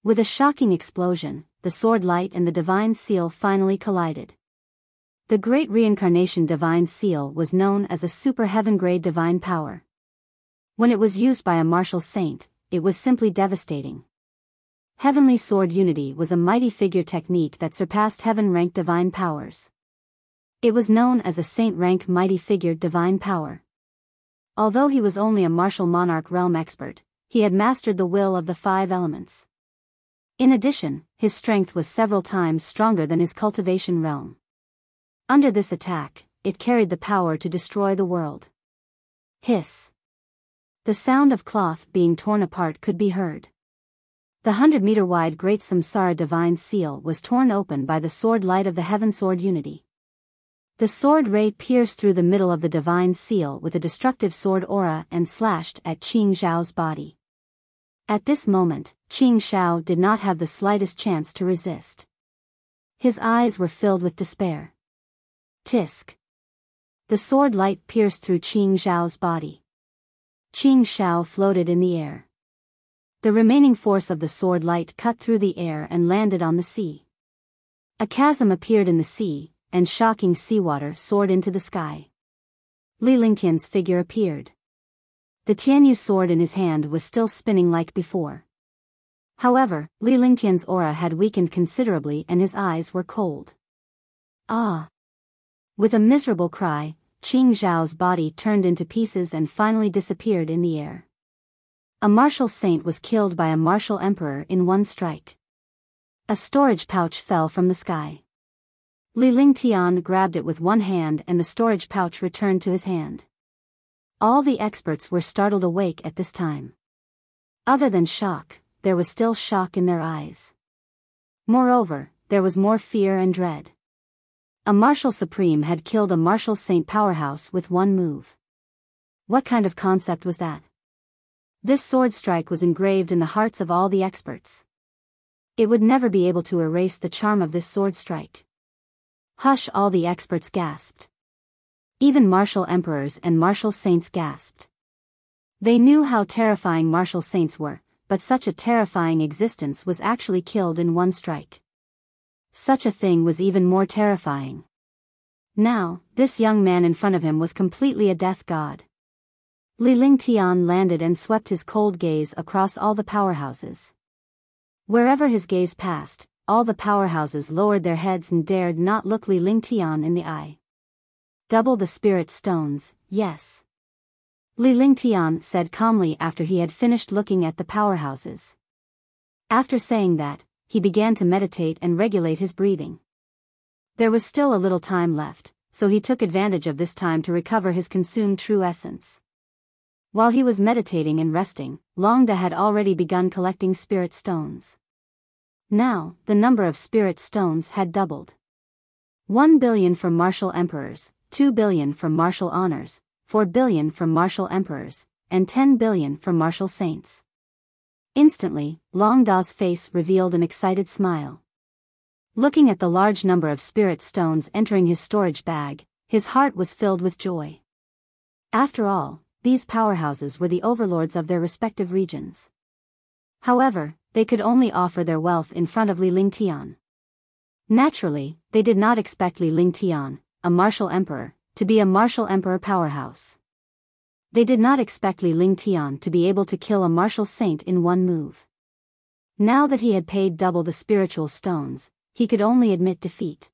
With a shocking explosion, the sword light and the divine seal finally collided. The great reincarnation divine seal was known as a super heaven-grade divine power. When it was used by a martial saint, it was simply devastating. Heavenly sword unity was a mighty figure technique that surpassed heaven-ranked divine powers. It was known as a saint-rank mighty figure divine power. Although he was only a martial monarch realm expert, he had mastered the will of the 5 elements. In addition, his strength was several times stronger than his cultivation realm. Under this attack, it carried the power to destroy the world. Hiss. The sound of cloth being torn apart could be heard. The 100-meter-wide Great Samsara Divine Seal was torn open by the sword light of the Heaven Sword Unity. The sword ray pierced through the middle of the Divine Seal with a destructive sword aura and slashed at Qing Zhao's body. At this moment, Qing Zhao did not have the slightest chance to resist. His eyes were filled with despair. Tisk. The sword light pierced through Qing Zhao's body. Qing Zhao floated in the air. The remaining force of the sword light cut through the air and landed on the sea. A chasm appeared in the sea, and shocking seawater soared into the sky. Li Lingtian's figure appeared. The Tianyu sword in his hand was still spinning like before. However, Li Lingtian's aura had weakened considerably and his eyes were cold. Ah! With a miserable cry, Qing Zhao's body turned into pieces and finally disappeared in the air. A martial saint was killed by a martial emperor in one strike. A storage pouch fell from the sky. Li Lingtian grabbed it with one hand and the storage pouch returned to his hand. All the experts were startled awake at this time. Other than shock, there was still shock in their eyes. Moreover, there was more fear and dread. A martial supreme had killed a martial saint powerhouse with one move. What kind of concept was that? This sword strike was engraved in the hearts of all the experts. It would never be able to erase the charm of this sword strike. Hush! All the experts gasped. Even martial emperors and martial saints gasped. They knew how terrifying martial saints were, but such a terrifying existence was actually killed in one strike. Such a thing was even more terrifying. Now, this young man in front of him was completely a death god. Li Lingtian landed and swept his cold gaze across all the powerhouses. Wherever his gaze passed, all the powerhouses lowered their heads and dared not look Li Lingtian in the eye. Double the spirit stones, yes. Li Lingtian said calmly after he had finished looking at the powerhouses. After saying that, he began to meditate and regulate his breathing. There was still a little time left, so he took advantage of this time to recover his consumed true essence. While he was meditating and resting, Longda had already begun collecting spirit stones. Now, the number of spirit stones had doubled. 1 billion for martial emperors, 2 billion for martial honors, 4 billion for martial emperors, and 10 billion for martial saints. Instantly, Longda's face revealed an excited smile. Looking at the large number of spirit stones entering his storage bag, his heart was filled with joy. After all, these powerhouses were the overlords of their respective regions. However, they could only offer their wealth in front of Li Lingtian. Naturally, they did not expect Li Lingtian, a martial emperor, to be a martial emperor powerhouse. They did not expect Li Lingtian to be able to kill a martial saint in one move. Now that he had paid double the spiritual stones, he could only admit defeat.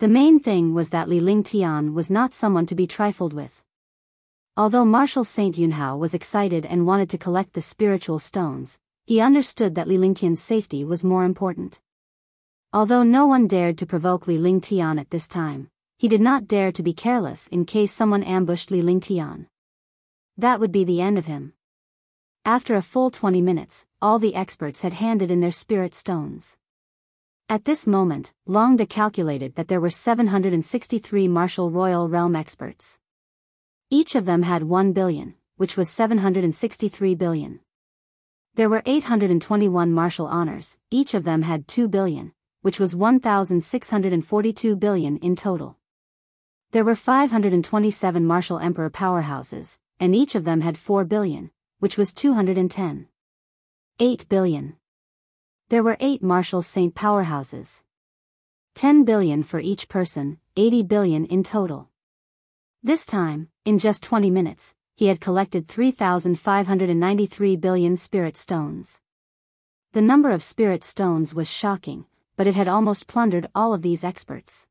The main thing was that Li Lingtian was not someone to be trifled with. Although Martial Saint Yunhao was excited and wanted to collect the spiritual stones, he understood that Li Lingtian's safety was more important. Although no one dared to provoke Li Lingtian at this time, he did not dare to be careless in case someone ambushed Li Lingtian. That would be the end of him. After a full 20 minutes, all the experts had handed in their spirit stones. At this moment, Longda calculated that there were 763 martial royal realm experts. Each of them had 1 billion, which was 763 billion. There were 821 martial honors, each of them had 2 billion, which was 1,642 billion in total. There were 527 martial emperor powerhouses, and each of them had 4 billion, which was 210. 8 billion. There were 8 martial saint powerhouses. 10 billion for each person, 80 billion in total. This time, in just 20 minutes, he had collected 3,593 billion spirit stones. The number of spirit stones was shocking, but it had almost plundered all of these experts.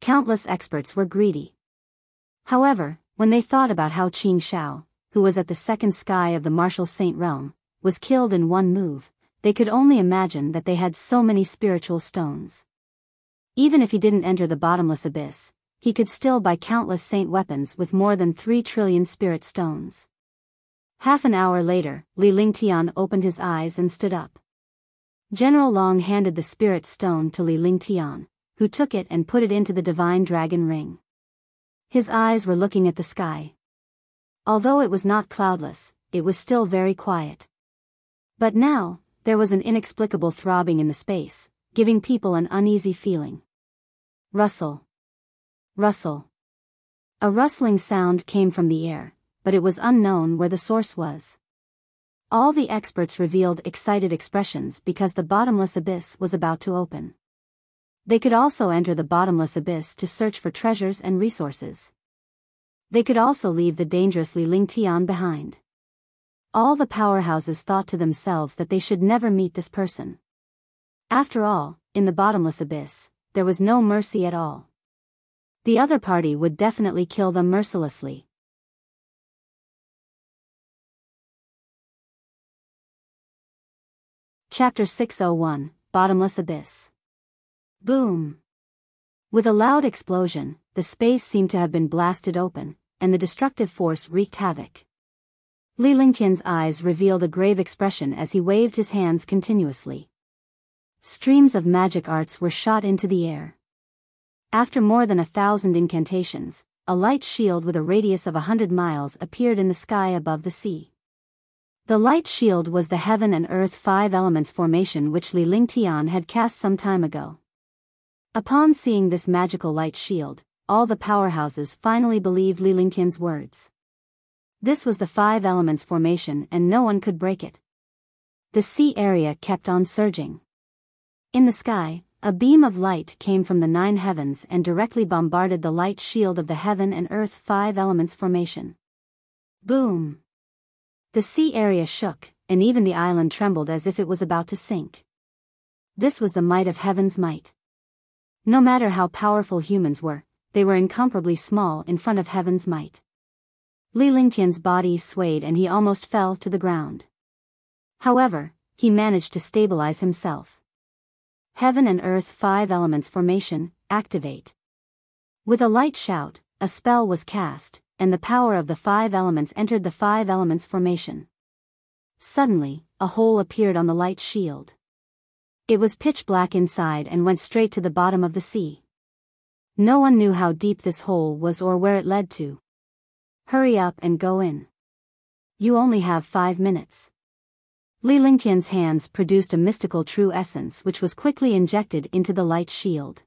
Countless experts were greedy. However, when they thought about how Qing Shao, who was at the second sky of the martial saint realm, was killed in one move, they could only imagine that they had so many spiritual stones. Even if he didn't enter the bottomless abyss, he could still buy countless saint weapons with more than 3 trillion spirit stones. Half an hour later, Li Lingtian opened his eyes and stood up. General Long handed the spirit stone to Li Lingtian, who took it and put it into the divine dragon ring. His eyes were looking at the sky. Although it was not cloudless, it was still very quiet. But now, there was an inexplicable throbbing in the space, giving people an uneasy feeling. Rustle. Rustle. A rustling sound came from the air, but it was unknown where the source was. All the experts revealed excited expressions because the bottomless abyss was about to open. They could also enter the bottomless abyss to search for treasures and resources. They could also leave the dangerous Li Lingtian behind. All the powerhouses thought to themselves that they should never meet this person. After all, in the bottomless abyss, there was no mercy at all. The other party would definitely kill them mercilessly. Chapter 601, Bottomless Abyss. Boom! With a loud explosion, the space seemed to have been blasted open, and the destructive force wreaked havoc. Li Lingtian's eyes revealed a grave expression as he waved his hands continuously. Streams of magic arts were shot into the air. After more than 1,000 incantations, a light shield with a radius of 100 miles appeared in the sky above the sea. The light shield was the Heaven and Earth 5 Elements formation which Li Lingtian had cast some time ago. Upon seeing this magical light shield, all the powerhouses finally believed Li Lingtian's words. This was the 5 Elements formation and no one could break it. The sea area kept on surging. In the sky, a beam of light came from the 9 heavens and directly bombarded the light shield of the Heaven and Earth 5 Elements formation. Boom! The sea area shook, and even the island trembled as if it was about to sink. This was the might of heaven's might. No matter how powerful humans were, they were incomparably small in front of heaven's might. Li Lingtian's body swayed and he almost fell to the ground. However, he managed to stabilize himself. Heaven and Earth 5 Elements formation, activate. With a light shout, a spell was cast, and the power of the 5 elements entered the 5 Elements formation. Suddenly, a hole appeared on the light shield. It was pitch black inside and went straight to the bottom of the sea. No one knew how deep this hole was or where it led to. Hurry up and go in. You only have 5 minutes. Li Lingtian's hands produced a mystical true essence which was quickly injected into the light shield.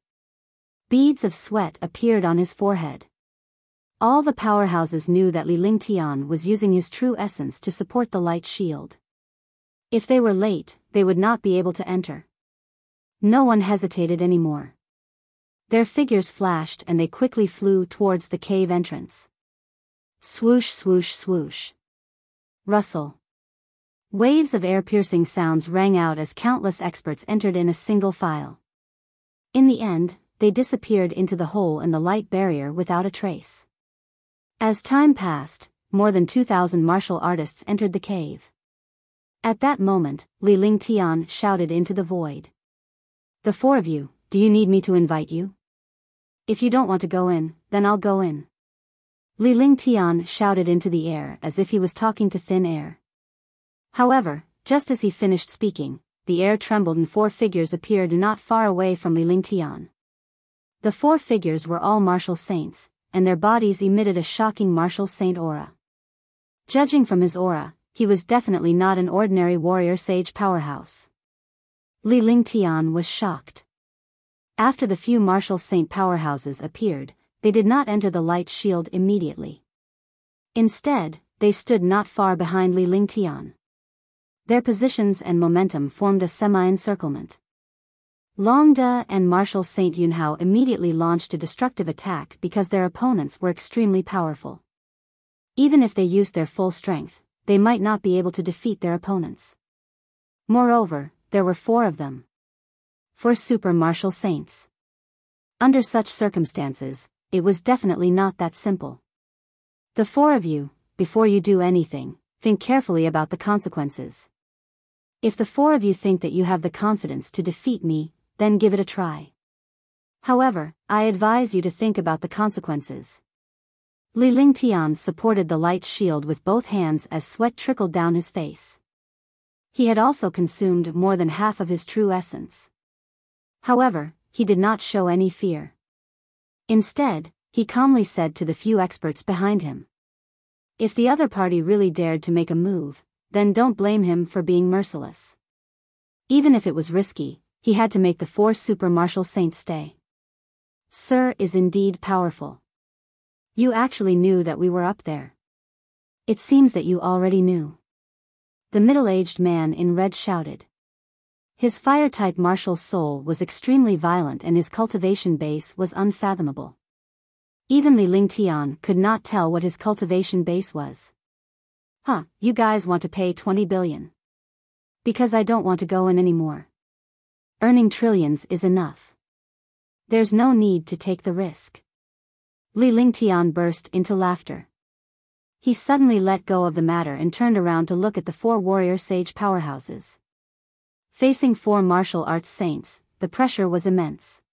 Beads of sweat appeared on his forehead. All the powerhouses knew that Li Lingtian was using his true essence to support the light shield. If they were late, they would not be able to enter. No one hesitated anymore. Their figures flashed and they quickly flew towards the cave entrance. Swoosh, swoosh, swoosh. Rustle. Waves of air-piercing sounds rang out as countless experts entered in a single file. In the end, they disappeared into the hole in the light barrier without a trace. As time passed, more than 2,000 martial artists entered the cave. At that moment, Li Lingtian shouted into the void. "The four of you, do you need me to invite you? If you don't want to go in, then I'll go in." Li Lingtian shouted into the air as if he was talking to thin air. However, just as he finished speaking, the air trembled and four figures appeared not far away from Li Lingtian. The four figures were all martial saints, and their bodies emitted a shocking martial saint aura. Judging from his aura, he was definitely not an ordinary warrior sage powerhouse. Li Lingtian was shocked. After the few martial saint powerhouses appeared, they did not enter the light shield immediately. Instead, they stood not far behind Li Lingtian. Their positions and momentum formed a semi-encirclement. Longda and Martial Saint Yunhao immediately launched a destructive attack because their opponents were extremely powerful. Even if they used their full strength, they might not be able to defeat their opponents. Moreover, there were four of them. Four super martial saints. Under such circumstances, it was definitely not that simple. The four of you, before you do anything, think carefully about the consequences. If the four of you think that you have the confidence to defeat me, then give it a try. However, I advise you to think about the consequences. Li Lingtian supported the light shield with both hands as sweat trickled down his face. He had also consumed more than half of his true essence. However, he did not show any fear. Instead, he calmly said to the few experts behind him, "If the other party really dared to make a move, then don't blame him for being merciless." Even if it was risky, he had to make the four super martial saints stay. "Sir is indeed powerful. You actually knew that we were up there. It seems that you already knew." The middle-aged man in red shouted. His fire-type martial soul was extremely violent and his cultivation base was unfathomable. Even Li Lingtian could not tell what his cultivation base was. "Huh, you guys want to pay 20 billion. Because I don't want to go in anymore. Earning trillions is enough. There's no need to take the risk." Li Lingtian burst into laughter. He suddenly let go of the matter and turned around to look at the four warrior sage powerhouses. Facing four martial arts saints, the pressure was immense.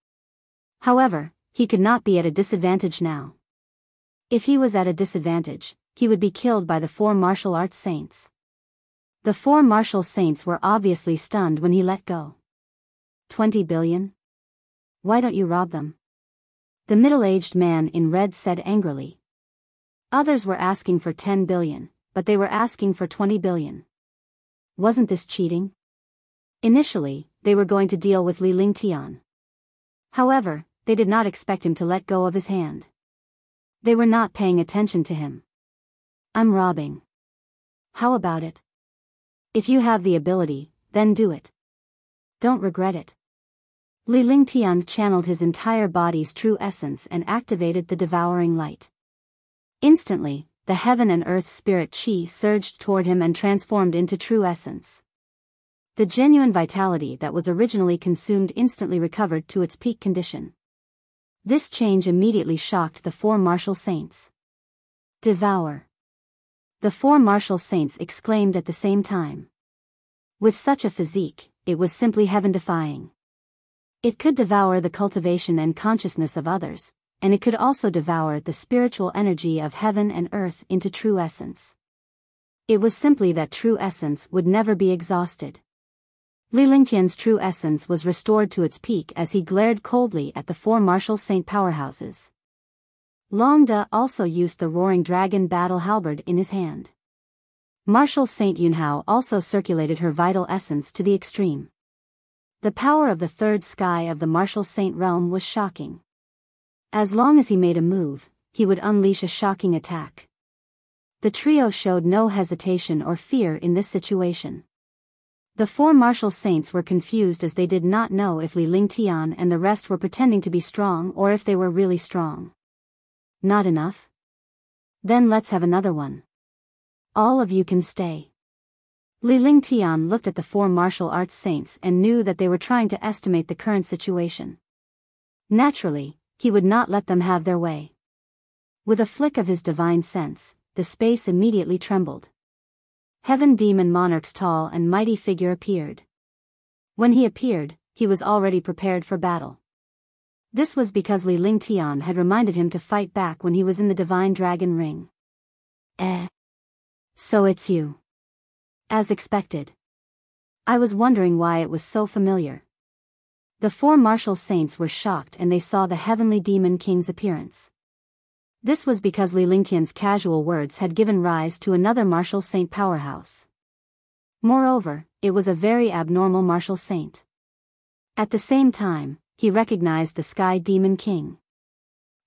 However, he could not be at a disadvantage now. If he was at a disadvantage, he would be killed by the four martial arts saints. The four martial saints were obviously stunned when he let go. 20 billion? Why don't you rob them? The middle-aged man in red said angrily. Others were asking for 10 billion, but they were asking for 20 billion. Wasn't this cheating? Initially, they were going to deal with Li Lingtian. However, they did not expect him to let go of his hand. They were not paying attention to him. "I'm robbing. How about it? If you have the ability, then do it. Don't regret it." Li Lingtian channeled his entire body's true essence and activated the devouring light. Instantly, the heaven and earth spirit chi surged toward him and transformed into true essence. The genuine vitality that was originally consumed instantly recovered to its peak condition. This change immediately shocked the four martial saints. "Devour!" The four martial saints exclaimed at the same time. With such a physique, it was simply heaven-defying. It could devour the cultivation and consciousness of others, and it could also devour the spiritual energy of heaven and earth into true essence. It was simply that true essence would never be exhausted. Li Lingtian's true essence was restored to its peak as he glared coldly at the four martial saint powerhouses. Longda also used the roaring dragon battle halberd in his hand. Martial Saint Yunhao also circulated her vital essence to the extreme. The power of the third sky of the martial saint realm was shocking. As long as he made a move, he would unleash a shocking attack. The trio showed no hesitation or fear in this situation. The four martial saints were confused as they did not know if Li Lingtian and the rest were pretending to be strong or if they were really strong. Not enough? Then let's have another one. All of you can stay. Li Lingtian looked at the four martial arts saints and knew that they were trying to estimate the current situation. Naturally, he would not let them have their way. With a flick of his divine sense, the space immediately trembled. Heaven Demon Monarch's tall and mighty figure appeared. When he appeared, he was already prepared for battle. This was because Li Lingtian had reminded him to fight back when he was in the Divine Dragon Ring. So it's you. As expected. I was wondering why it was so familiar. The four martial saints were shocked and they saw the Heavenly Demon King's appearance. This was because Li Lingtian's casual words had given rise to another martial saint powerhouse. Moreover, it was a very abnormal martial saint. At the same time, he recognized the Sky Demon King.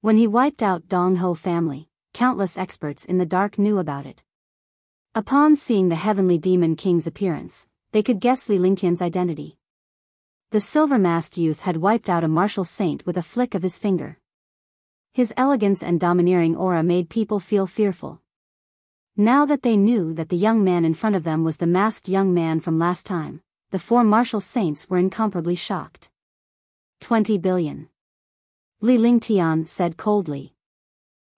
When he wiped out Donghou family, countless experts in the dark knew about it. Upon seeing the Heavenly Demon King's appearance, they could guess Li Lingtian's identity. The silver-masked youth had wiped out a martial saint with a flick of his finger. His elegance and domineering aura made people feel fearful. Now that they knew that the young man in front of them was the masked young man from last time, the four martial saints were incomparably shocked. 20 billion. Li Lingtian said coldly.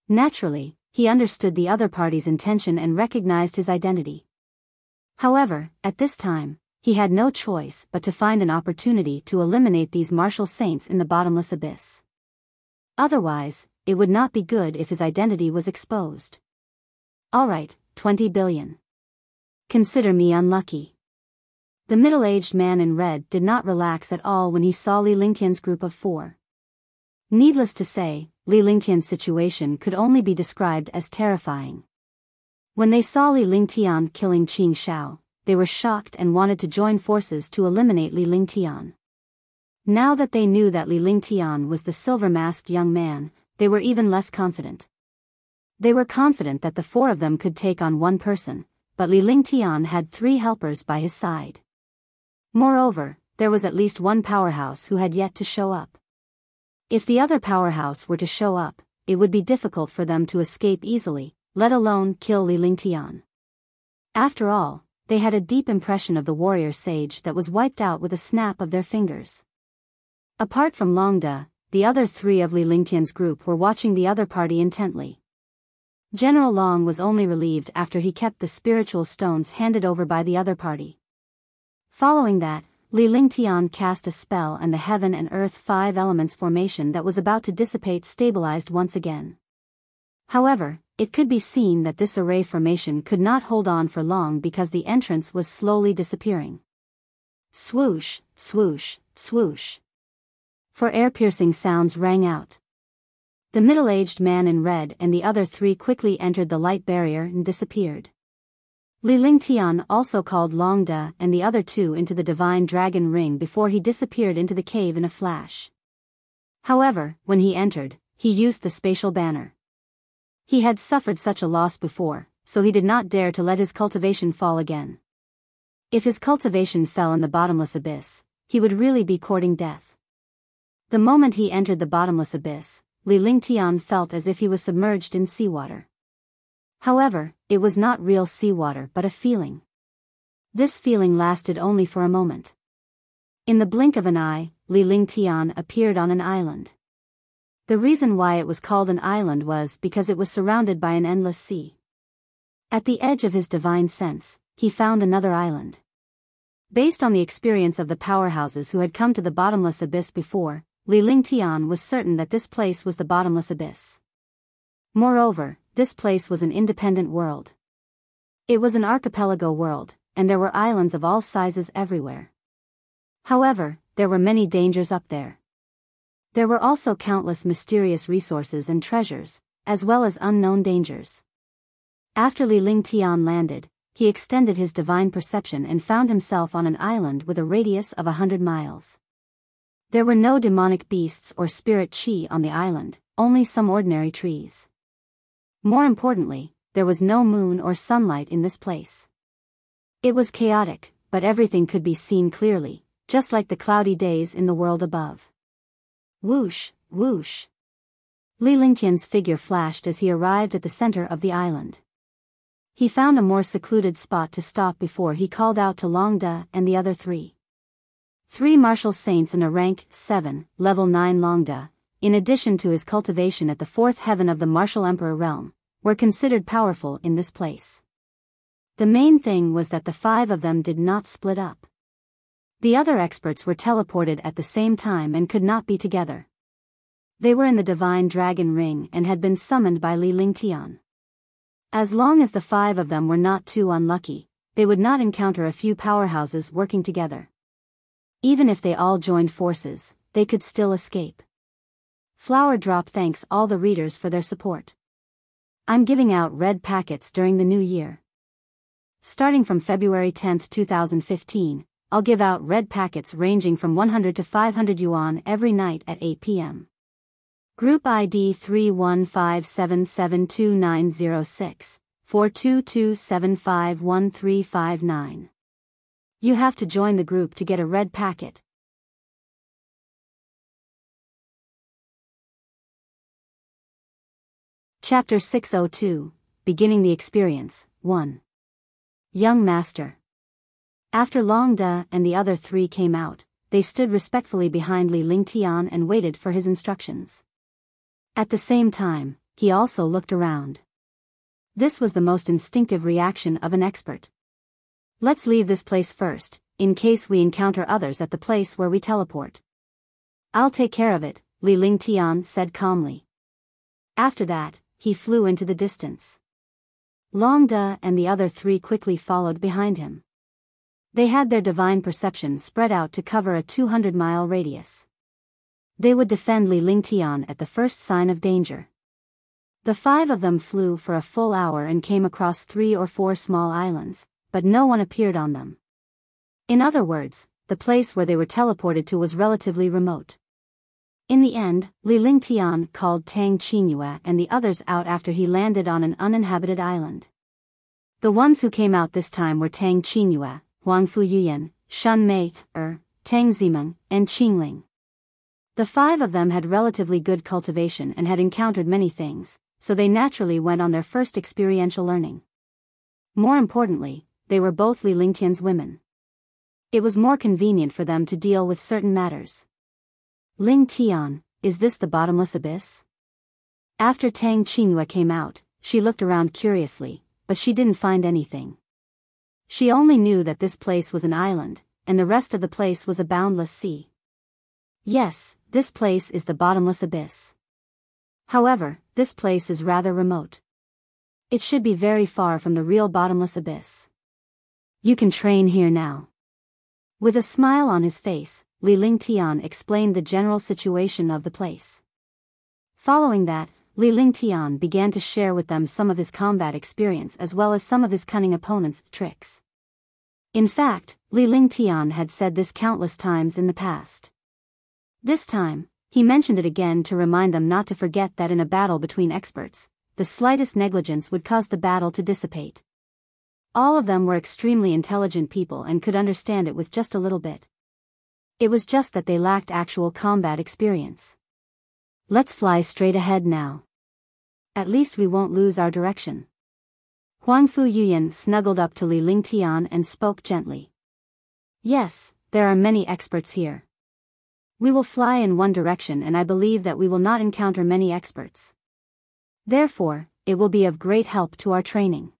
Naturally, he understood the other party's intention and recognized his identity. However, at this time, he had no choice but to find an opportunity to eliminate these martial saints in the bottomless abyss. Otherwise, it would not be good if his identity was exposed. Alright, 20 billion. Consider me unlucky. The middle-aged man in red did not relax at all when he saw Li Lingtian's group of four. Needless to say, Li Lingtian's situation could only be described as terrifying. When they saw Li Lingtian killing Qing Shao, they were shocked and wanted to join forces to eliminate Li Lingtian. Now that they knew that Li Lingtian was the silver-masked young man, they were even less confident. They were confident that the four of them could take on one person, but Li Lingtian had three helpers by his side. Moreover, there was at least one powerhouse who had yet to show up. If the other powerhouse were to show up, it would be difficult for them to escape easily, let alone kill Li Lingtian. After all, they had a deep impression of the warrior sage that was wiped out with a snap of their fingers. Apart from Longda, the other three of Li Lingtian's group were watching the other party intently. General Long was only relieved after he kept the spiritual stones handed over by the other party. Following that, Li Lingtian cast a spell and the heaven and earth 5 elements formation that was about to dissipate stabilized once again. However, it could be seen that this array formation could not hold on for long because the entrance was slowly disappearing. Swoosh, swoosh, swoosh. For air-piercing sounds rang out. The middle-aged man in red and the other three quickly entered the light barrier and disappeared. Li Lingtian also called Longda and the other two into the Divine Dragon Ring before he disappeared into the cave in a flash. However, when he entered, he used the spatial banner. He had suffered such a loss before, so he did not dare to let his cultivation fall again. If his cultivation fell in the bottomless abyss, he would really be courting death. The moment he entered the bottomless abyss, Li Lingtian felt as if he was submerged in seawater. However, it was not real seawater but a feeling. This feeling lasted only for a moment. In the blink of an eye, Li Lingtian appeared on an island. The reason why it was called an island was because it was surrounded by an endless sea. At the edge of his divine sense, he found another island. Based on the experience of the powerhouses who had come to the bottomless abyss before, Li Lingtian was certain that this place was the bottomless abyss. Moreover, this place was an independent world. It was an archipelago world, and there were islands of all sizes everywhere. However, there were many dangers up there. There were also countless mysterious resources and treasures, as well as unknown dangers. After Li Lingtian landed, he extended his divine perception and found himself on an island with a radius of 100 miles. There were no demonic beasts or spirit chi on the island, only some ordinary trees. More importantly, there was no moon or sunlight in this place. It was chaotic, but everything could be seen clearly, just like the cloudy days in the world above. Whoosh, whoosh. Li Lingtian's figure flashed as he arrived at the center of the island. He found a more secluded spot to stop before he called out to Long De and the other three. 3 martial saints and a rank 7, level 9 Long De, in addition to his cultivation at the 4th heaven of the martial emperor realm, were considered powerful in this place. The main thing was that the 5 of them did not split up. The other experts were teleported at the same time and could not be together. They were in the Divine Dragon Ring and had been summoned by Li Lingtian. As long as the 5 of them were not too unlucky, they would not encounter a few powerhouses working together. Even if they all joined forces, they could still escape. Flower Drop thanks all the readers for their support. I'm giving out red packets during the new year. Starting from February 10, 2015, I'll give out red packets ranging from 100 to 500 yuan every night at 8 p.m. Group ID 315772906422751359. You have to join the group to get a red packet. Chapter 602, Beginning the Experience, 1. Young Master. After Long De and the other 3 came out, they stood respectfully behind Li Lingtian and waited for his instructions. At the same time, he also looked around. This was the most instinctive reaction of an expert. Let's leave this place first, in case we encounter others at the place where we teleport. I'll take care of it, Li Lingtian said calmly. After that, he flew into the distance. Long De and the other 3 quickly followed behind him. They had their divine perception spread out to cover a 200-mile radius. They would defend Li Lingtian at the first sign of danger. The 5 of them flew for a full hour and came across 3 or 4 small islands, but no one appeared on them. In other words, the place where they were teleported to was relatively remote. In the end, Li Lingtian called Tang Qingyue and the others out after he landed on an uninhabited island. The ones who came out this time were Tang Qingyue, Huangfu Yuyan, Shun Mei, Tang Zimeng, and Qingling. The 5 of them had relatively good cultivation and had encountered many things, so they naturally went on their first experiential learning. More importantly, they were both Li Lingtian's women. It was more convenient for them to deal with certain matters. Lingtian, is this the bottomless abyss? After Tang Qingyue came out, she looked around curiously, but she didn't find anything. She only knew that this place was an island, and the rest of the place was a boundless sea. Yes, this place is the bottomless abyss. However, this place is rather remote. It should be very far from the real bottomless abyss. You can train here now. With a smile on his face, Li Lingtian explained the general situation of the place. Following that, Li Lingtian began to share with them some of his combat experience as well as some of his cunning opponents' tricks. In fact, Li Lingtian had said this countless times in the past. This time, he mentioned it again to remind them not to forget that in a battle between experts, the slightest negligence would cause the battle to dissipate. All of them were extremely intelligent people and could understand it with just a little bit. It was just that they lacked actual combat experience. Let's fly straight ahead now. At least we won't lose our direction. Huangfu Yuyan snuggled up to Li Lingtian and spoke gently. Yes, there are many experts here. We will fly in one direction and I believe that we will not encounter many experts. Therefore, it will be of great help to our training.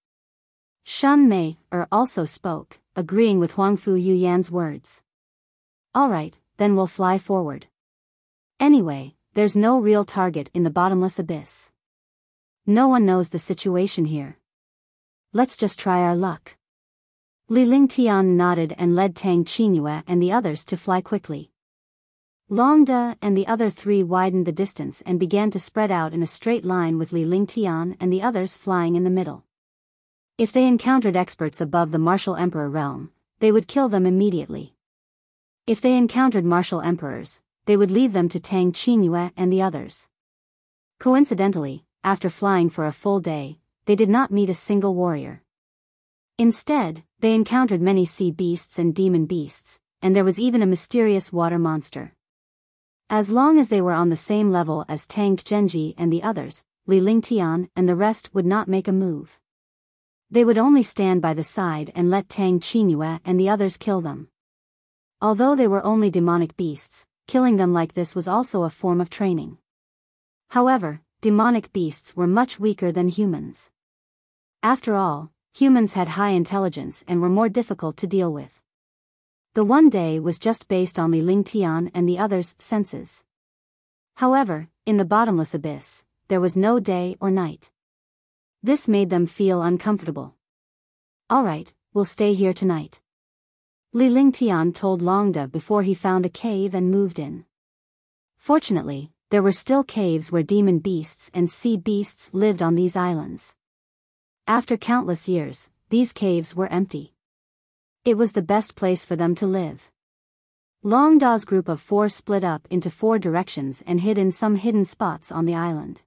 Shun Mei also spoke, agreeing with Huangfu Yuyan's words. Alright, then we'll fly forward. Anyway, there's no real target in the bottomless abyss. No one knows the situation here. Let's just try our luck. Li Lingtian nodded and led Tang Qingyue and the others to fly quickly. Long De and the other 3 widened the distance and began to spread out in a straight line with Li Lingtian and the others flying in the middle. If they encountered experts above the martial emperor realm, they would kill them immediately. If they encountered martial emperors, they would leave them to Tang Qingyue and the others. Coincidentally, after flying for a full day, they did not meet a single warrior. Instead, they encountered many sea beasts and demon beasts, and there was even a mysterious water monster. As long as they were on the same level as Tang Genji and the others, Li Lingtian and the rest would not make a move. They would only stand by the side and let Tang Qingyue and the others kill them. Although they were only demonic beasts, killing them like this was also a form of training. However, demonic beasts were much weaker than humans. After all, humans had high intelligence and were more difficult to deal with. The one day was just based on Li Lingtian and the others' senses. However, in the bottomless abyss, there was no day or night. This made them feel uncomfortable. Alright, we'll stay here tonight. Li Lingtian told Longda before he found a cave and moved in. Fortunately, there were still caves where demon beasts and sea beasts lived on these islands. After countless years, these caves were empty. It was the best place for them to live. Longda's group of 4 split up into 4 directions and hid in some hidden spots on the island.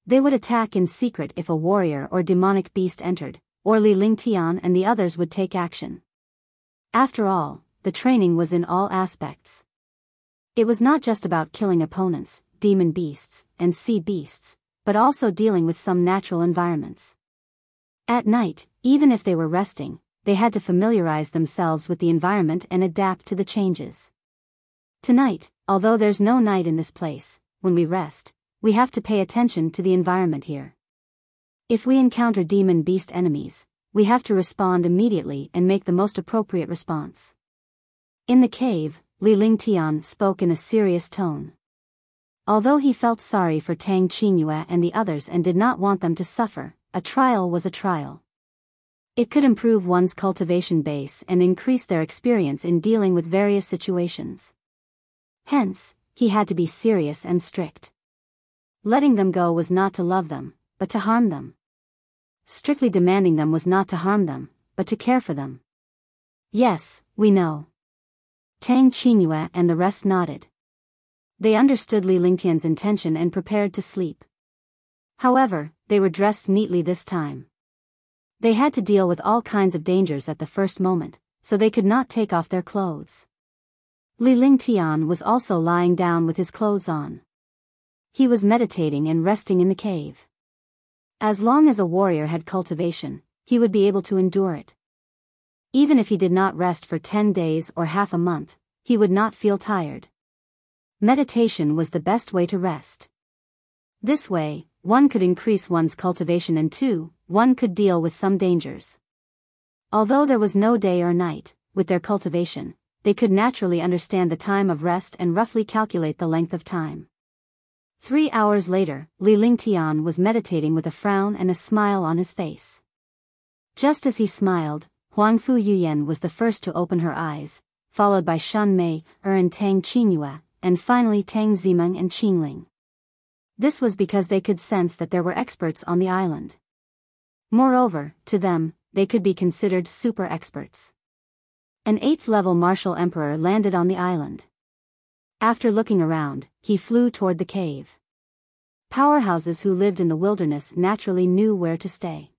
They would attack in secret if a warrior or demonic beast entered, or Li Lingtian and the others would take action. After all, the training was in all aspects. It was not just about killing opponents, demon beasts, and sea beasts, but also dealing with some natural environments. At night, even if they were resting, they had to familiarize themselves with the environment and adapt to the changes. Tonight, although there's no night in this place, when we rest, we have to pay attention to the environment here. If we encounter demon beast enemies, we have to respond immediately and make the most appropriate response. In the cave, Li Lingtian spoke in a serious tone. Although he felt sorry for Tang Qingyue and the others and did not want them to suffer, a trial was a trial. It could improve one's cultivation base and increase their experience in dealing with various situations. Hence, he had to be serious and strict. Letting them go was not to love them, but to harm them. Strictly demanding them was not to harm them, but to care for them. Yes, we know. Tang Qingyue and the rest nodded. They understood Li Lingtian's intention and prepared to sleep. However, they were dressed neatly this time. They had to deal with all kinds of dangers at the first moment, so they could not take off their clothes. Li Lingtian was also lying down with his clothes on. He was meditating and resting in the cave. As long as a warrior had cultivation, he would be able to endure it. Even if he did not rest for 10 days or half a month, he would not feel tired. Meditation was the best way to rest. This way, one could increase one's cultivation and 2, one could deal with some dangers. Although there was no day or night, with their cultivation, they could naturally understand the time of rest and roughly calculate the length of time. 3 hours later, Li Lingtian was meditating with a frown and a smile on his face. Just as he smiled, Huangfu Yuyan was the first to open her eyes, followed by Shan Mei, and Tang Qingyue, and finally Tang Zimeng and Qingling. This was because they could sense that there were experts on the island. Moreover, to them, they could be considered super experts. An 8th-level martial emperor landed on the island. After looking around, he flew toward the cave. Powerhouses who lived in the wilderness naturally knew where to stay.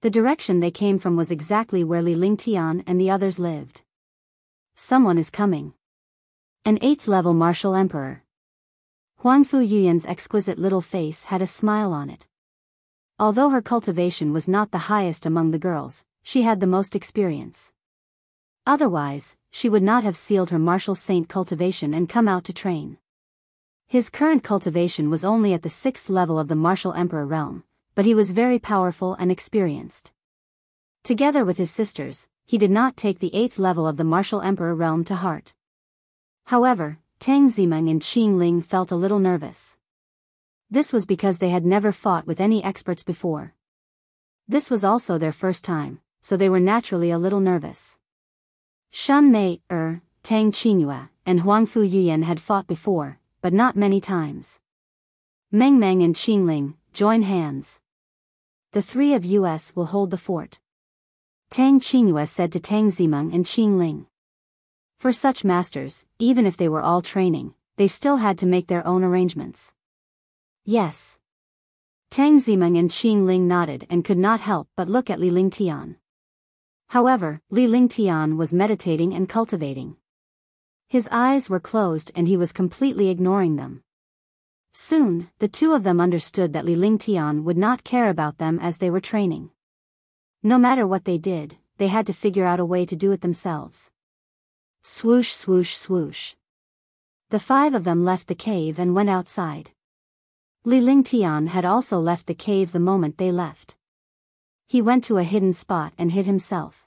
The direction they came from was exactly where Li Lingtian and the others lived. Someone is coming. An 8th-level martial emperor. Huangfu Yuyan's exquisite little face had a smile on it. Although her cultivation was not the highest among the girls, she had the most experience. Otherwise, she would not have sealed her martial saint cultivation and come out to train. His current cultivation was only at the 6th level of the martial emperor realm, but he was very powerful and experienced. Together with his sisters, he did not take the 8th level of the martial emperor realm to heart. However, Tang Zimeng and Qingling felt a little nervous. This was because they had never fought with any experts before. This was also their first time, so they were naturally a little nervous. Shan Mei, Tang Qingyue, and Huangfu Yuyan had fought before, but not many times. Meng Meng and Qingling, join hands. The 3 of us will hold the fort. Tang Qingyue said to Tang Zimeng and Qingling. For such masters, even if they were all training, they still had to make their own arrangements. Yes. Tang Zimeng and Qing Ling nodded and could not help but look at Li Lingtian. However, Li Lingtian was meditating and cultivating. His eyes were closed and he was completely ignoring them. Soon, the two of them understood that Li Lingtian would not care about them as they were training. No matter what they did, they had to figure out a way to do it themselves. Swoosh swoosh swoosh. The five of them left the cave and went outside. Li Lingtian had also left the cave the moment they left. He went to a hidden spot and hid himself.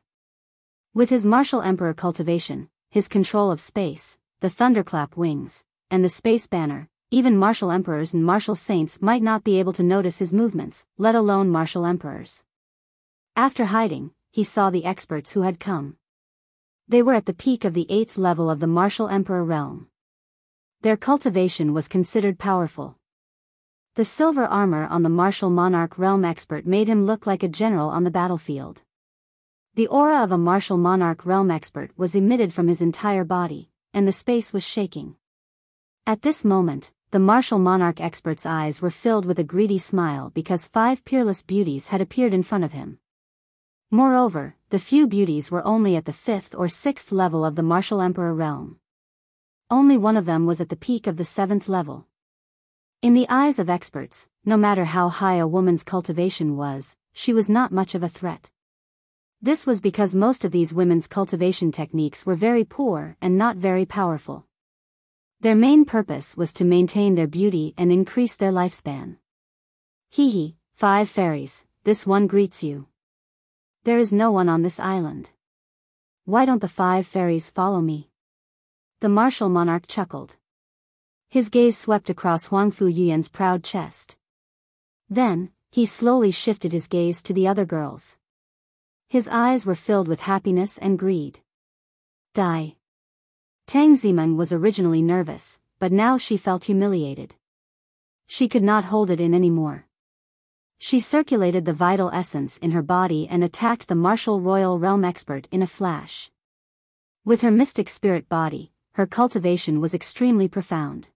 With his martial emperor cultivation, his control of space, the thunderclap wings, and the space banner, even martial emperors and martial saints might not be able to notice his movements, let alone martial emperors. After hiding, he saw the experts who had come. They were at the peak of the 8th level of the martial emperor realm. Their cultivation was considered powerful. The silver armor on the martial monarch realm expert made him look like a general on the battlefield. The aura of a martial monarch realm expert was emitted from his entire body, and the space was shaking. At this moment, the martial monarch expert's eyes were filled with a greedy smile because 5 peerless beauties had appeared in front of him. Moreover, the few beauties were only at the 5th or 6th level of the martial emperor realm. Only one of them was at the peak of the 7th level. In the eyes of experts, no matter how high a woman's cultivation was, she was not much of a threat. This was because most of these women's cultivation techniques were very poor and not very powerful. Their main purpose was to maintain their beauty and increase their lifespan. Hee hee, 5 fairies, this one greets you. There is no one on this island. Why don't the 5 fairies follow me? The martial monarch chuckled. His gaze swept across Huangfu Yuyan's proud chest. Then, he slowly shifted his gaze to the other girls. His eyes were filled with happiness and greed. Die. Tang Zimeng was originally nervous, but now she felt humiliated. She could not hold it in anymore. She circulated the vital essence in her body and attacked the martial royal realm expert in a flash. With her mystic spirit body, her cultivation was extremely profound.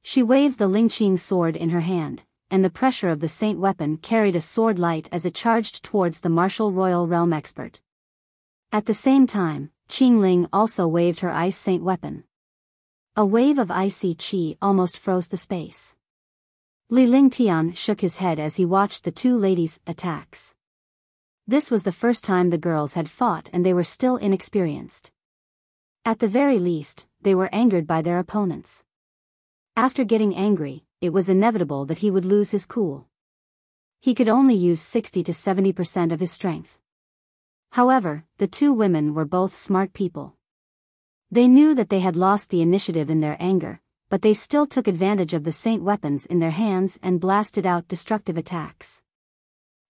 She waved the Lingqing sword in her hand, and the pressure of the saint weapon carried a sword light as it charged towards the martial royal realm expert. At the same time, Qingling also waved her ice saint weapon. A wave of icy qi almost froze the space. Li Lingtian shook his head as he watched the two ladies' attacks. This was the first time the girls had fought and they were still inexperienced. At the very least, they were angered by their opponents. After getting angry, it was inevitable that he would lose his cool. He could only use 60 to 70% of his strength. However, the two women were both smart people. They knew that they had lost the initiative in their anger, but they still took advantage of the saint weapons in their hands and blasted out destructive attacks.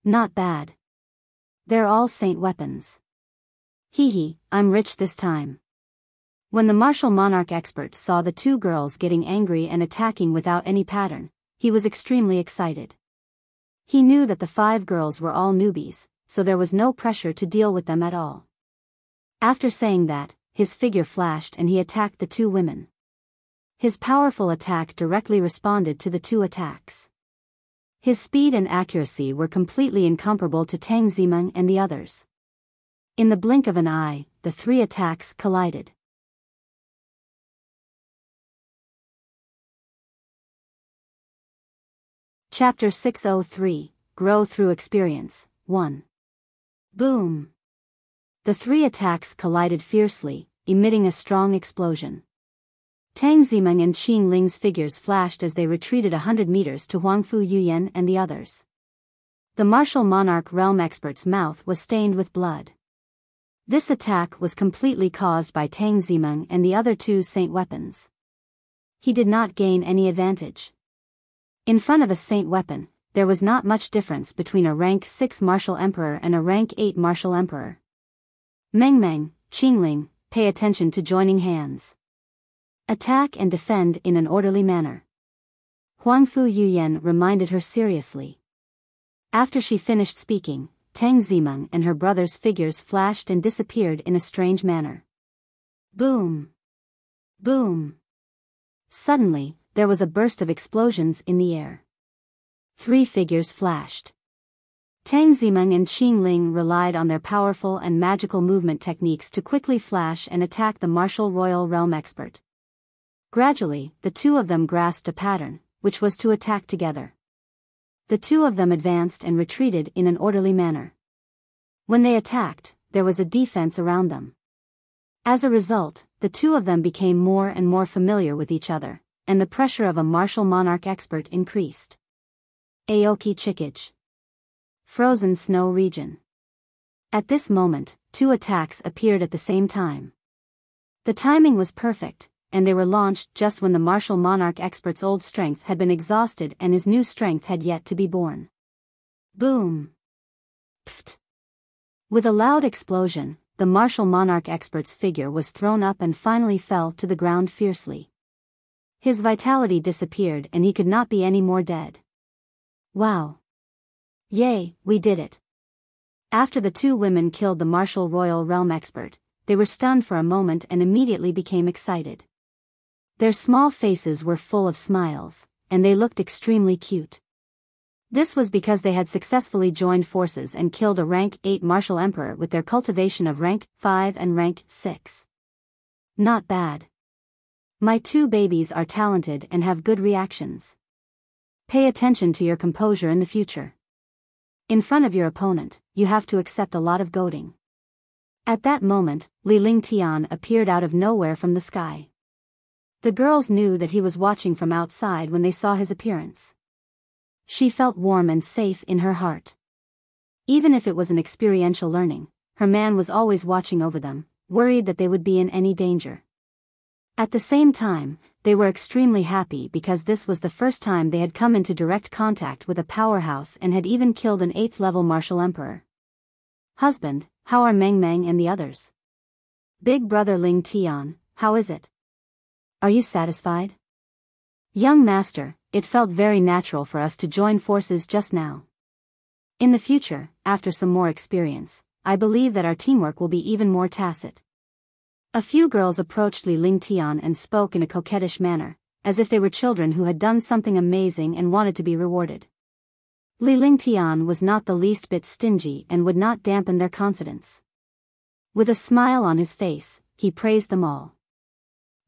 Not bad. They're all saint weapons. Hee hee, I'm rich this time. When the martial monarch expert saw the two girls getting angry and attacking without any pattern, he was extremely excited. He knew that the 5 girls were all newbies, so there was no pressure to deal with them at all. After saying that, his figure flashed and he attacked the two women. His powerful attack directly responded to the two attacks. His speed and accuracy were completely incomparable to Tang Zimeng and the others. In the blink of an eye, the 3 attacks collided. Chapter 603, Grow Through Experience, 1. Boom! The 3 attacks collided fiercely, emitting a strong explosion. Tang Zimeng and Qing Ling's figures flashed as they retreated 100 meters to Huangfu Yuyan and the others. The martial monarch realm expert's mouth was stained with blood. This attack was completely caused by Tang Zimeng and the other 2 saint weapons. He did not gain any advantage. In front of a saint weapon, there was not much difference between a rank 6 martial emperor and a rank 8 martial emperor. Meng, Qingling, pay attention to joining hands. Attack and defend in an orderly manner. Huangfu Yuyan reminded her seriously. After she finished speaking, Tang Zimeng and her brother's figures flashed and disappeared in a strange manner. Boom! Boom! Suddenly, there was a burst of explosions in the air. Three figures flashed. Tang Zimeng and Qing Ling relied on their powerful and magical movement techniques to quickly flash and attack the martial royal realm expert. Gradually, the two of them grasped a pattern, which was to attack together. The two of them advanced and retreated in an orderly manner. When they attacked, there was a defense around them. As a result, the two of them became more and more familiar with each other, and the pressure of a martial monarch expert increased. Aoki Chikage. Frozen Snow Region. At this moment, two attacks appeared at the same time. The timing was perfect, and they were launched just when the martial monarch expert's old strength had been exhausted and his new strength had yet to be born. Boom! Pft! With a loud explosion, the martial monarch expert's figure was thrown up and finally fell to the ground fiercely. His vitality disappeared and he could not be any more dead. Wow! Yay, we did it! After the two women killed the martial royal realm expert, they were stunned for a moment and immediately became excited. Their small faces were full of smiles, and they looked extremely cute. This was because they had successfully joined forces and killed a rank 8 martial emperor with their cultivation of rank 5 and rank 6. Not bad. My two babies are talented and have good reactions. Pay attention to your composure in the future. In front of your opponent, you have to accept a lot of goading. At that moment, Li Lingtian appeared out of nowhere from the sky. The girls knew that he was watching from outside when they saw his appearance. She felt warm and safe in her heart. Even if it was an experiential learning, her man was always watching over them, worried that they would be in any danger. At the same time, they were extremely happy because this was the first time they had come into direct contact with a powerhouse and had even killed an 8th level martial emperor. Husband, how are Meng Meng and the others? Big brother Ling Tian, how is it? Are you satisfied? Young master, it felt very natural for us to join forces just now. In the future, after some more experience, I believe that our teamwork will be even more tacit. A few girls approached Li Lingtian and spoke in a coquettish manner, as if they were children who had done something amazing and wanted to be rewarded. Li Lingtian was not the least bit stingy and would not dampen their confidence. With a smile on his face, he praised them all.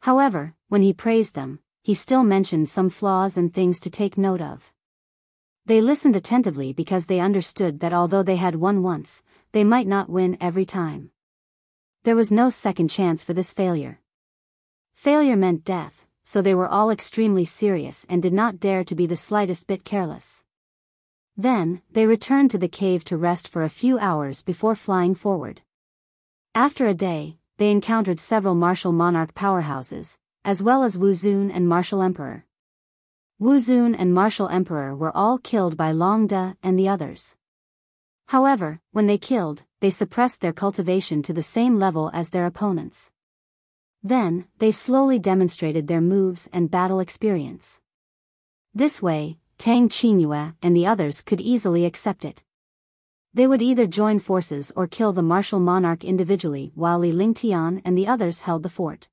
However, when he praised them, he still mentioned some flaws and things to take note of. They listened attentively because they understood that although they had won once, they might not win every time. There was no second chance for this failure. Failure meant death, so they were all extremely serious and did not dare to be the slightest bit careless. Then, they returned to the cave to rest for a few hours before flying forward. After a day, they encountered several martial monarch powerhouses, as well as Wu Zun and martial emperor. Wu Zun and martial emperor were all killed by Long De and the others. However, when they killed, they suppressed their cultivation to the same level as their opponents. Then, they slowly demonstrated their moves and battle experience. This way, Tang Qingyue and the others could easily accept it. They would either join forces or kill the martial monarch individually while Li Lingtian and the others held the fort.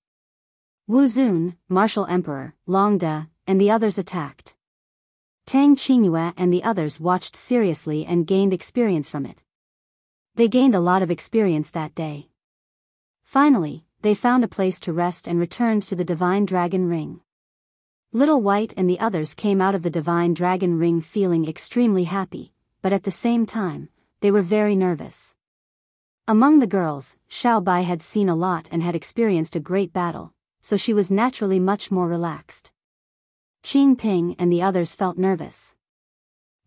Wu Zun, martial emperor, Long De, and the others attacked. Tang Qingyue and the others watched seriously and gained experience from it. They gained a lot of experience that day. Finally, they found a place to rest and returned to the Divine Dragon Ring. Little White and the others came out of the Divine Dragon Ring feeling extremely happy, but at the same time, they were very nervous. Among the girls, Xiao Bai had seen a lot and had experienced a great battle, so she was naturally much more relaxed. Qing Ping and the others felt nervous.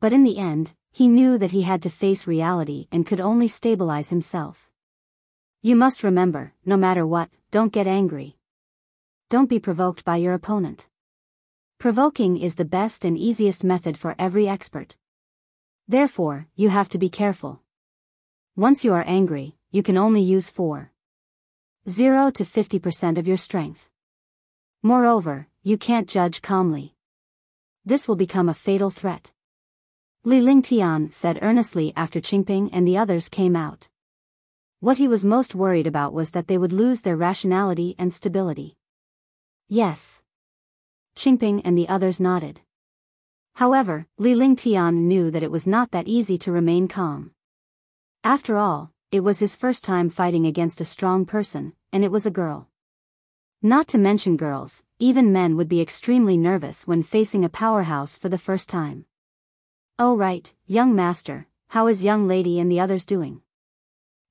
But in the end, he knew that he had to face reality and could only stabilize himself. You must remember, no matter what, don't get angry. Don't be provoked by your opponent. Provoking is the best and easiest method for every expert. Therefore, you have to be careful. Once you are angry, you can only use 0 to 50% of your strength. Moreover, you can't judge calmly. This will become a fatal threat. Li Lingtian said earnestly after Qingping and the others came out. What he was most worried about was that they would lose their rationality and stability. Yes. Qingping and the others nodded. However, Li Lingtian knew that it was not that easy to remain calm. After all, it was his first time fighting against a strong person, and it was a girl. Not to mention girls, even men would be extremely nervous when facing a powerhouse for the first time. "Oh right, young master, how is young lady and the others doing?"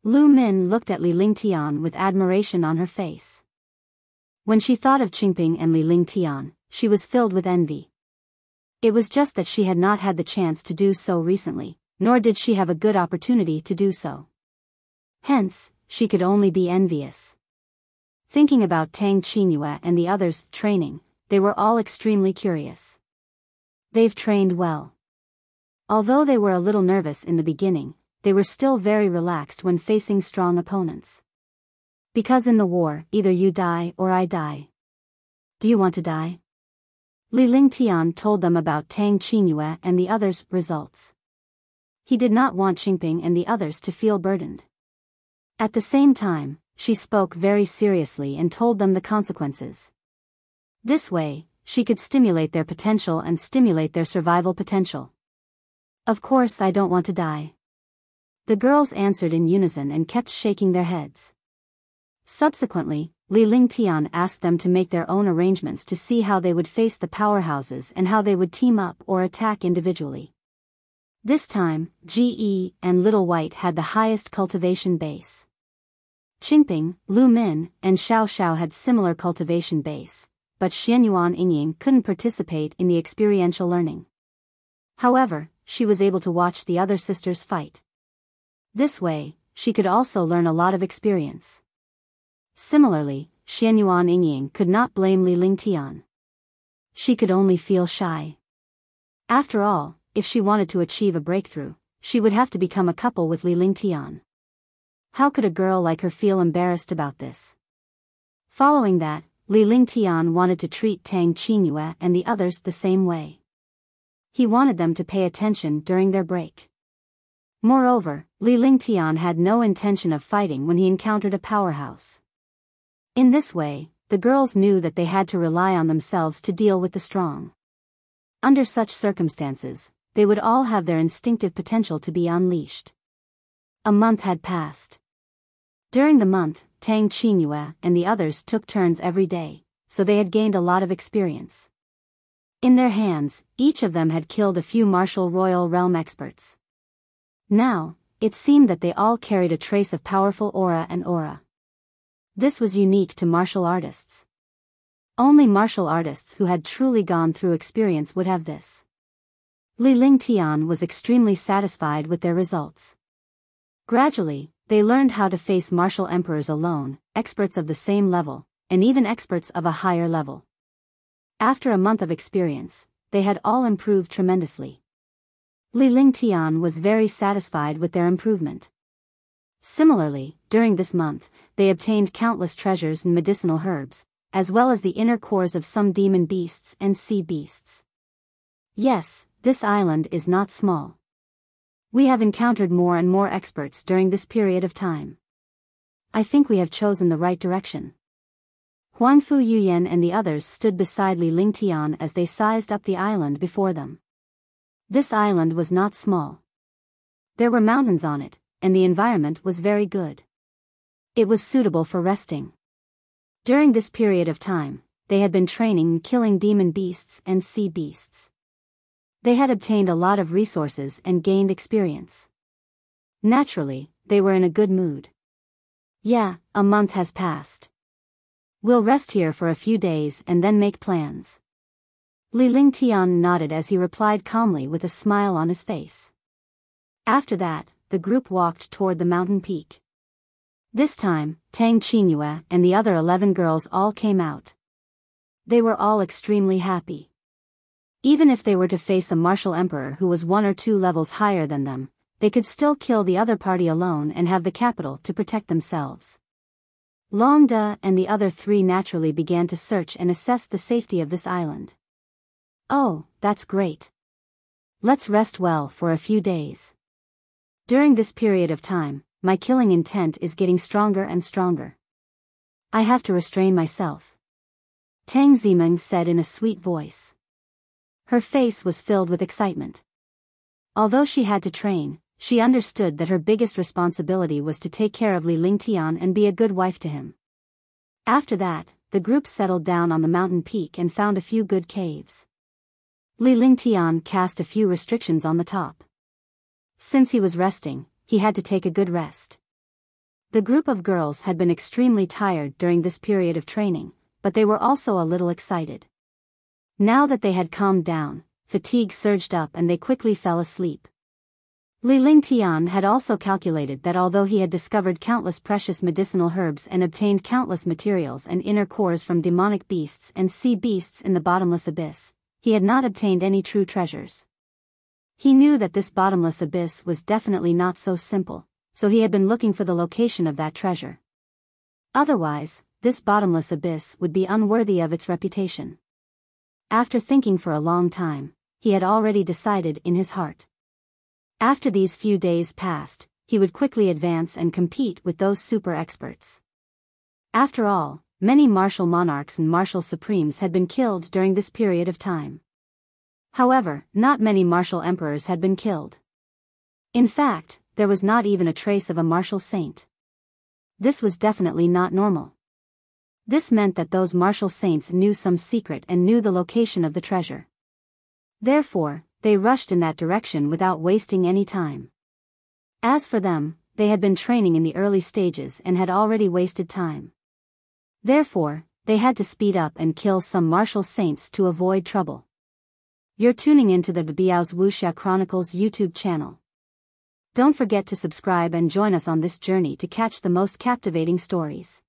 Lu Min looked at Li Lingtian with admiration on her face. When she thought of Qingping and Li Lingtian, she was filled with envy. It was just that she had not had the chance to do so recently, nor did she have a good opportunity to do so. Hence, she could only be envious. Thinking about Tang Qingyue and the others' training, they were all extremely curious. They've trained well. Although they were a little nervous in the beginning, they were still very relaxed when facing strong opponents. Because in the war, either you die or I die. Do you want to die? Li Lingtian told them about Tang Qingyue and the others' results. He did not want Qingping and the others to feel burdened. At the same time, she spoke very seriously and told them the consequences. This way, she could stimulate their potential and stimulate their survival potential. Of course I don't want to die. The girls answered in unison and kept shaking their heads. Subsequently, Li Lingtian asked them to make their own arrangements to see how they would face the powerhouses and how they would team up or attack individually. This time, GE and Little White had the highest cultivation base. Qingping, Lu Min, and Xiao Xiao had similar cultivation base, but Xianyuan Yingying couldn't participate in the experiential learning. However, she was able to watch the other sisters fight. This way, she could also learn a lot of experience. Similarly, Xianyuan Yingying could not blame Li Lingtian. She could only feel shy. After all, if she wanted to achieve a breakthrough, she would have to become a couple with Li Lingtian. How could a girl like her feel embarrassed about this? Following that, Li Lingtian wanted to treat Tang Qingyue and the others the same way. He wanted them to pay attention during their break. Moreover, Li Lingtian had no intention of fighting when he encountered a powerhouse. In this way, the girls knew that they had to rely on themselves to deal with the strong. Under such circumstances, they would all have their instinctive potential to be unleashed. A month had passed. During the month, Tang Qingyue and the others took turns every day, so they had gained a lot of experience. In their hands, each of them had killed a few martial royal realm experts. Now, it seemed that they all carried a trace of powerful aura and aura. This was unique to martial artists. Only martial artists who had truly gone through experience would have this. Li Lingtian was extremely satisfied with their results. Gradually, they learned how to face martial emperors alone, experts of the same level, and even experts of a higher level. After a month of experience, they had all improved tremendously. Li Lingtian was very satisfied with their improvement. Similarly, during this month, they obtained countless treasures and medicinal herbs, as well as the inner cores of some demon beasts and sea beasts. Yes, this island is not small. We have encountered more and more experts during this period of time. I think we have chosen the right direction. Huangfu Yuyan and the others stood beside Li Lingtian as they sized up the island before them. This island was not small. There were mountains on it, and the environment was very good. It was suitable for resting. During this period of time, they had been training and killing demon beasts and sea beasts. They had obtained a lot of resources and gained experience. Naturally, they were in a good mood. Yeah, a month has passed. We'll rest here for a few days and then make plans. Li Lingtian nodded as he replied calmly with a smile on his face. After that, the group walked toward the mountain peak. This time, Tang Qingyue and the other 11 girls all came out. They were all extremely happy. Even if they were to face a martial emperor who was 1 or 2 levels higher than them, they could still kill the other party alone and have the capital to protect themselves. Long Da and the other 3 naturally began to search and assess the safety of this island. Oh, that's great. Let's rest well for a few days. During this period of time, my killing intent is getting stronger and stronger. I have to restrain myself. Tang Zimeng said in a sweet voice. Her face was filled with excitement. Although she had to train, she understood that her biggest responsibility was to take care of Li Lingtian and be a good wife to him. After that, the group settled down on the mountain peak and found a few good caves. Li Lingtian cast a few restrictions on the top. Since he was resting, he had to take a good rest. The group of girls had been extremely tired during this period of training, but they were also a little excited. Now that they had calmed down, fatigue surged up and they quickly fell asleep. Li Lingtian had also calculated that although he had discovered countless precious medicinal herbs and obtained countless materials and inner cores from demonic beasts and sea beasts in the bottomless abyss, he had not obtained any true treasures. He knew that this bottomless abyss was definitely not so simple, so he had been looking for the location of that treasure. Otherwise, this bottomless abyss would be unworthy of its reputation. After thinking for a long time, he had already decided in his heart. After these few days passed, he would quickly advance and compete with those super experts. After all, many martial monarchs and martial supremes had been killed during this period of time. However, not many martial emperors had been killed. In fact, there was not even a trace of a martial saint. This was definitely not normal. This meant that those martial saints knew some secret and knew the location of the treasure. Therefore, they rushed in that direction without wasting any time. As for them, they had been training in the early stages and had already wasted time. Therefore, they had to speed up and kill some martial saints to avoid trouble. You're tuning into the Biyao's Wuxia Chronicles YouTube channel. Don't forget to subscribe and join us on this journey to catch the most captivating stories.